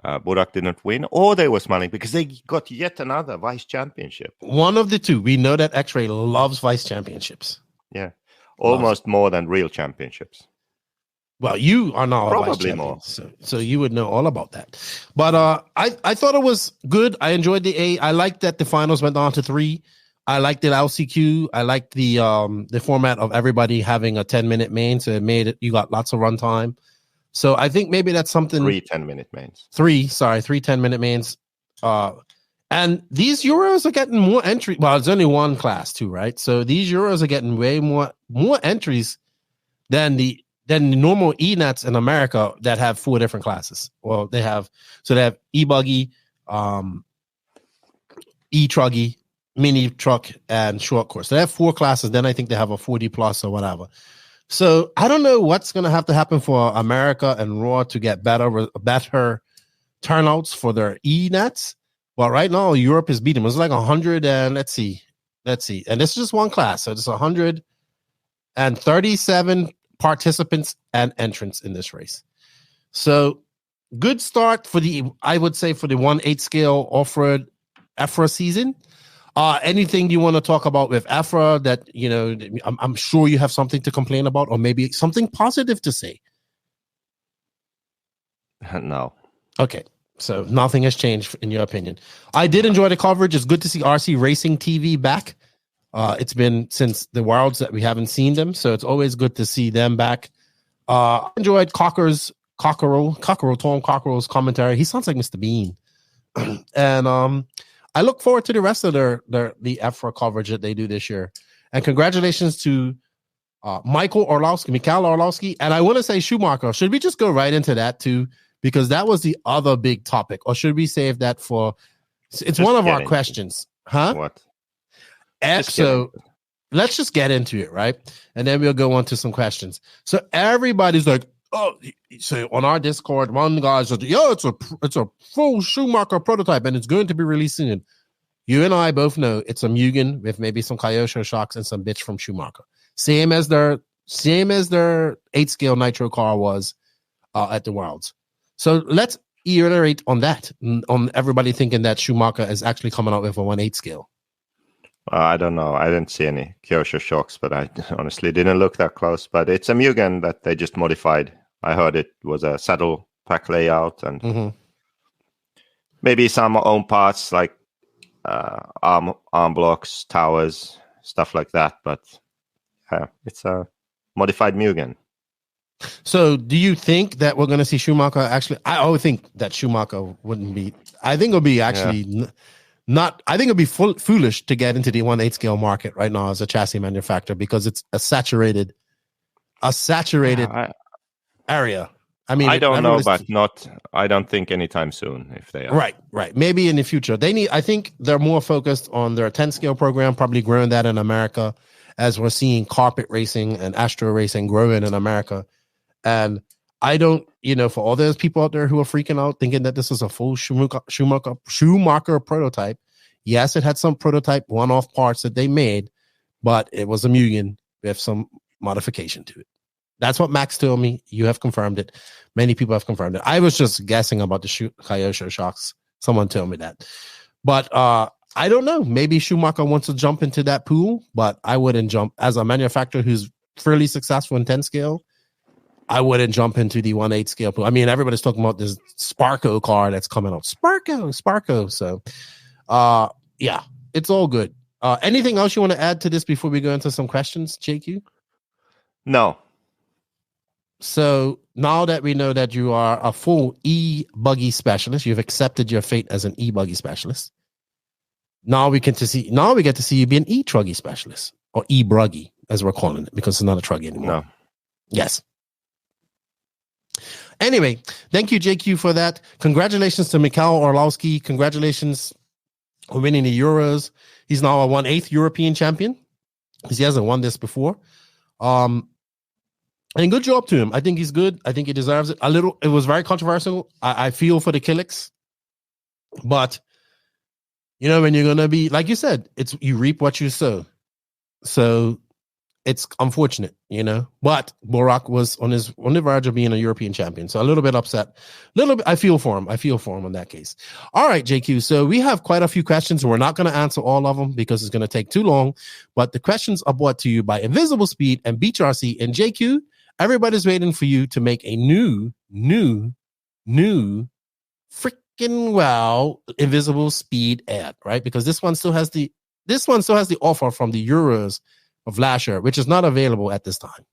Burak didn't win, or they were smiling because they got yet another vice championship. One of the two. We know that X-ray loves vice championships. Yeah. almost more than real championships. Well, you are now probably more, so you would know all about that. But I thought it was good. I enjoyed the 8. I liked that the finals went on to 3. I liked it LCQ. I liked the format of everybody having a 10-minute main, so it made it you got lots of runtime. So I think maybe that's something. 3 10-minute mains. 3 10-minute mains. And these Euros are getting more entry. Well, it's only one class too, right? So these Euros are getting way more entries than the normal E-nets in America that have 4 different classes. Well, they have E-buggy, E-truggy, mini truck, and short course. So they have 4 classes. Then I think they have a 40 plus or whatever. So I don't know what's going to have to happen for America and Raw to get better turnouts for their E-nets. Well, right now Europe is beating them. It's like 100 and let's see, and this is just one class, so it's 137 participants and entrants in this race. So good start for I would say for the 1/8 scale off-road EFRA season. Anything you want to talk about with EFRA that I'm sure you have something to complain about, or maybe something positive to say? No. Okay. So nothing has changed in your opinion. I did enjoy the coverage. It's good to see RC Racing TV back. It's been since the Worlds that we haven't seen them, so it's always good to see them back. I enjoyed Tom Cockerell's commentary. He sounds like Mr. Bean. And I look forward to the rest of the EFRA coverage that they do this year. And congratulations to MIchal Orlowski. And I want to say Schumacher. Should we just go right into that too? Because that was the other big topic. Or should we save that for... It's one of our questions. Huh? What? So let's just get into it, right? And then we'll go on to some questions. So everybody's like, oh, so on our Discord, one guy's like, yo, it's a full Schumacher prototype and it's going to be released soon. You and I both know it's a Mugen with maybe some Kyosho shocks and some bitch from Schumacher. Same as their 8 scale nitro car was at the Worlds. So let's iterate on that, on everybody thinking that Schumacher is actually coming out with a 1/8 scale. I don't know. I didn't see any Kyosho shocks, but I honestly didn't look that close. But it's a Mugen that they just modified. I heard it was a saddle pack layout and maybe some own parts like arm blocks, towers, stuff like that. But it's a modified Mugen. So do you think that we're going to see Schumacher actually? I always think that Schumacher wouldn't be. I think it'll be actually not. I think it'll be foolish to get into the 1/8 scale market right now as a chassis manufacturer because it's a saturated area. I mean, I don't know, but I don't think anytime soon if they are. Right. Maybe in the future. I think they're more focused on their 10 scale program, probably growing that in America as we're seeing carpet racing and astro racing growing in America. And I don't, for all those people out there who are freaking out thinking that this is a full Schumacher prototype. Yes, it had some prototype one-off parts that they made, but it was a Mugen with some modification to it. That's what Max told me. You have confirmed it. Many people have confirmed it. I was just guessing about the Kyosho shocks. Someone told me that. But I don't know. Maybe Schumacher wants to jump into that pool, but I wouldn't jump. As a manufacturer who's fairly successful in 10 scale, I wouldn't jump into the 1/8 scale pool. I mean, everybody's talking about this Sparko car that's coming out. Sparko. So, yeah, it's all good. Anything else you want to add to this before we go into some questions, JQ? No. So now that we know that you are a full E-buggy specialist, you've accepted your fate as an E-buggy specialist. Now we get to see you be an E-truggy specialist, or E-bruggy as we're calling it, because it's not a truggy anymore. No. Yes. Anyway, thank you, JQ, for that. Congratulations to MIchal Orlowski. Congratulations on winning the Euros. He's now a 1/8 European champion because he hasn't won this before. And good job to him. I think he's good. I think he deserves it. It was very controversial. I feel for the Killix. But, when you're going to be, like you said, you reap what you sow. So it's unfortunate, you know. But Borak was on the verge of being a European champion, so a little bit upset. I feel for him. in that case. All right, JQ. So we have quite a few questions. We're not going to answer all of them because it's going to take too long. But the questions are brought to you by Invisible Speed and BeachRC. And JQ, everybody's waiting for you to make a new freaking wow Invisible Speed ad, right? Because this one still has the offer from the Euros of last year, which is not available at this time.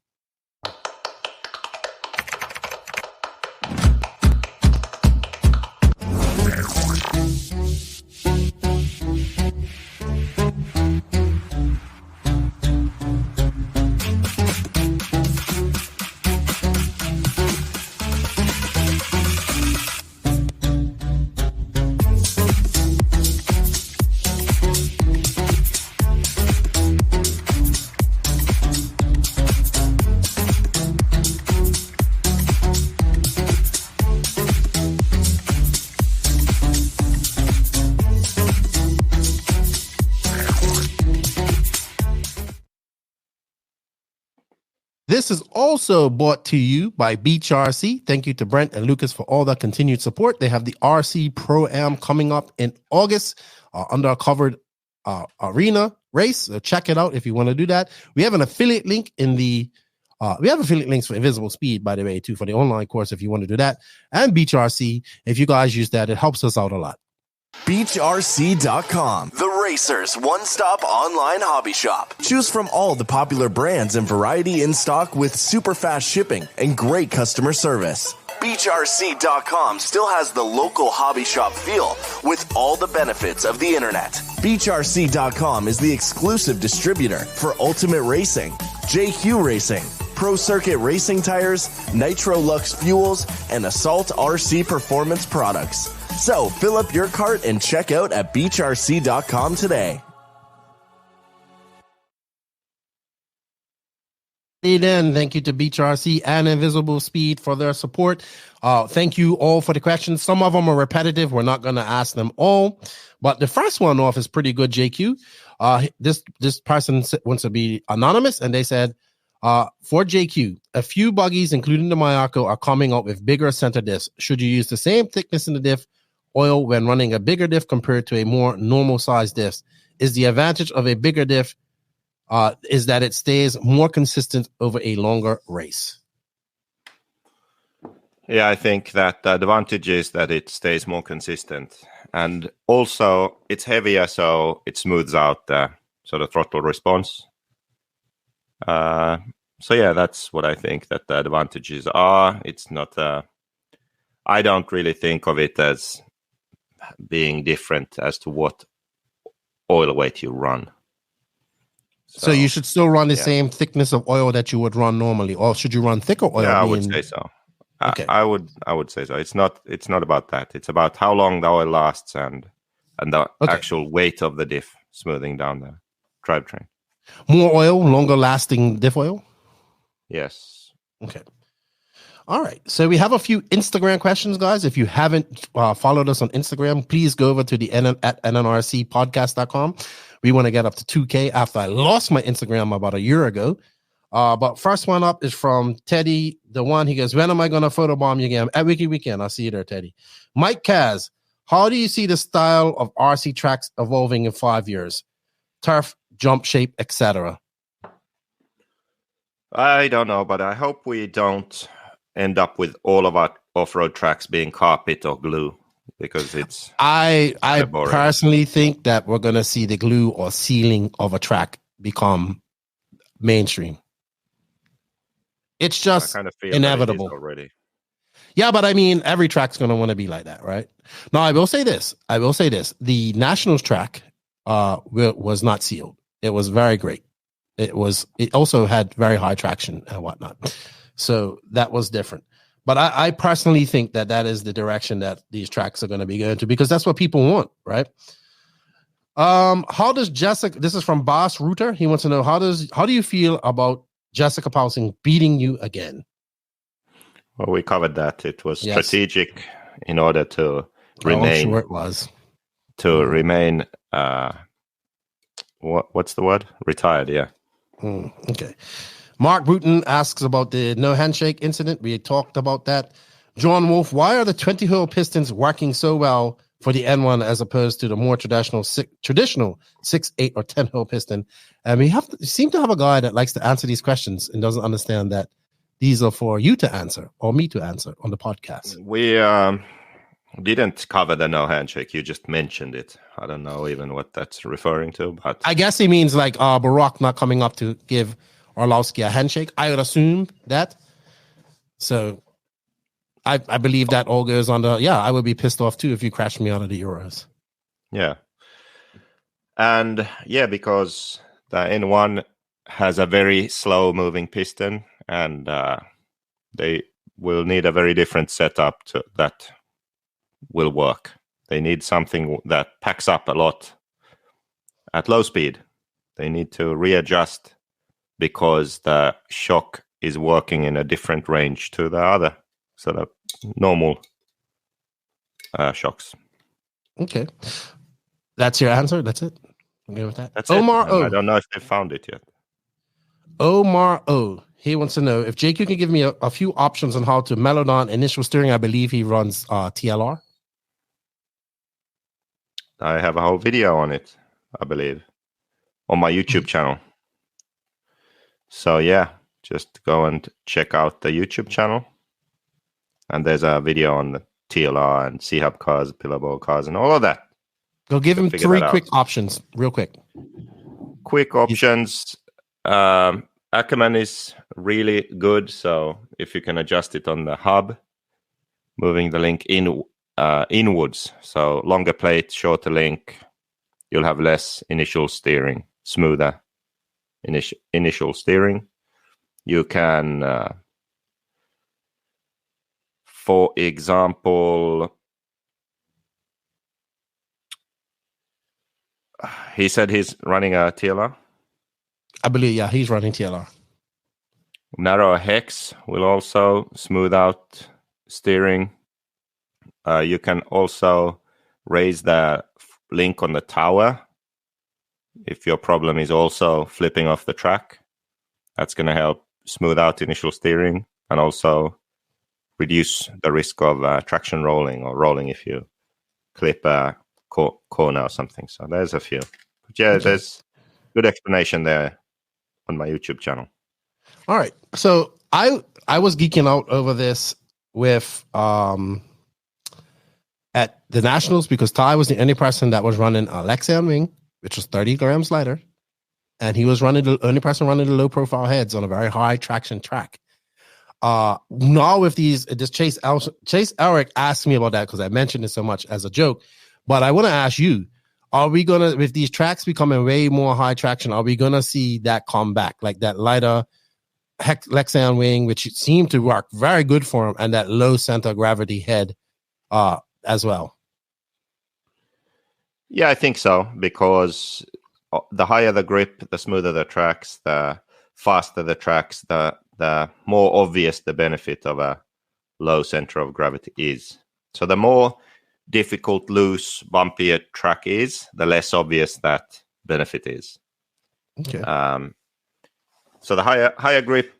This is also brought to you by BeachRC. Thank you to Brent and Lucas for all that continued support. They have the RC Pro-Am coming up in August under a covered arena race. So check it out if you want to do that. We have an affiliate link in the we have affiliate links for Invisible Speed, by the way, too, for the online course if you want to do that. And BeachRC, if you guys use that, it helps us out a lot. BeachRC.com, the racers' one-stop online hobby shop. Choose from all the popular brands and variety in stock with super fast shipping and great customer service. BeachRC.com still has the local hobby shop feel with all the benefits of the internet. BeachRC.com is the exclusive distributor for Ultimate Racing, JQ Racing, Pro Circuit Racing Tires, Nitro Lux Fuels, and Assault RC Performance products. So fill up your cart and check out at BeachRC.com today. Then thank you to BeachRC and Invisible Speed for their support. Thank you all for the questions. Some of them are repetitive. We're not going to ask them all, but the first one off is pretty good. JQ, this person wants to be anonymous, and they said, for JQ, a few buggies, including the MIchal, are coming out with bigger center diffs. Should you use the same thickness in the diff oil when running a bigger diff compared to a more normal size diff? Is the advantage of a bigger diff is that it stays more consistent over a longer race? Yeah, I think that the advantage is that it stays more consistent, and also it's heavier, so it smooths out the sort of throttle response. So yeah, that's what I think that the advantages are. It's not. I don't really think of it as being different as to what oil weight you run. So you should still run the same thickness of oil that you would run normally, or should you run thicker oil? Yeah, I would say so. Okay. I would say so. It's not about that. It's about how long the oil lasts and the actual weight of the diff smoothing down the drivetrain. More oil, longer lasting diff oil? Yes. Okay. All right. So we have a few Instagram questions, guys. If you haven't followed us on Instagram, please go over to the at NNRCpodcast.com. We want to get up to 2K after I lost my Instagram about a year ago. But first one up is from Teddy, the one. He goes, when am I going to photobomb you again? At Wiki Weekend. I'll see you there, Teddy. Mike Kaz, how do you see the style of RC tracks evolving in 5 years? Turf, jump shape, etc. I don't know, but I hope we don't end up with all of our off-road tracks being carpet or glue, because it's I personally think that we're going to see the glue or sealing of a track become mainstream. It's just kind of feel inevitable already. Yeah, but I mean, every track's going to want to be like that, right? Now, I will say this. The Nationals track was not sealed. It was very great. It also had very high traction and whatnot. So that was different. But I personally think that is the direction that these tracks are going to be going to, because that's what people want, right? How does Jessica, this is from Boss Rooter. He wants to know, how do you feel about Jessica Paulson beating you again? Well, we covered that. It was strategic in order to remain. I'm sure it was. To remain, what's the word? Retired, yeah. Okay. Mark Bruton asks about the no handshake incident. We talked about that. John Wolf, why are the 20-hole pistons working so well for the N1 as opposed to the more traditional 6, 8, or 10-hole piston? And we seem to have a guy that likes to answer these questions and doesn't understand that these are for you to answer or me to answer on the podcast. We didn't cover the no handshake. You just mentioned it. I don't know even what that's referring to, but I guess he means like Barack not coming up to give Orlowski a handshake. I would assume that. So I believe that all goes on the, I would be pissed off too if you crashed me out of the Euros. Yeah. And because the N1 has a very slow moving piston, and they will need a very different setup that will work. They need something that packs up a lot at low speed. They need to readjust because the shock is working in a different range to the other sort of normal shocks. Okay. That's your answer? That's it? Okay with that? That's Omar it. O. I don't know if they found it yet. Omar O. He wants to know if JQ can give me a few options on how to mellow down initial steering. I believe he runs TLR. I have a whole video on it, I believe, on my YouTube channel. So just go and check out the YouTube channel. And there's a video on the TLR and C-Hub cars, pillar ball cars, and all of that. Go give him 3 quick options, real quick. Quick options. Ackerman is really good. So if you can adjust it on the hub, moving the link inwards. So longer plate, shorter link, you'll have less initial steering, smoother initial steering. You can, for example, he said he's running a TLR. I believe, he's running TLR. Narrow hex will also smooth out steering. You can also raise the link on the tower if your problem is also flipping off the track. That's going to help smooth out initial steering and also reduce the risk of traction rolling or rolling if you clip a corner or something. So there's a few. But there's good explanation there on my YouTube channel. All right. So I was geeking out over this with at the Nationals because Ty was the only person that was running a Lexion wing, which was 30 grams lighter. And he was the only person running the low profile heads on a very high traction track. Now with this Chase Elric asked me about that because I mentioned it so much as a joke. But I want to ask you, are we going to, with these tracks becoming way more high traction, are we going to see that come back? Like that lighter Lexion wing, which seemed to work very good for him, and that low center of gravity head as well? Yeah, I think so, because the higher the grip, the smoother the tracks, the faster the tracks, the more obvious the benefit of a low center of gravity is. So the more difficult, loose, bumpier track is, the less obvious that benefit is. Okay. So the higher grip,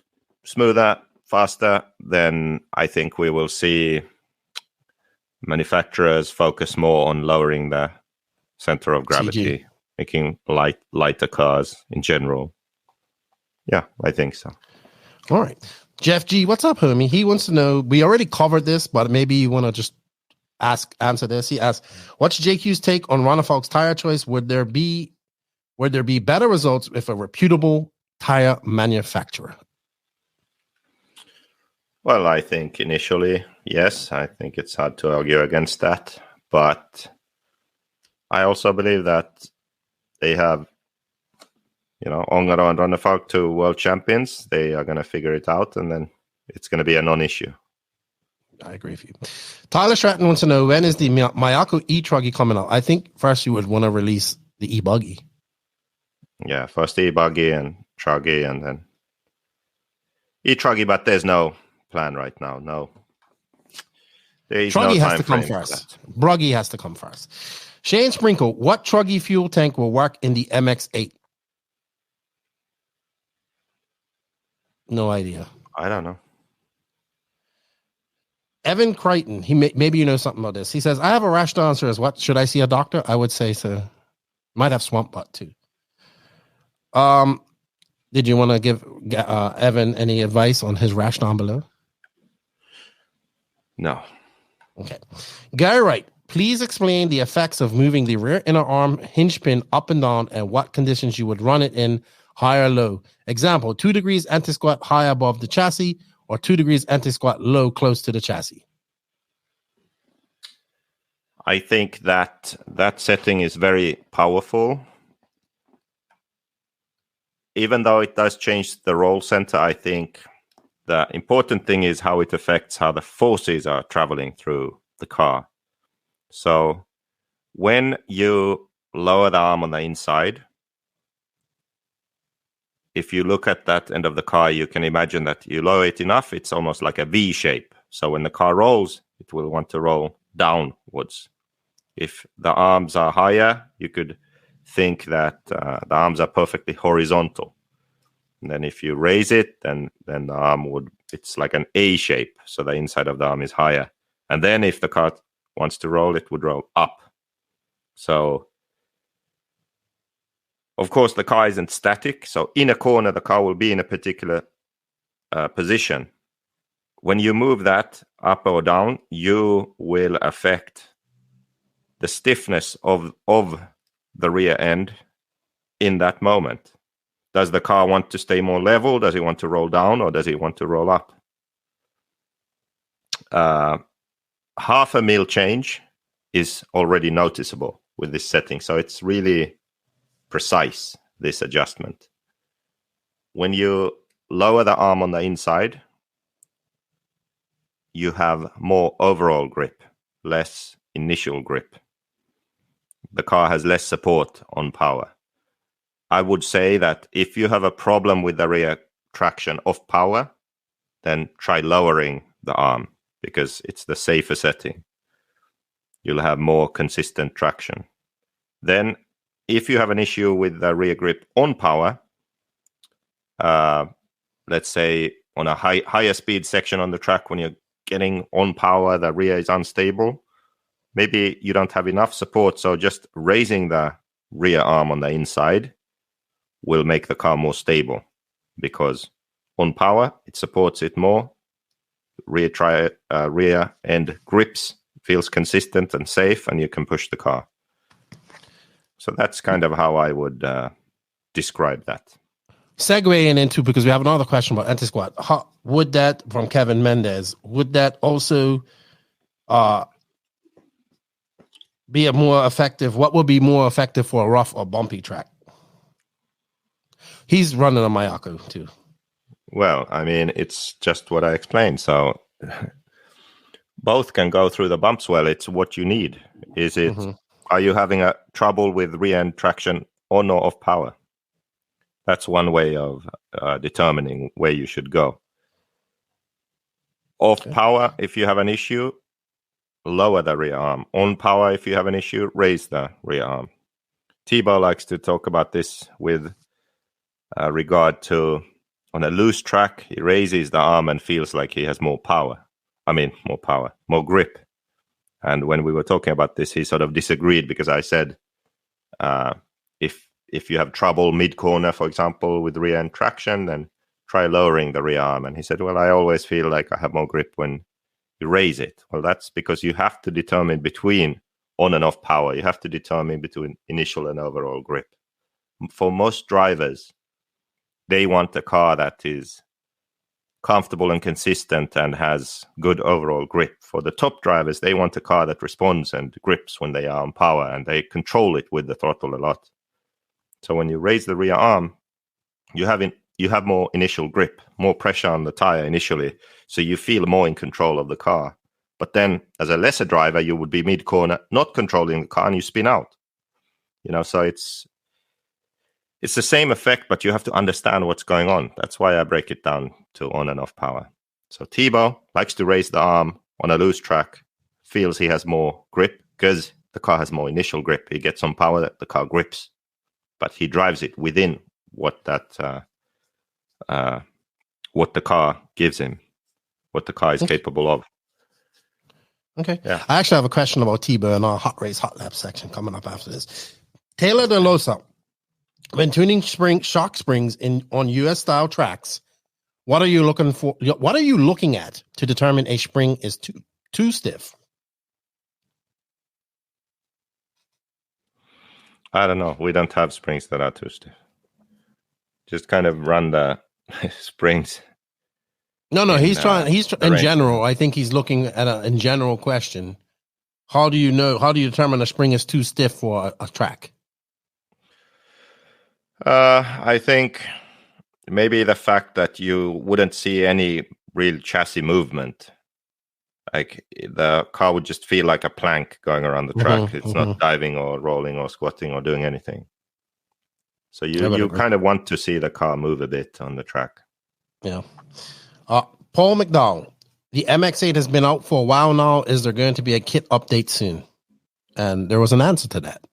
smoother, faster, then I think we will see manufacturers focus more on lowering the center of gravity, CG. Making lighter cars in general. Yeah, I think so. All right. Jeff G, what's up, homie? He wants to know, we already covered this, but maybe you want to just answer this. He asks, what's JQ's take on Ronafalk's tire choice? Would there be better results with a reputable tire manufacturer? Well, I think initially, yes. I think it's hard to argue against that. But I also believe that they have, Ongaro and Ronafalk, 2 world champions. They are going to figure it out, and then it's going to be a non-issue. I agree with you. Tyler Stratton wants to know, when is the MIchal e-truggy coming out? I think first you would want to release the E-buggy. Yeah, first E-buggy and truggy, and then e-truggy, but there's no plan right now. No. There is Truggy no has time to come frame for first. Bruggy has to come first. Shane Sprinkle, what truggy fuel tank will work in the MX-8? No idea. I don't know. Evan Crichton, maybe you know something about this. He says, I have a rash down, sir. What should I see a doctor? I would say so. Might have swamp butt too. Did you want to give Evan any advice on his rash down below? No. Okay. Guy Wright, please explain the effects of moving the rear inner arm hinge pin up and down and what conditions you would run it in, high or low. Example, 2 degrees anti-squat high above the chassis or 2 degrees anti-squat low close to the chassis. I think that setting is very powerful. Even though it does change the roll center, I think the important thing is how it affects how the forces are traveling through the car. So when you lower the arm on the inside, if you look at that end of the car, you can imagine that you lower it enough, it's almost like a V shape. So when the car rolls, it will want to roll downwards. If the arms are higher, you could think that the arms are perfectly horizontal. And then if you raise it, then the arm it's like an A shape. So the inside of the arm is higher. And then if the car wants to roll, it would roll up. So, of course, the car isn't static. So in a corner, the car will be in a particular position. When you move that up or down, you will affect the stiffness of the rear end in that moment. Does the car want to stay more level? Does it want to roll down, or does it want to roll up? Half a mil change is already noticeable with this setting. So it's really precise, this adjustment. When you lower the arm on the inside, you have more overall grip, less initial grip. The car has less support on power. I would say that if you have a problem with the rear traction of power, then try lowering the arm because it's the safer setting. You'll have more consistent traction. Then if you have an issue with the rear grip on power, let's say on a higher speed section on the track, when you're getting on power, the rear is unstable. Maybe you don't have enough support, so just raising the rear arm on the inside will make the car more stable because on power, it supports it more. Rear end grips, feels consistent and safe, and you can push the car. So that's kind of how I would describe that. Segueing into, because we have another question about anti-squat, would that, from Kevin Mendez, would that also be a more effective, what would be more effective for a rough or bumpy track? He's running a MIchal too. Well, I mean, it's just what I explained. So both can go through the bumps well. It's what you need. Is it, are you having a trouble with rear end traction on or off power? That's one way of determining where you should go. Off power, if you have an issue, lower the rear arm. On power, if you have an issue, raise the rear arm. Thibaut likes to talk about this with regard to on a loose track, he raises the arm and feels like he has more power. I mean, more grip. And when we were talking about this, he sort of disagreed because I said, if you have trouble mid-corner, for example, with rear end traction, then try lowering the rear arm. And he said, well, I always feel like I have more grip when you raise it. Well, that's because you have to determine between on and off power. You have to determine between initial and overall grip. For most drivers, they want a car that is comfortable and consistent and has good overall grip. For the top drivers, they want a car that responds and grips when they are on power, and they control it with the throttle a lot. So when you raise the rear arm, you have more initial grip, more pressure on the tire initially, so you feel more in control of the car. But then, as a lesser driver, you would be mid-corner, not controlling the car, and you spin out. So it's the same effect, but you have to understand what's going on. That's why I break it down to on and off power. So Thibaut likes to raise the arm on a loose track, feels he has more grip because the car has more initial grip. He gets on power that the car grips, but he drives it within what that what the car gives him, what the car is capable of. Okay. Yeah. I actually have a question about T-Bird in our hot race, hot lap section coming up after this. Taylor DeLosa, when tuning shock springs on US style tracks, what are you looking for? What are you looking at to determine a spring is too stiff? I don't know. We don't have springs that are too stiff. Just kind of run the springs. No. He's in general. I think he's looking at in general question. How do you determine a spring is too stiff for a track? I think maybe the fact that you wouldn't see any real chassis movement. Like the car would just feel like a plank going around the track. It's not diving or rolling or squatting or doing anything. So you kind of want to see the car move a bit on the track. Yeah. Paul McDowell, the MX-8 has been out for a while now. Is there going to be a kit update soon? And there was an answer to that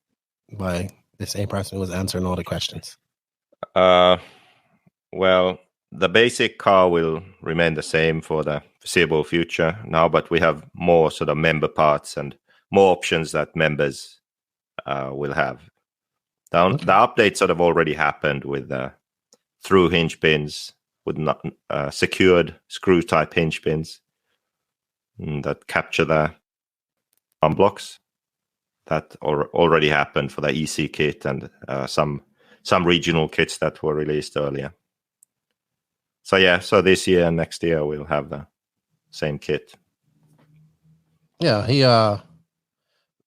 by the same person who was answering all the questions. Well, the basic car will remain the same for the foreseeable future now, but we have more sort of member parts and more options that members will have. The update sort of already happened with through hinge pins, with not secured screw type hinge pins that capture the arm blocks. That already happened for the EC kit and some regional kits that were released earlier. So this year and next year we'll have the same kit. Yeah,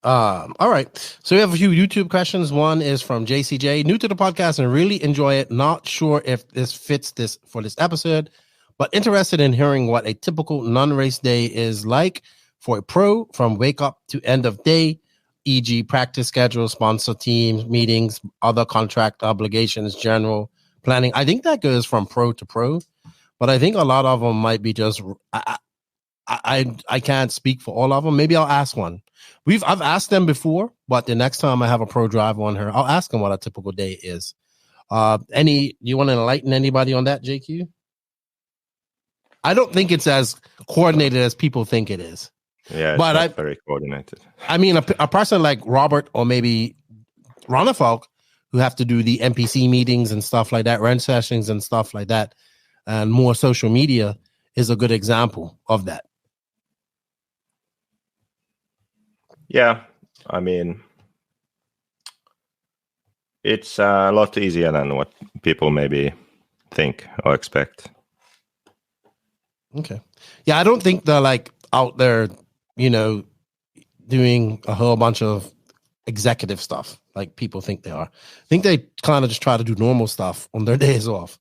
all right. So we have a few YouTube questions. One is from JCJ. New to the podcast and really enjoy it. Not sure if this fits this for this episode, but interested in hearing what a typical non-race day is like for a pro from wake up to end of day, e.g. practice schedule, sponsor teams, meetings, other contract obligations, general planning. I think that goes from pro to pro, but I think a lot of them might be just, I can't speak for all of them. Maybe I'll ask one. I've asked them before, but the next time I have a pro drive on her, I'll ask them what a typical day is. Do you want to enlighten anybody on that, JQ? I don't think it's as coordinated as people think it is. Yeah, it's not very coordinated. I mean, a person like Robert or maybe Ronafalk, who have to do the NPC meetings and stuff like that, run sessions and stuff like that, and more social media is a good example of that. Yeah, I mean, it's a lot easier than what people maybe think or expect. Okay. Yeah, I don't think they're like out there, doing a whole bunch of executive stuff like people think they are. I think they kind of just try to do normal stuff on their days off.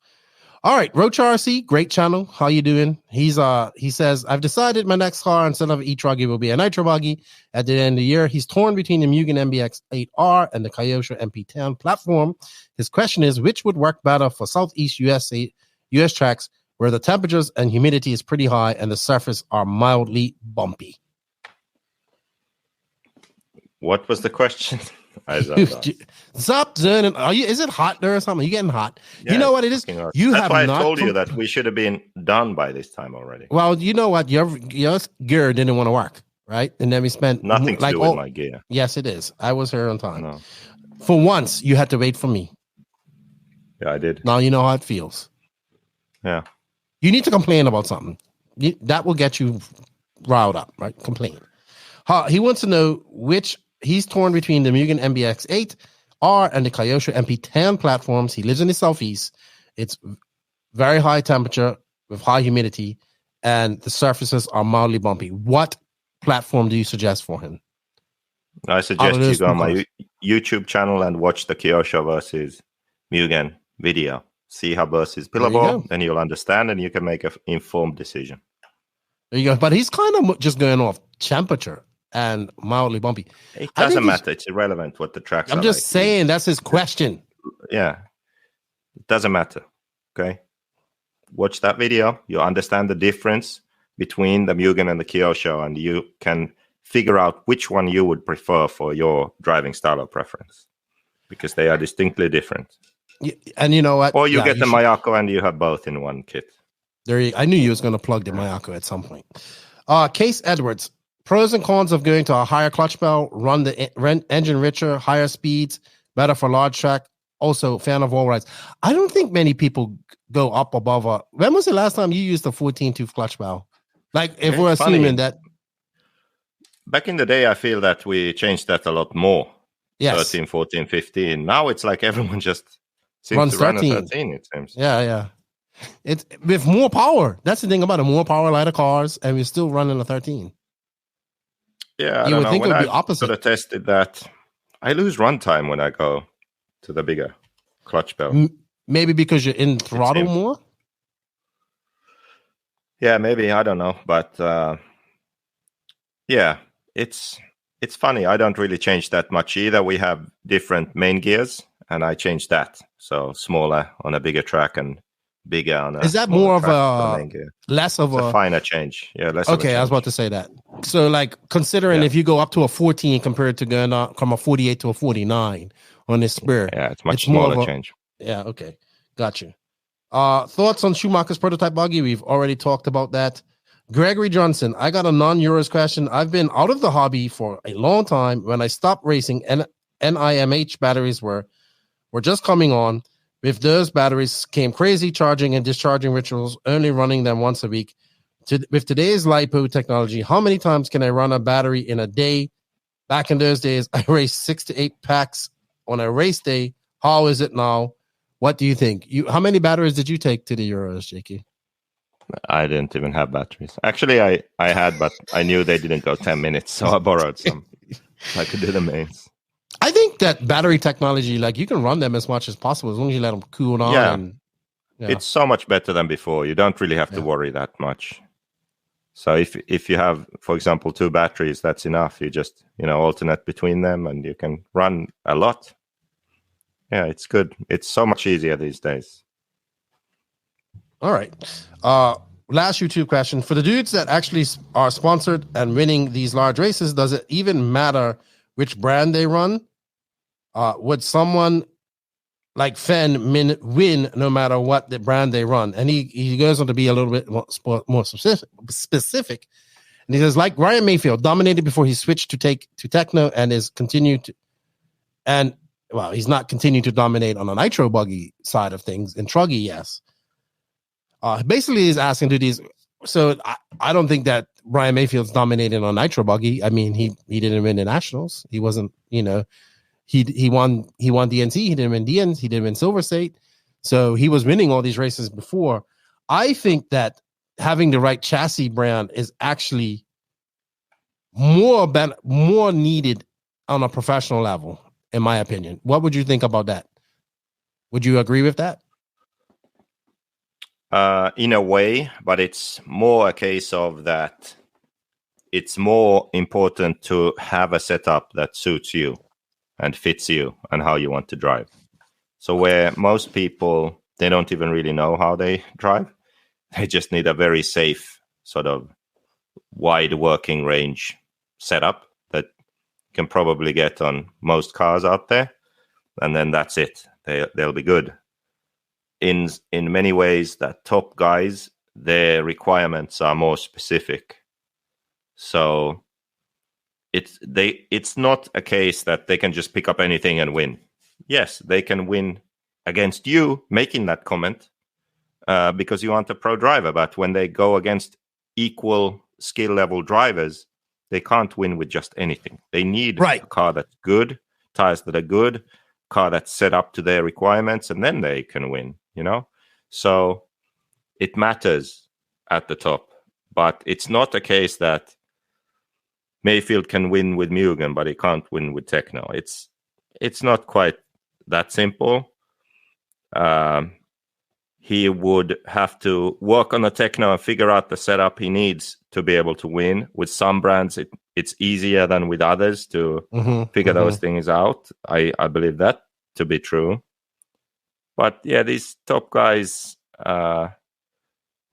All right, Roach RC, great channel. How you doing? He says, I've decided my next car instead of E-Truggy will be a Nitro Buggy at the end of the year. He's torn between the Mugen MBX-8R and the Kyosho MP10 platform. His question is, which would work better for Southeast US tracks where the temperatures and humidity is pretty high and the surface are mildly bumpy? What was the question? Stop zoning. Is it hot there or something? Are you getting hot? Yeah, you know what it is? That's why I told you that we should have been done by this time already. Well, you know what? Your gear didn't want to work, right? And then we spent nothing to do with my gear. Yes, it is. I was here on time. No. For once, you had to wait for me. Yeah, I did. Now you know how it feels. Yeah. You need to complain about something. That will get you riled up, right? Complain. He wants to know which. He's torn between the Mugen MBX-8R and the Kyosho MP10 platforms. He lives in the Southeast. It's very high temperature with high humidity, and the surfaces are mildly bumpy. What platform do you suggest for him? I suggest you go on my YouTube channel and watch the Kyosho versus Mugen video. See how versus pillowball, then you'll understand, and you can make an informed decision. There you go. But he's kind of just going off temperature and mildly bumpy. It doesn't matter. It's irrelevant what the tracks are. I'm just saying that's his question. Yeah. It doesn't matter. Okay. Watch that video. You understand the difference between the Mugen and the Kyosho, and you can figure out which one you would prefer for your driving style of preference, because they are distinctly different. And you know what? Or you get the Mayako and you have both in one kit. I knew you was going to plug the Mayako at some point. Case Edwards, pros and cons of going to a higher clutch bell, run the engine richer, higher speeds, better for large track. Also, fan of all rides. I don't think many people go up above a. When was the last time you used a 14-tooth clutch bell? Like, if we're assuming that. Back in the day, I feel that we changed that a lot more. Yes. 13, 14, 15. Now it's like everyone just seems runs to 13. run a 13, it seems. Yeah. It's with more power. That's the thing about it. More power, lighter cars, and we're still running a 13. Yeah, I you don't would know. think When it would be I opposite. sort of tested that, I lose run time when I go to the bigger clutch bell. Maybe because you're in throttle more? Yeah, maybe. I don't know. But yeah, it's funny. I don't really change that much either. We have different main gears, and I changed that. So smaller on a bigger track and bigger on a. Is that more of a main gear. less of a finer change? Yeah, less. Okay, I was about to say that. So, like, considering if you go up to a 14 compared to going up from a 48 to a 49 on this Spear, yeah, it's much smaller change. Yeah, okay, got you. Thoughts on Schumacher's prototype buggy? We've already talked about that. Gregory Johnson, I got a non-Euros question. I've been out of the hobby for a long time. When I stopped racing, NIMH batteries were just coming on. With those batteries came crazy charging and discharging rituals, only running them once a week. With today's LiPo technology, how many times can I run a battery in a day? Back in those days, I raced 6 to 8 packs on a race day. How is it now? What do you think? How many batteries did you take to the Euros, Jakey? I didn't even have batteries. Actually, I had, but I knew they didn't go 10 minutes, so I borrowed some. I could do the mains. I think that battery technology, like, you can run them as much as possible as long as you let them cool on. Yeah. It's so much better than before. You don't really have to worry that much. So if you have, for example, 2 batteries, that's enough. You just, alternate between them and you can run a lot. Yeah, it's good. It's so much easier these days. All right. Last YouTube question. For the dudes that actually are sponsored and winning these large races, does it even matter which brand they run? Would someone like Fenn win no matter what the brand they run? And he goes on to be a little bit more specific. And he says, like Ryan Mayfield, dominated before he switched to Techno and is continued to, and well, he's not continuing to dominate on a nitro buggy side of things. In Truggy, yes. Basically, he's asking to these. So I don't think that Ryan Mayfield's dominated on nitro buggy. I mean, he didn't win the nationals. He wasn't, he won DNC. He didn't win DNs. He didn't win Silver State. So he was winning all these races before. I think that having the right chassis brand is actually more needed on a professional level, in my opinion. What would you think about that? Would you agree with that? In a way, but it's more a case of that it's more important to have a setup that suits you and fits you and how you want to drive. So where most people, they don't even really know how they drive. They just need a very safe sort of wide working range setup that you can probably get on most cars out there. And then that's it. They'll be good. In many ways, that top guys, their requirements are more specific. So it's not a case that they can just pick up anything and win. Yes, they can win against you making that comment because you aren't a pro driver. But when they go against equal skill level drivers, they can't win with just anything. They need a car that's good, tires that are good, car that's set up to their requirements, and then they can win. So it matters at the top, but it's not a case that Mayfield can win with Mugen, but he can't win with Techno. It's not quite that simple. He would have to work on the Techno and figure out the setup he needs to be able to win. With some brands, it's easier than with others to figure those things out. I believe that to be true. But yeah, these top guys,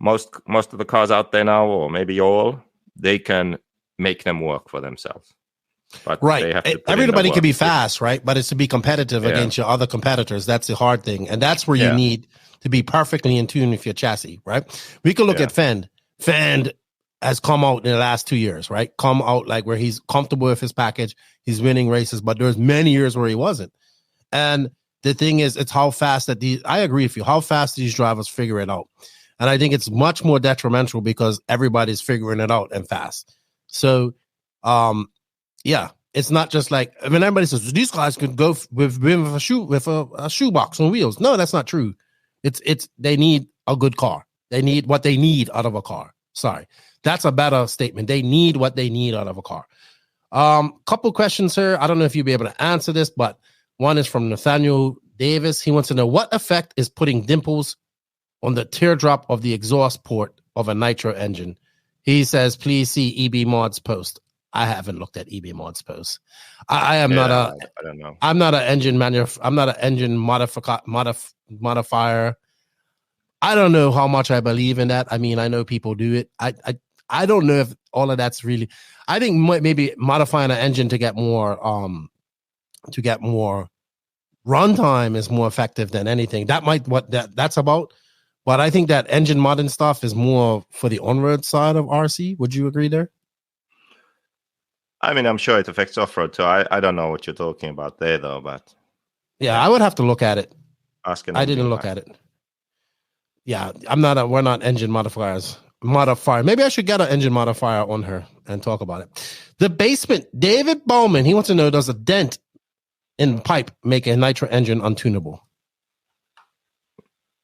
most of the cars out there now, or maybe all, they can make them work for themselves. But right. they have to Everybody can be fast, right? But it's to be competitive against your other competitors. That's the hard thing. And that's where you need to be perfectly in tune with your chassis, right? We can look at Fend. Fend has come out in the last 2 years, right? Come out like where he's comfortable with his package. He's winning races, but there's many years where he wasn't. And the thing is, it's how fast that I agree with you, how fast these drivers figure it out. And I think it's much more detrimental because everybody's figuring it out and fast. So, it's not just like, I mean, everybody says these guys could go with a shoebox on wheels. No, that's not true. It's they need a good car. They need what they need out of a car. Sorry, that's a better statement. They need what they need out of a car. Couple questions here. I don't know if you'll be able to answer this, but one is from Nathaniel Davis. He wants to know what effect is putting dimples on the teardrop of the exhaust port of a nitro engine. He says, please see EB Mod's post. I haven't looked at EB Mod's post. I am not a. I don't know. I'm not an engine I'm not an engine modifier. I don't know how much I believe in that. I mean, I know people do it. I don't know if all of that's really. I think maybe modifying an engine to get more runtime is more effective than anything. That might that's about. But I think that engine modding stuff is more for the on-road side of RC. Would you agree there? I mean, I'm sure it affects off-road too. I don't know what you're talking about there, though. But I would have to look at it. I didn't look at it. Yeah, we're not engine modifier. Maybe I should get an engine modifier on her and talk about it. The basement, David Bowman, he wants to know, does a dent in pipe make a nitro engine untunable?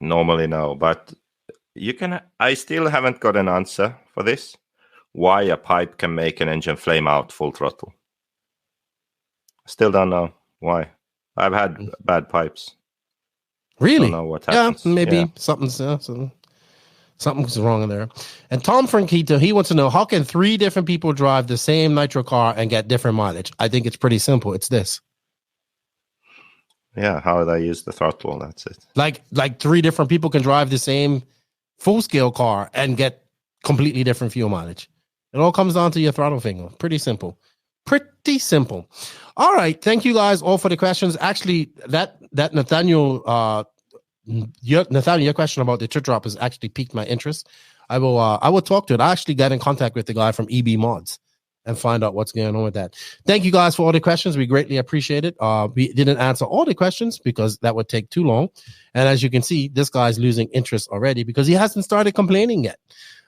Normally, no, but I still haven't got an answer for this. Why a pipe can make an engine flame out full throttle. Still don't know why. I've had bad pipes. Really? Don't know what happens. Yeah, maybe something's wrong in there. And Tom Franquito, he wants to know, how can 3 different people drive the same nitro car and get different mileage? I think it's pretty simple. It's this. Yeah, how they use the throttle. That's it. Like 3 different people can drive the same full scale car and get completely different fuel mileage. It all comes down to your throttle finger. Pretty simple. Pretty simple. All right. Thank you guys all for the questions. Actually, that Nathaniel, your question about the teardrop has actually piqued my interest. I will talk to it. I actually got in contact with the guy from EB Mods and find out what's going on with that. Thank you guys for all the questions. We greatly appreciate it. We didn't answer all the questions because that would take too long. And as you can see, this guy's losing interest already because he hasn't started complaining yet.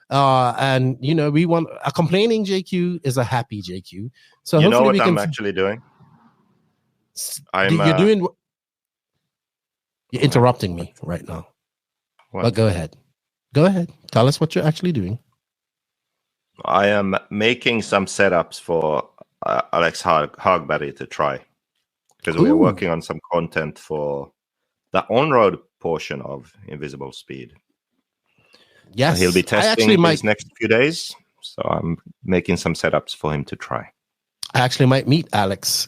And we want a complaining JQ is a happy JQ. So you know what I'm actually doing? You're interrupting me right now. What? But go ahead. Tell us what you're actually doing. I am making some setups for Alex Hagberg to try because we are working on some content for the on-road portion of Invisible Speed. Yes, he'll be testing these next few days, so I'm making some setups for him to try. I actually might meet Alex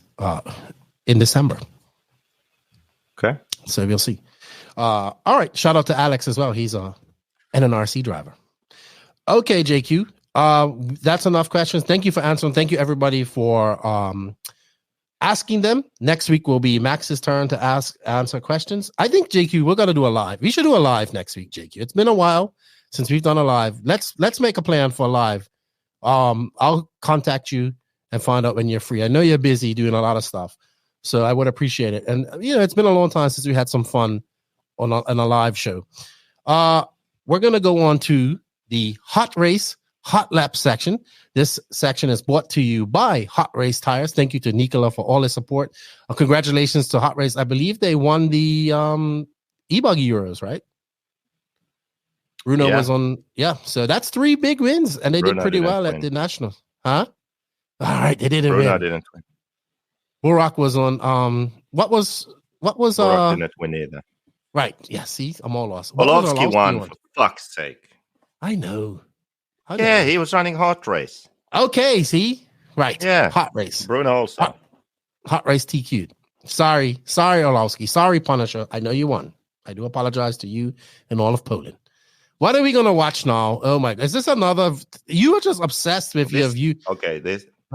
in December. Okay, so we'll see. All right, shout out to Alex as well. He's a NNRC driver. Okay, JQ, that's enough questions. Thank you for answering. Thank you everybody for asking them. Next week will be Max's turn to answer questions. I think JQ, we're gonna do a live. We should do a live next week, JQ. It's been a while since we've done a live. Let's make a plan for a live. I'll contact you and find out when you're free. I know you're busy doing a lot of stuff, so I would appreciate it. And it's been a long time since we had some fun on a live show. We're gonna go on to the Hot Race Hot Lap section. This section is brought to you by Hot Race Tires. Thank you to Nicola for all his support. Congratulations to Hot Race. I believe they won the E-buggy Euros, right? Bruno was on, so that's 3 big wins, and they did pretty well at the Nationals. Huh? All right, they didn't win. Didn't win. Burak was on, what was Burak didn't win either. Right, yeah, see, I'm all lost. Orlowski won, for fuck's sake. I know. Yeah, he was running Hot Race. Okay, see? Right. Yeah. Hot Race. Bruno also. Hot Race TQ. Sorry, Orlowski. Sorry, Punisher. I know you won. I do apologize to you and all of Poland. What are we going to watch now? Oh my, is this another? You were just obsessed with your view. Okay,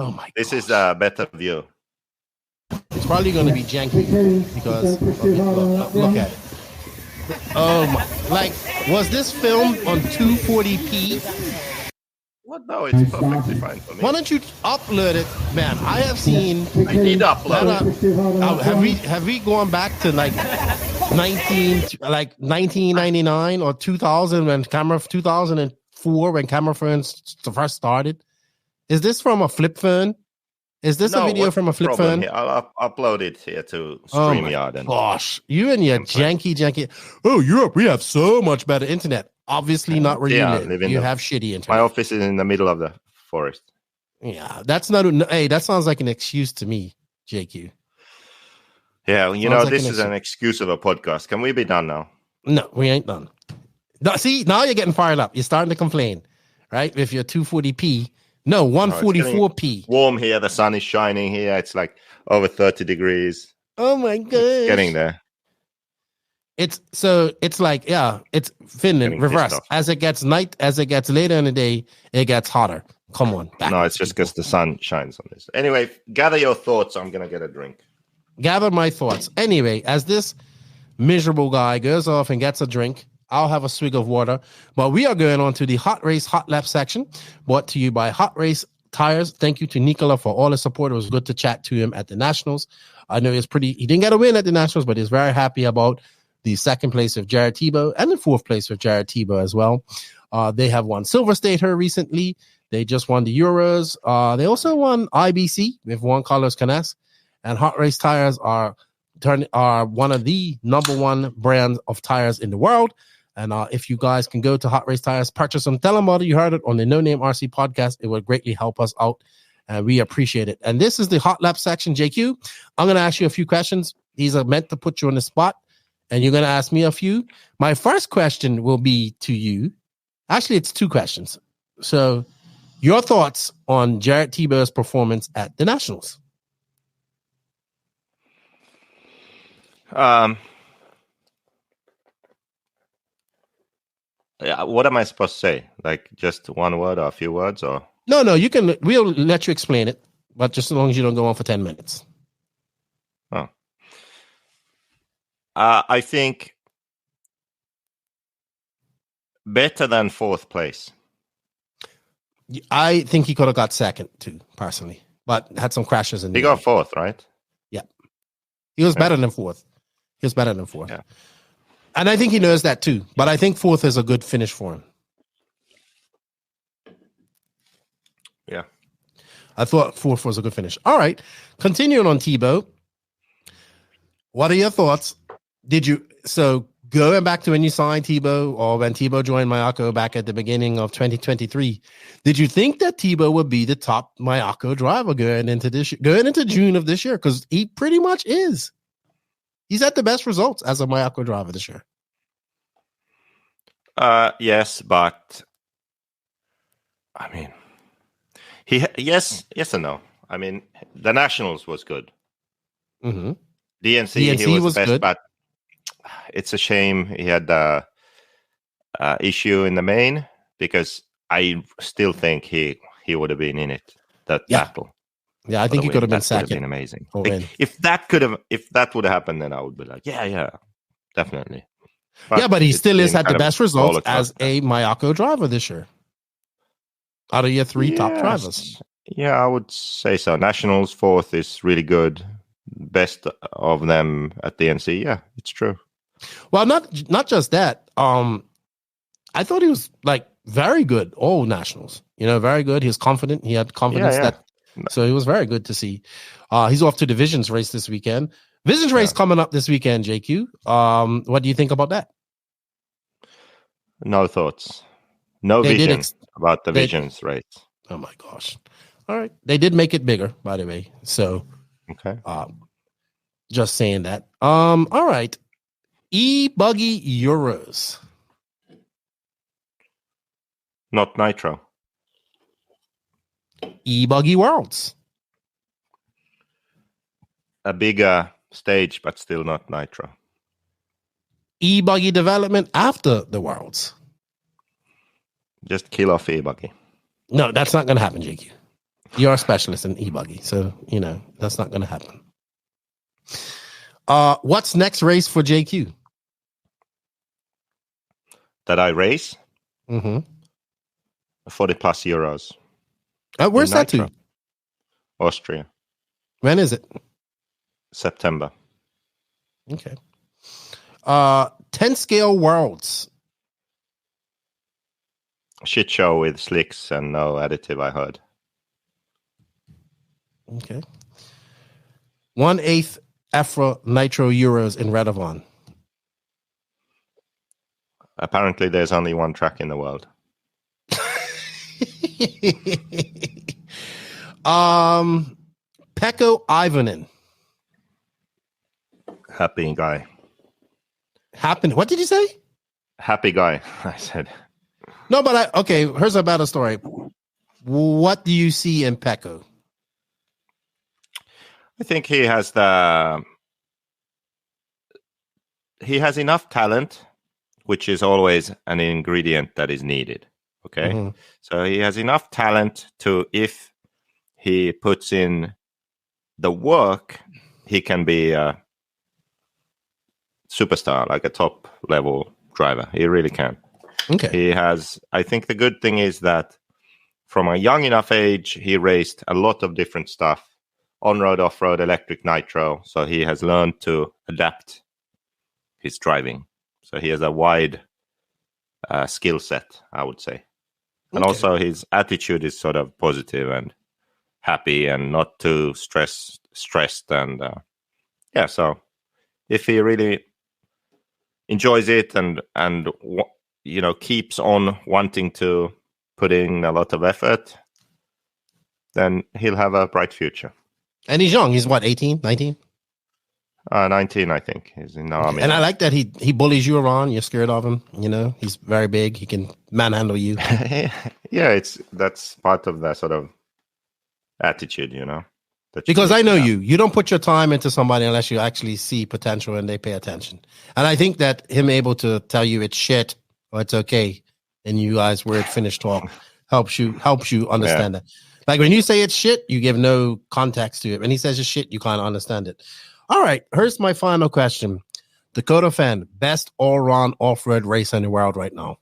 Oh my! This is a better view. It's probably going to be janky because look at it. Oh my! Like, was this filmed on 240p? What? No, it's perfectly fine for me. Why don't you upload it, man? I have seen. I need to upload. Have we gone back to like 1999 or 2000 when 2004 when camera phones first started? Is this from a flip phone? Is this a video from a flip phone? Here? I'll upload it here to Oh StreamYard. my gosh, you and your janky. Oh, Europe, we have so much better internet. Obviously not where you live. You have shitty internet. My office is in the middle of the forest. Yeah, that's not. Hey, that sounds like an excuse to me, JQ. Yeah, this is an excuse of a podcast. Can we be done now? No, we ain't done. No, see, now you're getting fired up. You're starting to complain, right? If you're 240p. No, 144p. Warm here. The sun is shining here. It's like over 30 degrees. Oh my gosh. It's getting there. It's like, it's Finland reverse. As it gets later in the day, it gets hotter. Come on. No, it's just because the sun shines on this. Anyway, gather your thoughts. I'm going to get a drink. Gather my thoughts. Anyway, as this miserable guy goes off and gets a drink, I'll have a swig of water. But we are going on to the Hot Race Hot Lap section, brought to you by Hot Race Tires. Thank you to MIchal for all the support. It was good to chat to him at the Nationals. I know he didn't get a win at the Nationals, but he's very happy about the second place of Jared Tebow and the fourth place of Jared Tebow as well. They have won Silver State here recently. They just won the Euros. They also won IBC. They've won Carlos Canes. And Hot Race Tires are one of the number one brands of tires in the world. And if you guys can go to Hot Race Tires, purchase them, tell them what you heard it on the No Name RC podcast. It would greatly help us out, and we appreciate it. And this is the Hot Lap section, JQ. I'm going to ask you a few questions. These are meant to put you on the spot, and you're going to ask me a few. My first question will be to you. Actually, it's two questions. So, your thoughts on Jared Tebow's performance at the Nationals? Yeah, what am I supposed to say? Like just one word or a few words, or no? We'll let you explain it, but just as long as you don't go on for 10 minutes. Oh, I think better than fourth place. I think he could have got second too, personally, but had some crashes in. He got fourth, right? Yeah, he was better than fourth. Yeah. And I think he knows that too. But I think fourth is a good finish for him. Yeah. I thought fourth was a good finish. All right. Continuing on Tebow. What are your thoughts? Going back to when you signed Tebow or when Tebow joined MIchal back at the beginning of 2023, did you think that Tebow would be the top MIchal driver going into June of this year? Because he pretty much is. He's had the best results as a MIchal driver this year. Yes, but I mean, yes and no. I mean, the Nationals was good. Mm-hmm. DNC he was best, good. But it's a shame he had the issue in the main because I still think he would have been in it that battle. Yeah, I think he could have been second. Would have been amazing. If that would have happened, then I would be like, yeah, definitely. But he still has had the best results as a MIchal driver this year. Out of your three top drivers. Yeah, I would say so. Nationals fourth is really good. Best of them at the NC. Yeah, it's true. Well, not just that. I thought he was like very good. All Nationals, very good. He was confident. He had confidence so it was very good to see. He's off to the Visions race this weekend. Visions race coming up this weekend, JQ. What do you think about that? No thoughts. No vision about the Visions race. Oh my gosh. All right. They did make it bigger, by the way. So okay. Just saying that. All right. E-buggy Euros. Not Nitro. E-buggy Worlds. A bigger stage, but still not Nitro. E-buggy development after the Worlds. Just kill off E-buggy. No, that's not going to happen, JQ. You're a specialist in E-buggy, so that's not going to happen. What's next race for JQ? That I race? Mm-hmm. 40 plus Euros. Where's that to? Austria. When is it? September. Okay. 10 scale worlds. Shit show with slicks and no additive, I heard. Okay. 1/8 EFRA Nitro Euros in Radovan. Apparently, there's only one track in the world. Pekko Ivanen. Happy guy. What did you say? Happy guy, I said. No, but here's a better story. What do you see in Pekko? I think he has enough talent, which is always an ingredient that is needed. Okay. Mm-hmm. So he has enough talent to, if he puts in the work, he can be a superstar, like a top level driver. He really can. Okay. I think the good thing is that from a young enough age, he raced a lot of different stuff. On-road, off-road, electric, nitro. So he has learned to adapt his driving. So he has a wide skill set, I would say. And also his attitude is sort of positive and happy and not too stressed. And so if he really enjoys it and keeps on wanting to put in a lot of effort, then he'll have a bright future. And he's young. He's what, 18, 19? 19, I think. He's in the army. And I like that he bullies you around. You're scared of him. He's very big. He can manhandle you. Yeah, that's part of that sort of attitude, Because I know you. You don't put your time into somebody unless you actually see potential and they pay attention. And I think that him able to tell you it's shit or it's okay, and you guys where it finished talk helps you understand that. Like when you say it's shit, you give no context to it. When he says it's shit, you kind of understand it. All right, here's my final question. Dakota Fan, best all-round off-road racer in the world right now?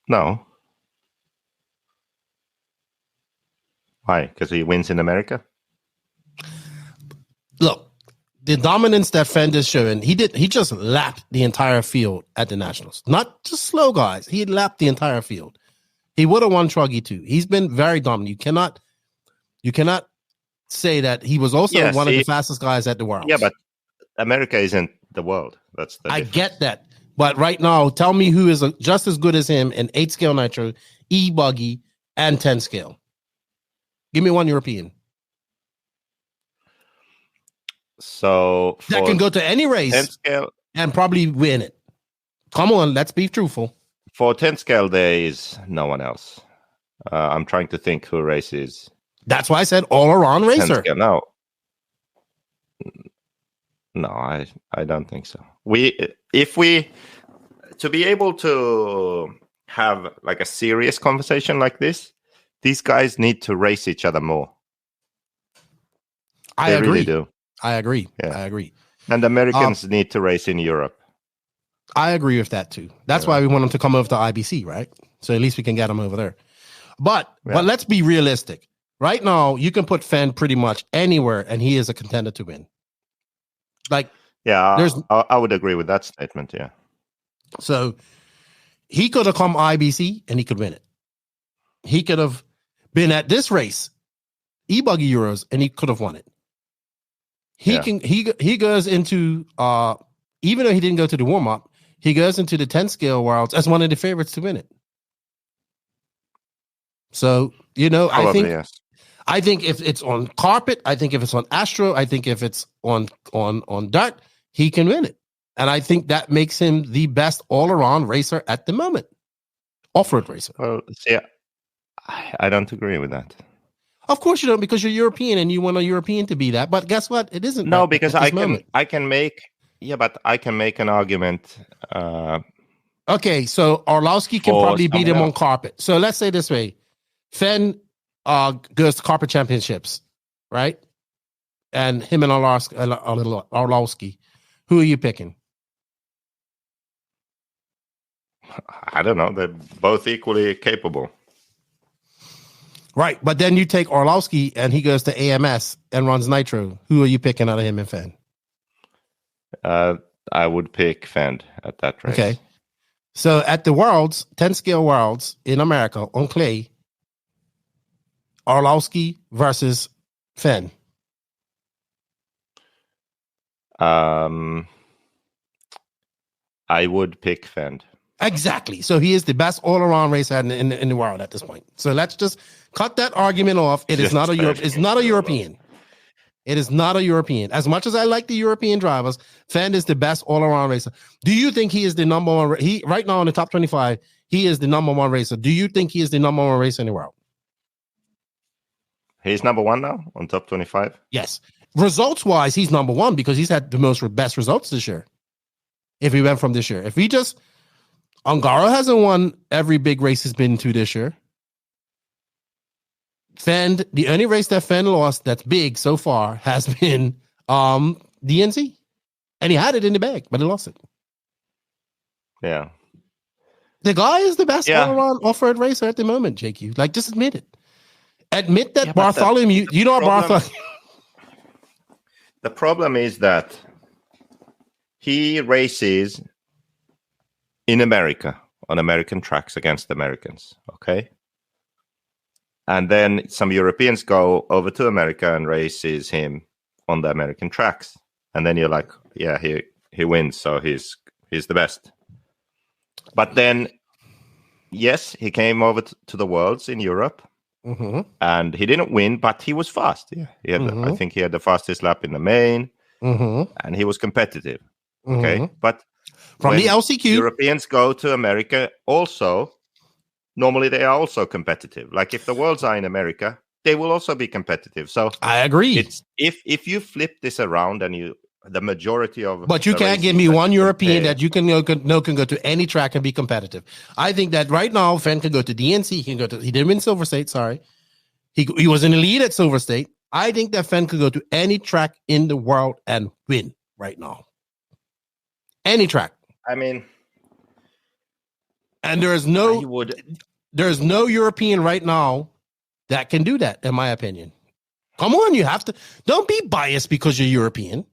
No. Why? Because he wins in America? Look, the dominance that Fend is showing, he just lapped the entire field at the Nationals. Not just slow guys. He lapped the entire field. He would have won Truggy too. He's been very dominant. You cannot say that he was also one of the fastest guys at the world. Yeah, but America isn't the world. That's the difference. I get that. But right now, tell me who is just as good as him in 8 scale nitro, E-buggy, and 10 scale. Give me one European. So that can go to any race 10 scale and probably win it. Come on, let's be truthful. For 10 scale, there is no one else. I'm trying to think who races. That's why I said all-around racer. No, I don't think so. To be able to have like a serious conversation like this, these guys need to race each other more. I agree. Really do. I agree. Yeah. I agree. And Americans need to race in Europe. I agree with that too. That's why we want them to come over to IBC, right? So at least we can get them over there. But let's be realistic. Right now, you can put Fenn pretty much anywhere, and he is a contender to win. Like, I would agree with that statement. Yeah. So he could have come IBC and he could win it. He could have been at this race, E-buggy Euros, and he could have won it. He goes into even though he didn't go to the warm up, he goes into the 10 scale worlds as one of the favorites to win it. So probably, I think if it's on carpet, I think if it's on Astro, I think if it's on dirt, he can win it. And I think that makes him the best all-around racer at the moment. Off-road racer. Well, see, I don't agree with that. Of course you don't, because you're European and you want a European to be that. But guess what? It isn't. No, because I can make an argument Okay, so Orlowski can Or probably beat him someone on else. carpet. So let's say this way. Fenn goes to carpet championships, right? And him and Orlowski. Who are you picking? I don't know. They're both equally capable. Right, but then you take Orlowski and he goes to AMS and runs Nitro. Who are you picking out of him and Fenn? I would pick Fend at that race. Okay. So at the Worlds, 10 scale Worlds in America on clay, Orlowski versus Fenn. I would pick Fend. Exactly. So he is the best all-around racer in the world at this point. So let's just cut that argument off. It is not a Europe. It's not a European. It is not a European. As much as I like the European drivers, Fend is the best all-around racer. Do you think he is the number one? He right now in the top 25, he is the number one racer. Do you think he is the number one racer in the world? He's number one now on top 25? Yes. Results-wise, he's number one because he's had the best results this year. If we went from this year. If we just... Ongaro hasn't won every big race he's been to this year. Fend, the only race that Fend lost that's big so far has been DNC. And he had it in the bag, but he lost it. Yeah. The guy is the best all-around off-road racer at the moment, JQ. Like, just admit it. Admit that Bartholomew, you know Bartholomew. The problem is that he races in America, on American tracks against Americans, okay? And then some Europeans go over to America and races him on the American tracks. And then you're like, yeah, he wins, so he's the best. But then, yes, he came over to the Worlds in Europe, and he didn't win, but he was fast. Yeah, he had, I think he had the fastest lap in the main, and he was competitive. Okay, but from the LCQ, Europeans go to America also. Normally, they are also competitive. Like if the Worlds are in America, they will also be competitive. So I agree. It's if you flip this around and the majority of, but you can't give me one European that you can go to any track and be competitive. I think that right now, Fenn can go to DNC. He didn't win Silver State. Sorry, he was in the lead at Silver State. I think that Fenn could go to any track in the world and win right now. Any track. I mean, and there's no European right now that can do that, in my opinion. Come on, you have to. Don't be biased because you're European.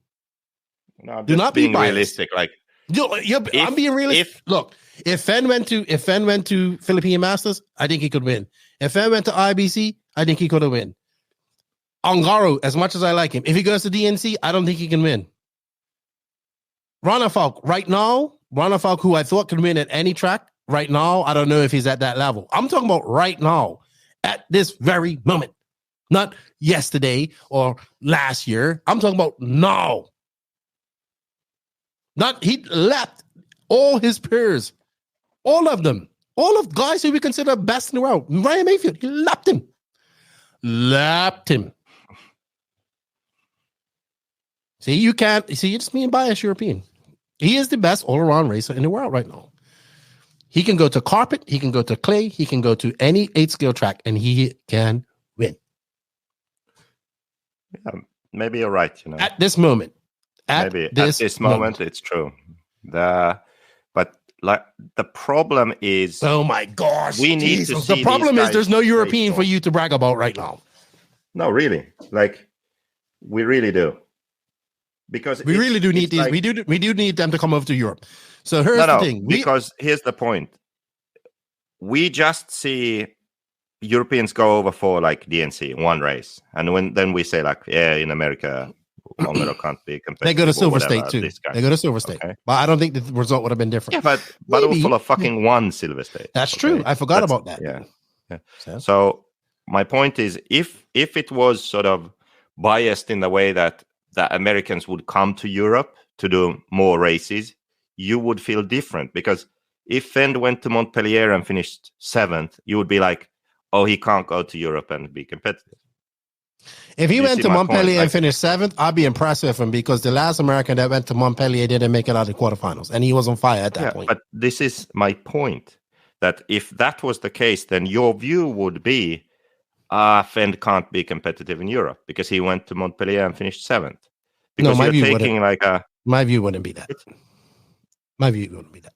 No, do not be realistic. Like, I'm being realistic. Look, if Fenn went to Philippine Masters, I think he could win. If Fenn went to IBC, I think he could have win. Ongaro, as much as I like him, if he goes to DNC, I don't think he can win. Ronafalk, right now, who I thought could win at any track, right now, I don't know if he's at that level. I'm talking about right now, at this very moment, not yesterday or last year. I'm talking about now. He left all his peers, all of them, all of guys who we consider best in the world. Ryan Mayfield, he lapped him. See, you're just being biased European. He is the best all-around racer in the world right now. He can go to carpet, he can go to clay, he can go to any 8-scale track, and he can win. Yeah, maybe you're right. At this moment. At this moment, it's true. But like the problem is, oh my gosh, we need to see the problem is there's no European for you to brag about right now. No, really, like we really do. Because we really do need these. Like, we do need them to come over to Europe. So here's the thing. Because here's the point. We just see Europeans go over for like DNC one race, and then we say like, yeah, in America, Ongaro can't be competitive. They go to Silver State too. They go to Silver State, but I don't think the result would have been different. Yeah, but also fucking one Silver State. That's true. I forgot about that. Yeah. So my point is, if it was sort of biased in the way that Americans would come to Europe to do more races, you would feel different. Because if Fend went to Montpellier and finished 7th, you would be like, oh, he can't go to Europe and be competitive. If he went to Montpellier and Like, finished 7th, I'd be impressed with him because the last American that went to Montpellier didn't make it out of the quarterfinals, and he was on fire at that point. But this is my point, that if that was the case, then your view would be, Fend can't be competitive in Europe because he went to Montpellier and finished 7th. Because my you're view taking like a... My view wouldn't be that. My view wouldn't be that.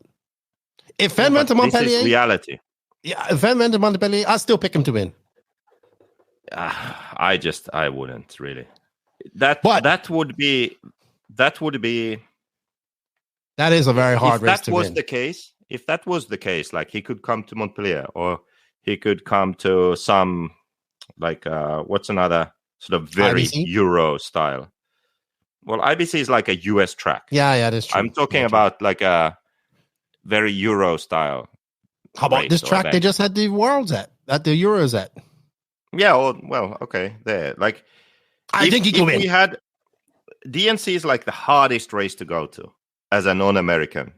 If Fend went to Montpellier... This is reality. Yeah, if Fend went to Montpellier, I'd still pick him to win. I wouldn't really. That would be. That is a very hard race to win. If that was the case, like he could come to Montpellier or he could come to some, like, what's another sort of very IBC? Euro style. Well, IBC is like a US track. Yeah, that's true. I'm talking about like a very Euro style. How about this track they just had the Worlds at the Euros at? Yeah, well, okay, there. Like, I think he can win. We had DNC is like the hardest race to go to as a non-American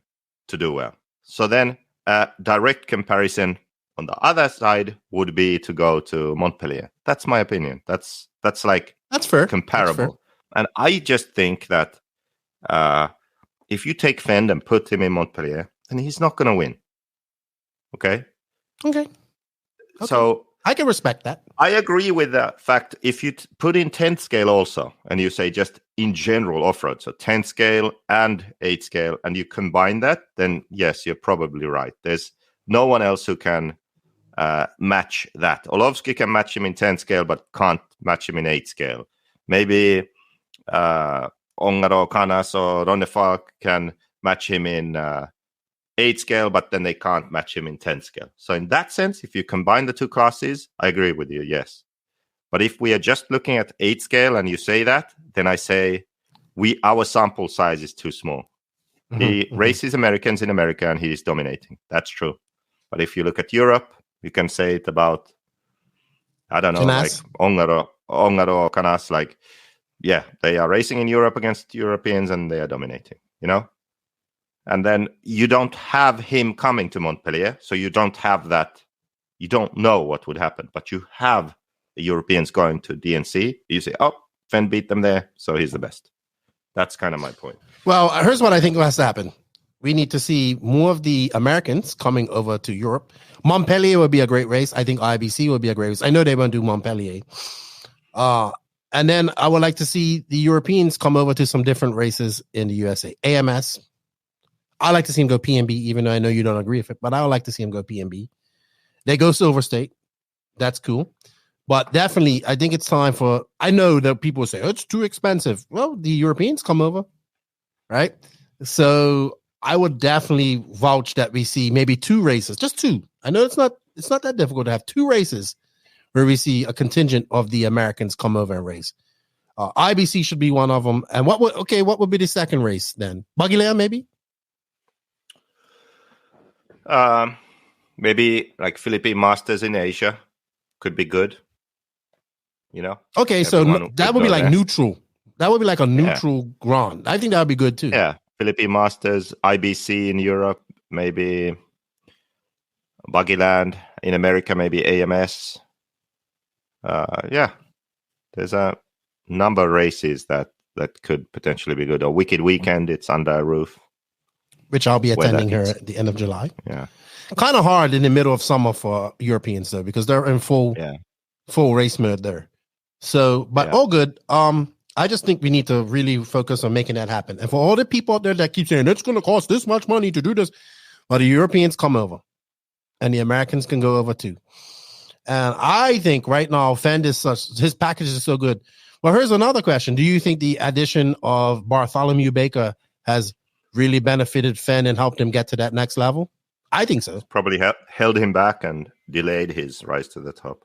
to do well. So then, a direct comparison on the other side would be to go to Montpellier. That's my opinion. That's fair. Comparable. That's fair. And I just think that if you take Fend and put him in Montpellier, then he's not going to win. Okay. So I can respect that. I agree with the fact if you put in 10th scale also, and you say just in general off-road, so 10th scale and 8th scale, and you combine that, then yes, you're probably right. There's no one else who can match that. Orlowski can match him in 10th scale, but can't match him in 8th scale. Maybe Ongaro, Canas, or Ronnefalk can match him in 8th scale, but then they can't match him in 10th scale. So in that sense, if you combine the two classes, I agree with you, yes. But if we are just looking at 8th scale and you say that, then I say our sample size is too small. He races Americans in America and he is dominating. That's true. But if you look at Europe, you can say it about, I don't know, Canas? like Ongaro or Canas, like, yeah, they are racing in Europe against Europeans and they are dominating, you know? And then you don't have him coming to Montpellier, so you don't have that. You don't know what would happen, but you have the Europeans going to DNC. You say, oh, Fend beat them there, so he's the best. That's kind of my point. Well, here's what I think has to happen. We need to see more of the Americans coming over to Europe. Montpellier would be a great race. I think IBC would be a great race. I know they won't do Montpellier. And then I would like to see the Europeans come over to some different races in the USA. AMS. I like to see him go PNB, even though I know you don't agree with it, but I would like to see him go PNB. They go Silver State. That's cool. But definitely, I think it's time for, I know that people say, oh, it's too expensive. Well, the Europeans come over, right? So I would definitely vouch that we see maybe 2 races, just 2. I know it's not that difficult to have 2 races where we see a contingent of the Americans come over and race. IBC should be one of them. And what would be the second race then? Buggy Land, maybe? Maybe like Philippine Masters in Asia could be good. You know? Okay, so that would be like neutral. That would be like a neutral ground. I think that would be good too. Yeah, Philippine Masters, IBC in Europe, maybe Buggy Land in America, maybe AMS. There's a number of races that could potentially be good. Or Wicked Weekend, it's under a roof. Which I'll be attending here at the end of July. Yeah. Kind of hard in the middle of summer for Europeans though, because they're in full race mode there. So, but all good. I just think we need to really focus on making that happen. And for all the people out there that keep saying it's going to cost this much money to do this, well, the Europeans come over and the Americans can go over too. And I think right now, Fend his package is so good. Well, here's another question. Do you think the addition of Bartholomew Baker has really benefited Fend and helped him get to that next level? I think so. Probably held him back and delayed his rise to the top.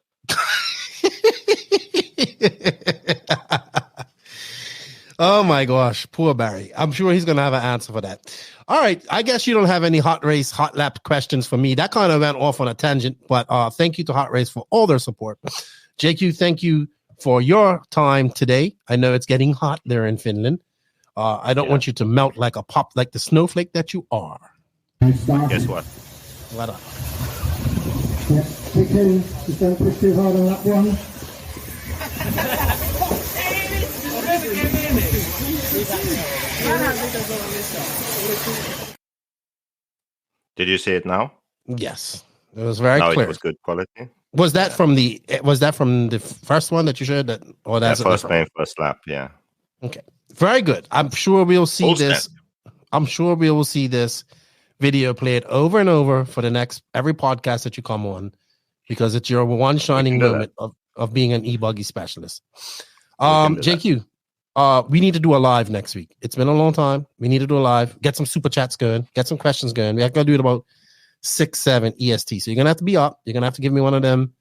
Oh my gosh, poor Barry. I'm sure he's going to have an answer for that. All right, I guess you don't have any hot lap questions for me. That kind of went off on a tangent, but thank you to Hot Race for all their support. JQ, thank you for your time today. I know it's getting hot there in Finland. I don't want you to melt like the snowflake that you are. Guess what? What up? Just don't push too hard on that one. Did you see it now? Yes, it was very clear. It was good quality. Was that from the first one that you showed? That or that's first name, first lap? Yeah. Okay, very good. I'm sure we'll see this. I'm sure we will see this video played over and over for the next every podcast that you come on, because it's your one shining moment of being an e-buggy specialist. JQ, we need to do a live next week. It's been a long time. We need to do a live. Get some super chats going. Get some questions going. We're gonna do it about 6-7 EST. So you're gonna have to be up. You're gonna have to give me one of them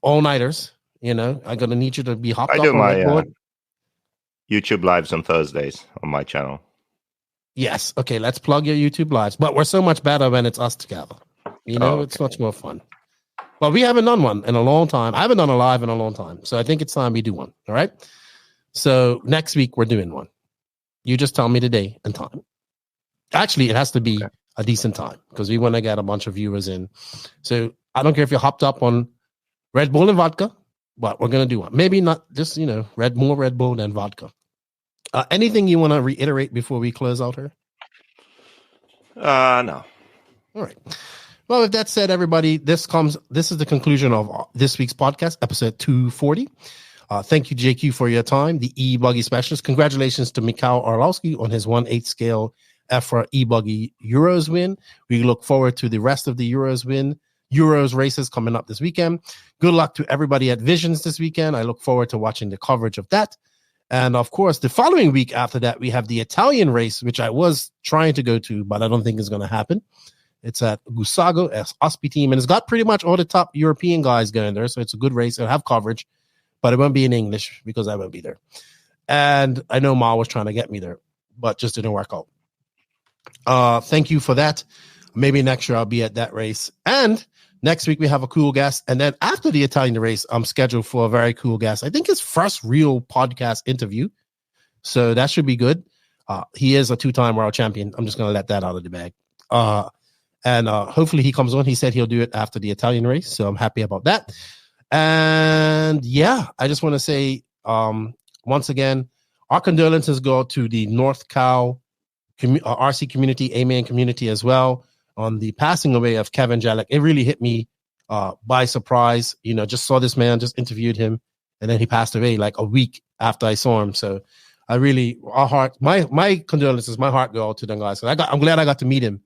all-nighters. You know, I'm gonna need you to be hopped up. I do on my YouTube lives on Thursdays on my channel. Yes. Okay, let's plug your YouTube lives. But we're so much better when it's us together. You know, It's much more fun. But we haven't done one in a long time. I haven't done a live in a long time. So I think it's time we do one. All right. So next week we're doing one. You just tell me the day and time. Actually, it has to be a decent time because we want to get a bunch of viewers in. So I don't care if you're hopped up on Red Bull and vodka, but we're going to do one. Maybe not just, more Red Bull than vodka. Anything you want to reiterate before we close out here? No. All right. Well, with that said, everybody, this is the conclusion of this week's podcast, episode 240. Thank you, JQ, for your time, the E-buggy specialist. Congratulations to MIchal Orlowski on his 1/8 scale EFRA E-buggy Euros win. We look forward to the rest of the Euros races coming up this weekend. Good luck to everybody at Visions this weekend. I look forward to watching the coverage of that. And of course, the following week after that, we have the Italian race, which I was trying to go to, but I don't think is going to happen. It's at Gusago as Ospi team, and it's got pretty much all the top European guys going there. So it's a good race. It'll have coverage, but it won't be in English because I won't be there. And I know Ma was trying to get me there, but just didn't work out. Thank you for that. Maybe next year I'll be at that race. And next week we have a cool guest. And then after the Italian race, I'm scheduled for a very cool guest. I think his first real podcast interview. So that should be good. He is a 2-time world champion. I'm just going to let that out of the bag. And hopefully he comes on. He said he'll do it after the Italian race. So I'm happy about that. And yeah, I just want to say once again, our condolences go to the North Cal RC community, A-Man community as well, on the passing away of Kevin Jelich. It really hit me by surprise. Just saw this man, just interviewed him, and then he passed away like a week after I saw him. So my condolences, my heart go out to them guys. I'm glad I got to meet him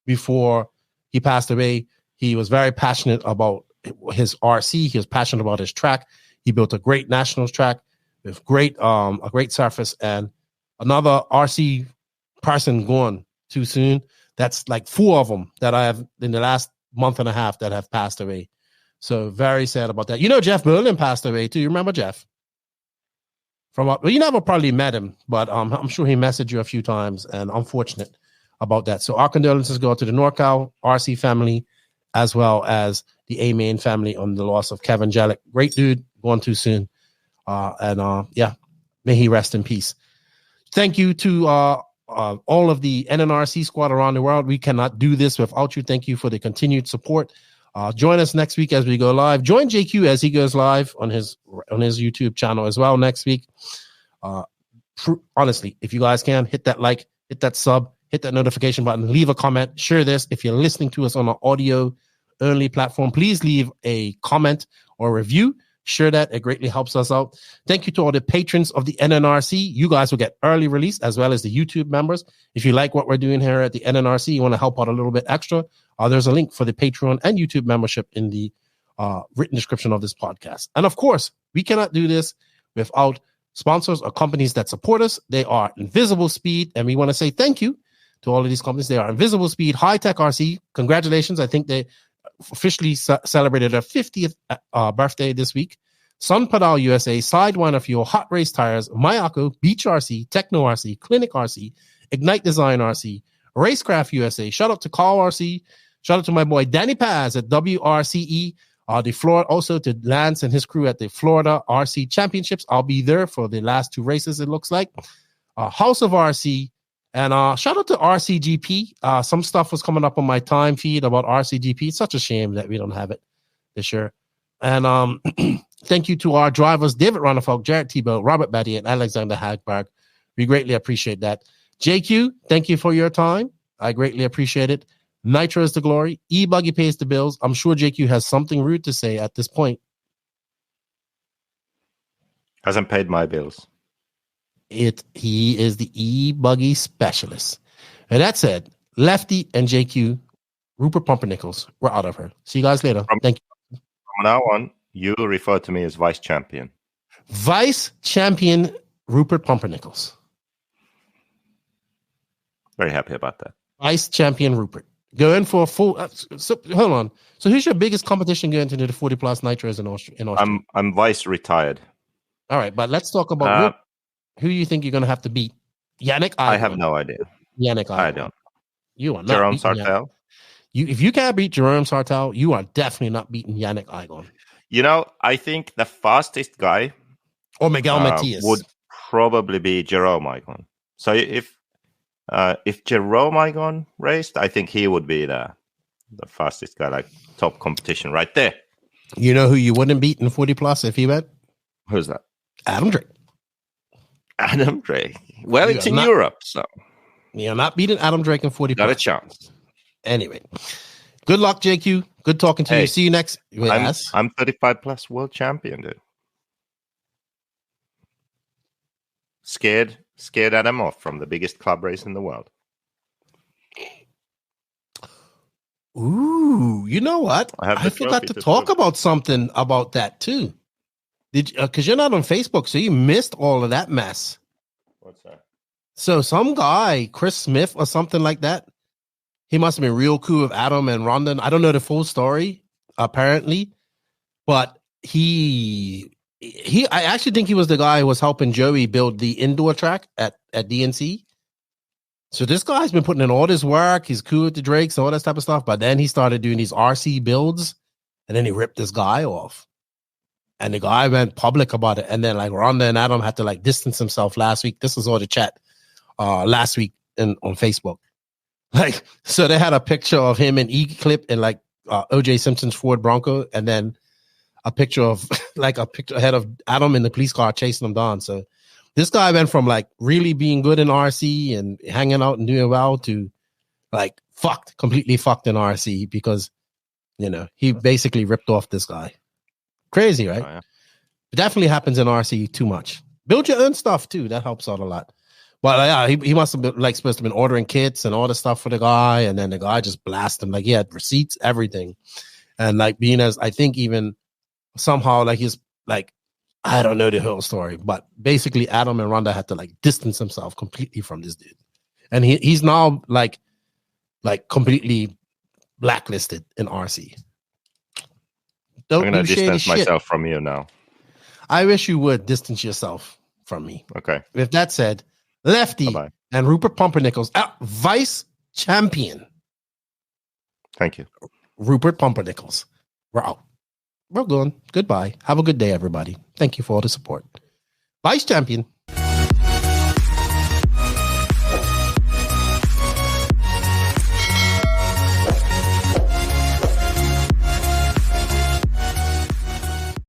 before he passed away. He was very passionate about his RC. He was passionate about his track. He built a great nationals track with a great surface, and another RC person gone too soon. That's like 4 of them that I have in the last month and a half that have passed away. So very sad about that. Jeff Berlin passed away too. You remember Jeff? You never probably met him, but I'm sure he messaged you a few times, and unfortunate about that. So our condolences go to the NorCal RC family as well as the A-Main family on the loss of Kevin Jelich. Great dude, gone too soon. May he rest in peace. Thank you to all of the NNRC squad around the world. We cannot do this without you. Thank you for the continued support. Join us next week as we go live. Join JQ as he goes live on his YouTube channel as well next week. Honestly, if you guys can, hit that like, hit that sub, hit that notification button, leave a comment, share this. If you're listening to us on an audio only platform, please leave a comment or review. Share that. It greatly helps us out. Thank you to all the patrons of the NNRC. You guys will get early release as well as the YouTube members. If you like what we're doing here at the NNRC, you want to help out a little bit extra, there's a link for the Patreon and YouTube membership in the written description of this podcast. And of course, we cannot do this without sponsors or companies that support us. They are Invisible Speed, and we want to say thank you to all of these companies. They are Invisible Speed, High Tech RC. Congratulations. I think they officially celebrated their 50th birthday this week. Sun Pedal USA, Sidewinder Fuel, Hot Race Tires, Mayako, Beach RC, Techno RC, Clinic RC, Ignite Design RC, Racecraft USA. Shout out to Carl RC. Shout out to my boy Dany Paz at WRCE. The Florida, also to Lance and his crew at the Florida RC Championships. I'll be there for the last 2 races, it looks like. House of RC. And shout out to RCGP. Some stuff was coming up on my time feed about RCGP. It's such a shame that we don't have it this year. And Thank you to our drivers, David Ronnefolk, Jared Tebow, Robert Batty, and Alexander Hagberg. We greatly appreciate that. JQ, thank you for your time. I greatly appreciate it. Nitro is the glory. E-buggy pays the bills. I'm sure JQ has something rude to say at this point. Hasn't paid my bills. He is the E-buggy specialist. And that said, Lefty and JQ, Rupert Pumpernickles, we're out of here. See you guys later. Thank you. From now on, you refer to me as vice champion. Vice champion Rupert Pumpernickles. Very happy about that. Vice champion Rupert. Going for a full. Hold on. So who's your biggest competition going into the 40 plus nitros in Austria? I'm vice retired. All right, but let's talk about who you think you're going to have to beat. Yannick, I have no idea. Yannick, I don't. You are not Jerome beating Sartell. If you can't beat Jerome Sartell, you are definitely not beating Yannick Igon. You know, I think the fastest guy or Miguel Matias would probably be Jerome Igon. So if Jerome Igon raced, I think he would be the fastest guy, like top competition right there. You know who you wouldn't beat in 40 plus if he went? Who's that? Adam Drake. Adam Drake. Well, it's in Europe, so you're not beating Adam Drake in 40 plus. Not a chance. Anyway, good luck, JQ. Good talking to you. See you next. I'm 35 plus world champion, dude. Scared Adam off from the biggest club race in the world. Ooh, you know what? I forgot to talk about something about that too. Because you're not on Facebook, so you missed all of that mess. What's that? So some guy, Chris Smith or something like that, he must have been real cool with Adam and Rondon. I don't know the full story, apparently, but I actually think he was the guy who was helping Joey build the indoor track at DNC. So this guy's been putting in all this work. He's cool with the Drakes and all that type of stuff. But then he started doing these RC builds, and then he ripped this guy off. And the guy went public about it. And then like Rhonda and Adam had to like distance himself last week. This was all the chat last week on Facebook. Like, so they had a picture of him in E-clip and like OJ Simpson's Ford Bronco, and then a picture of like a picture ahead of Adam in the police car chasing him down. So this guy went from like really being good in RC and hanging out and doing well to like completely fucked in RC because, you know, he basically ripped off this guy. Crazy, right? Oh, yeah. It definitely happens in RC too much. Build your own stuff too. That helps out a lot. But yeah, he must have been like supposed to have been ordering kits and all the stuff for the guy, and then the guy just blasted him. Like he had receipts, everything, and like being as I think even somehow like he's like I don't know the whole story, but basically Adam and Rhonda had to like distance himself completely from this dude, and he's now like completely blacklisted in RC. I'm going to distance myself from you now. I wish you would distance yourself from me. Okay. With that said, Lefty Bye-bye. And Rupert Pumpernickles, vice champion. Thank you. Rupert Pumpernickles. We're out. We're going. Goodbye. Have a good day, everybody. Thank you for all the support. Vice champion.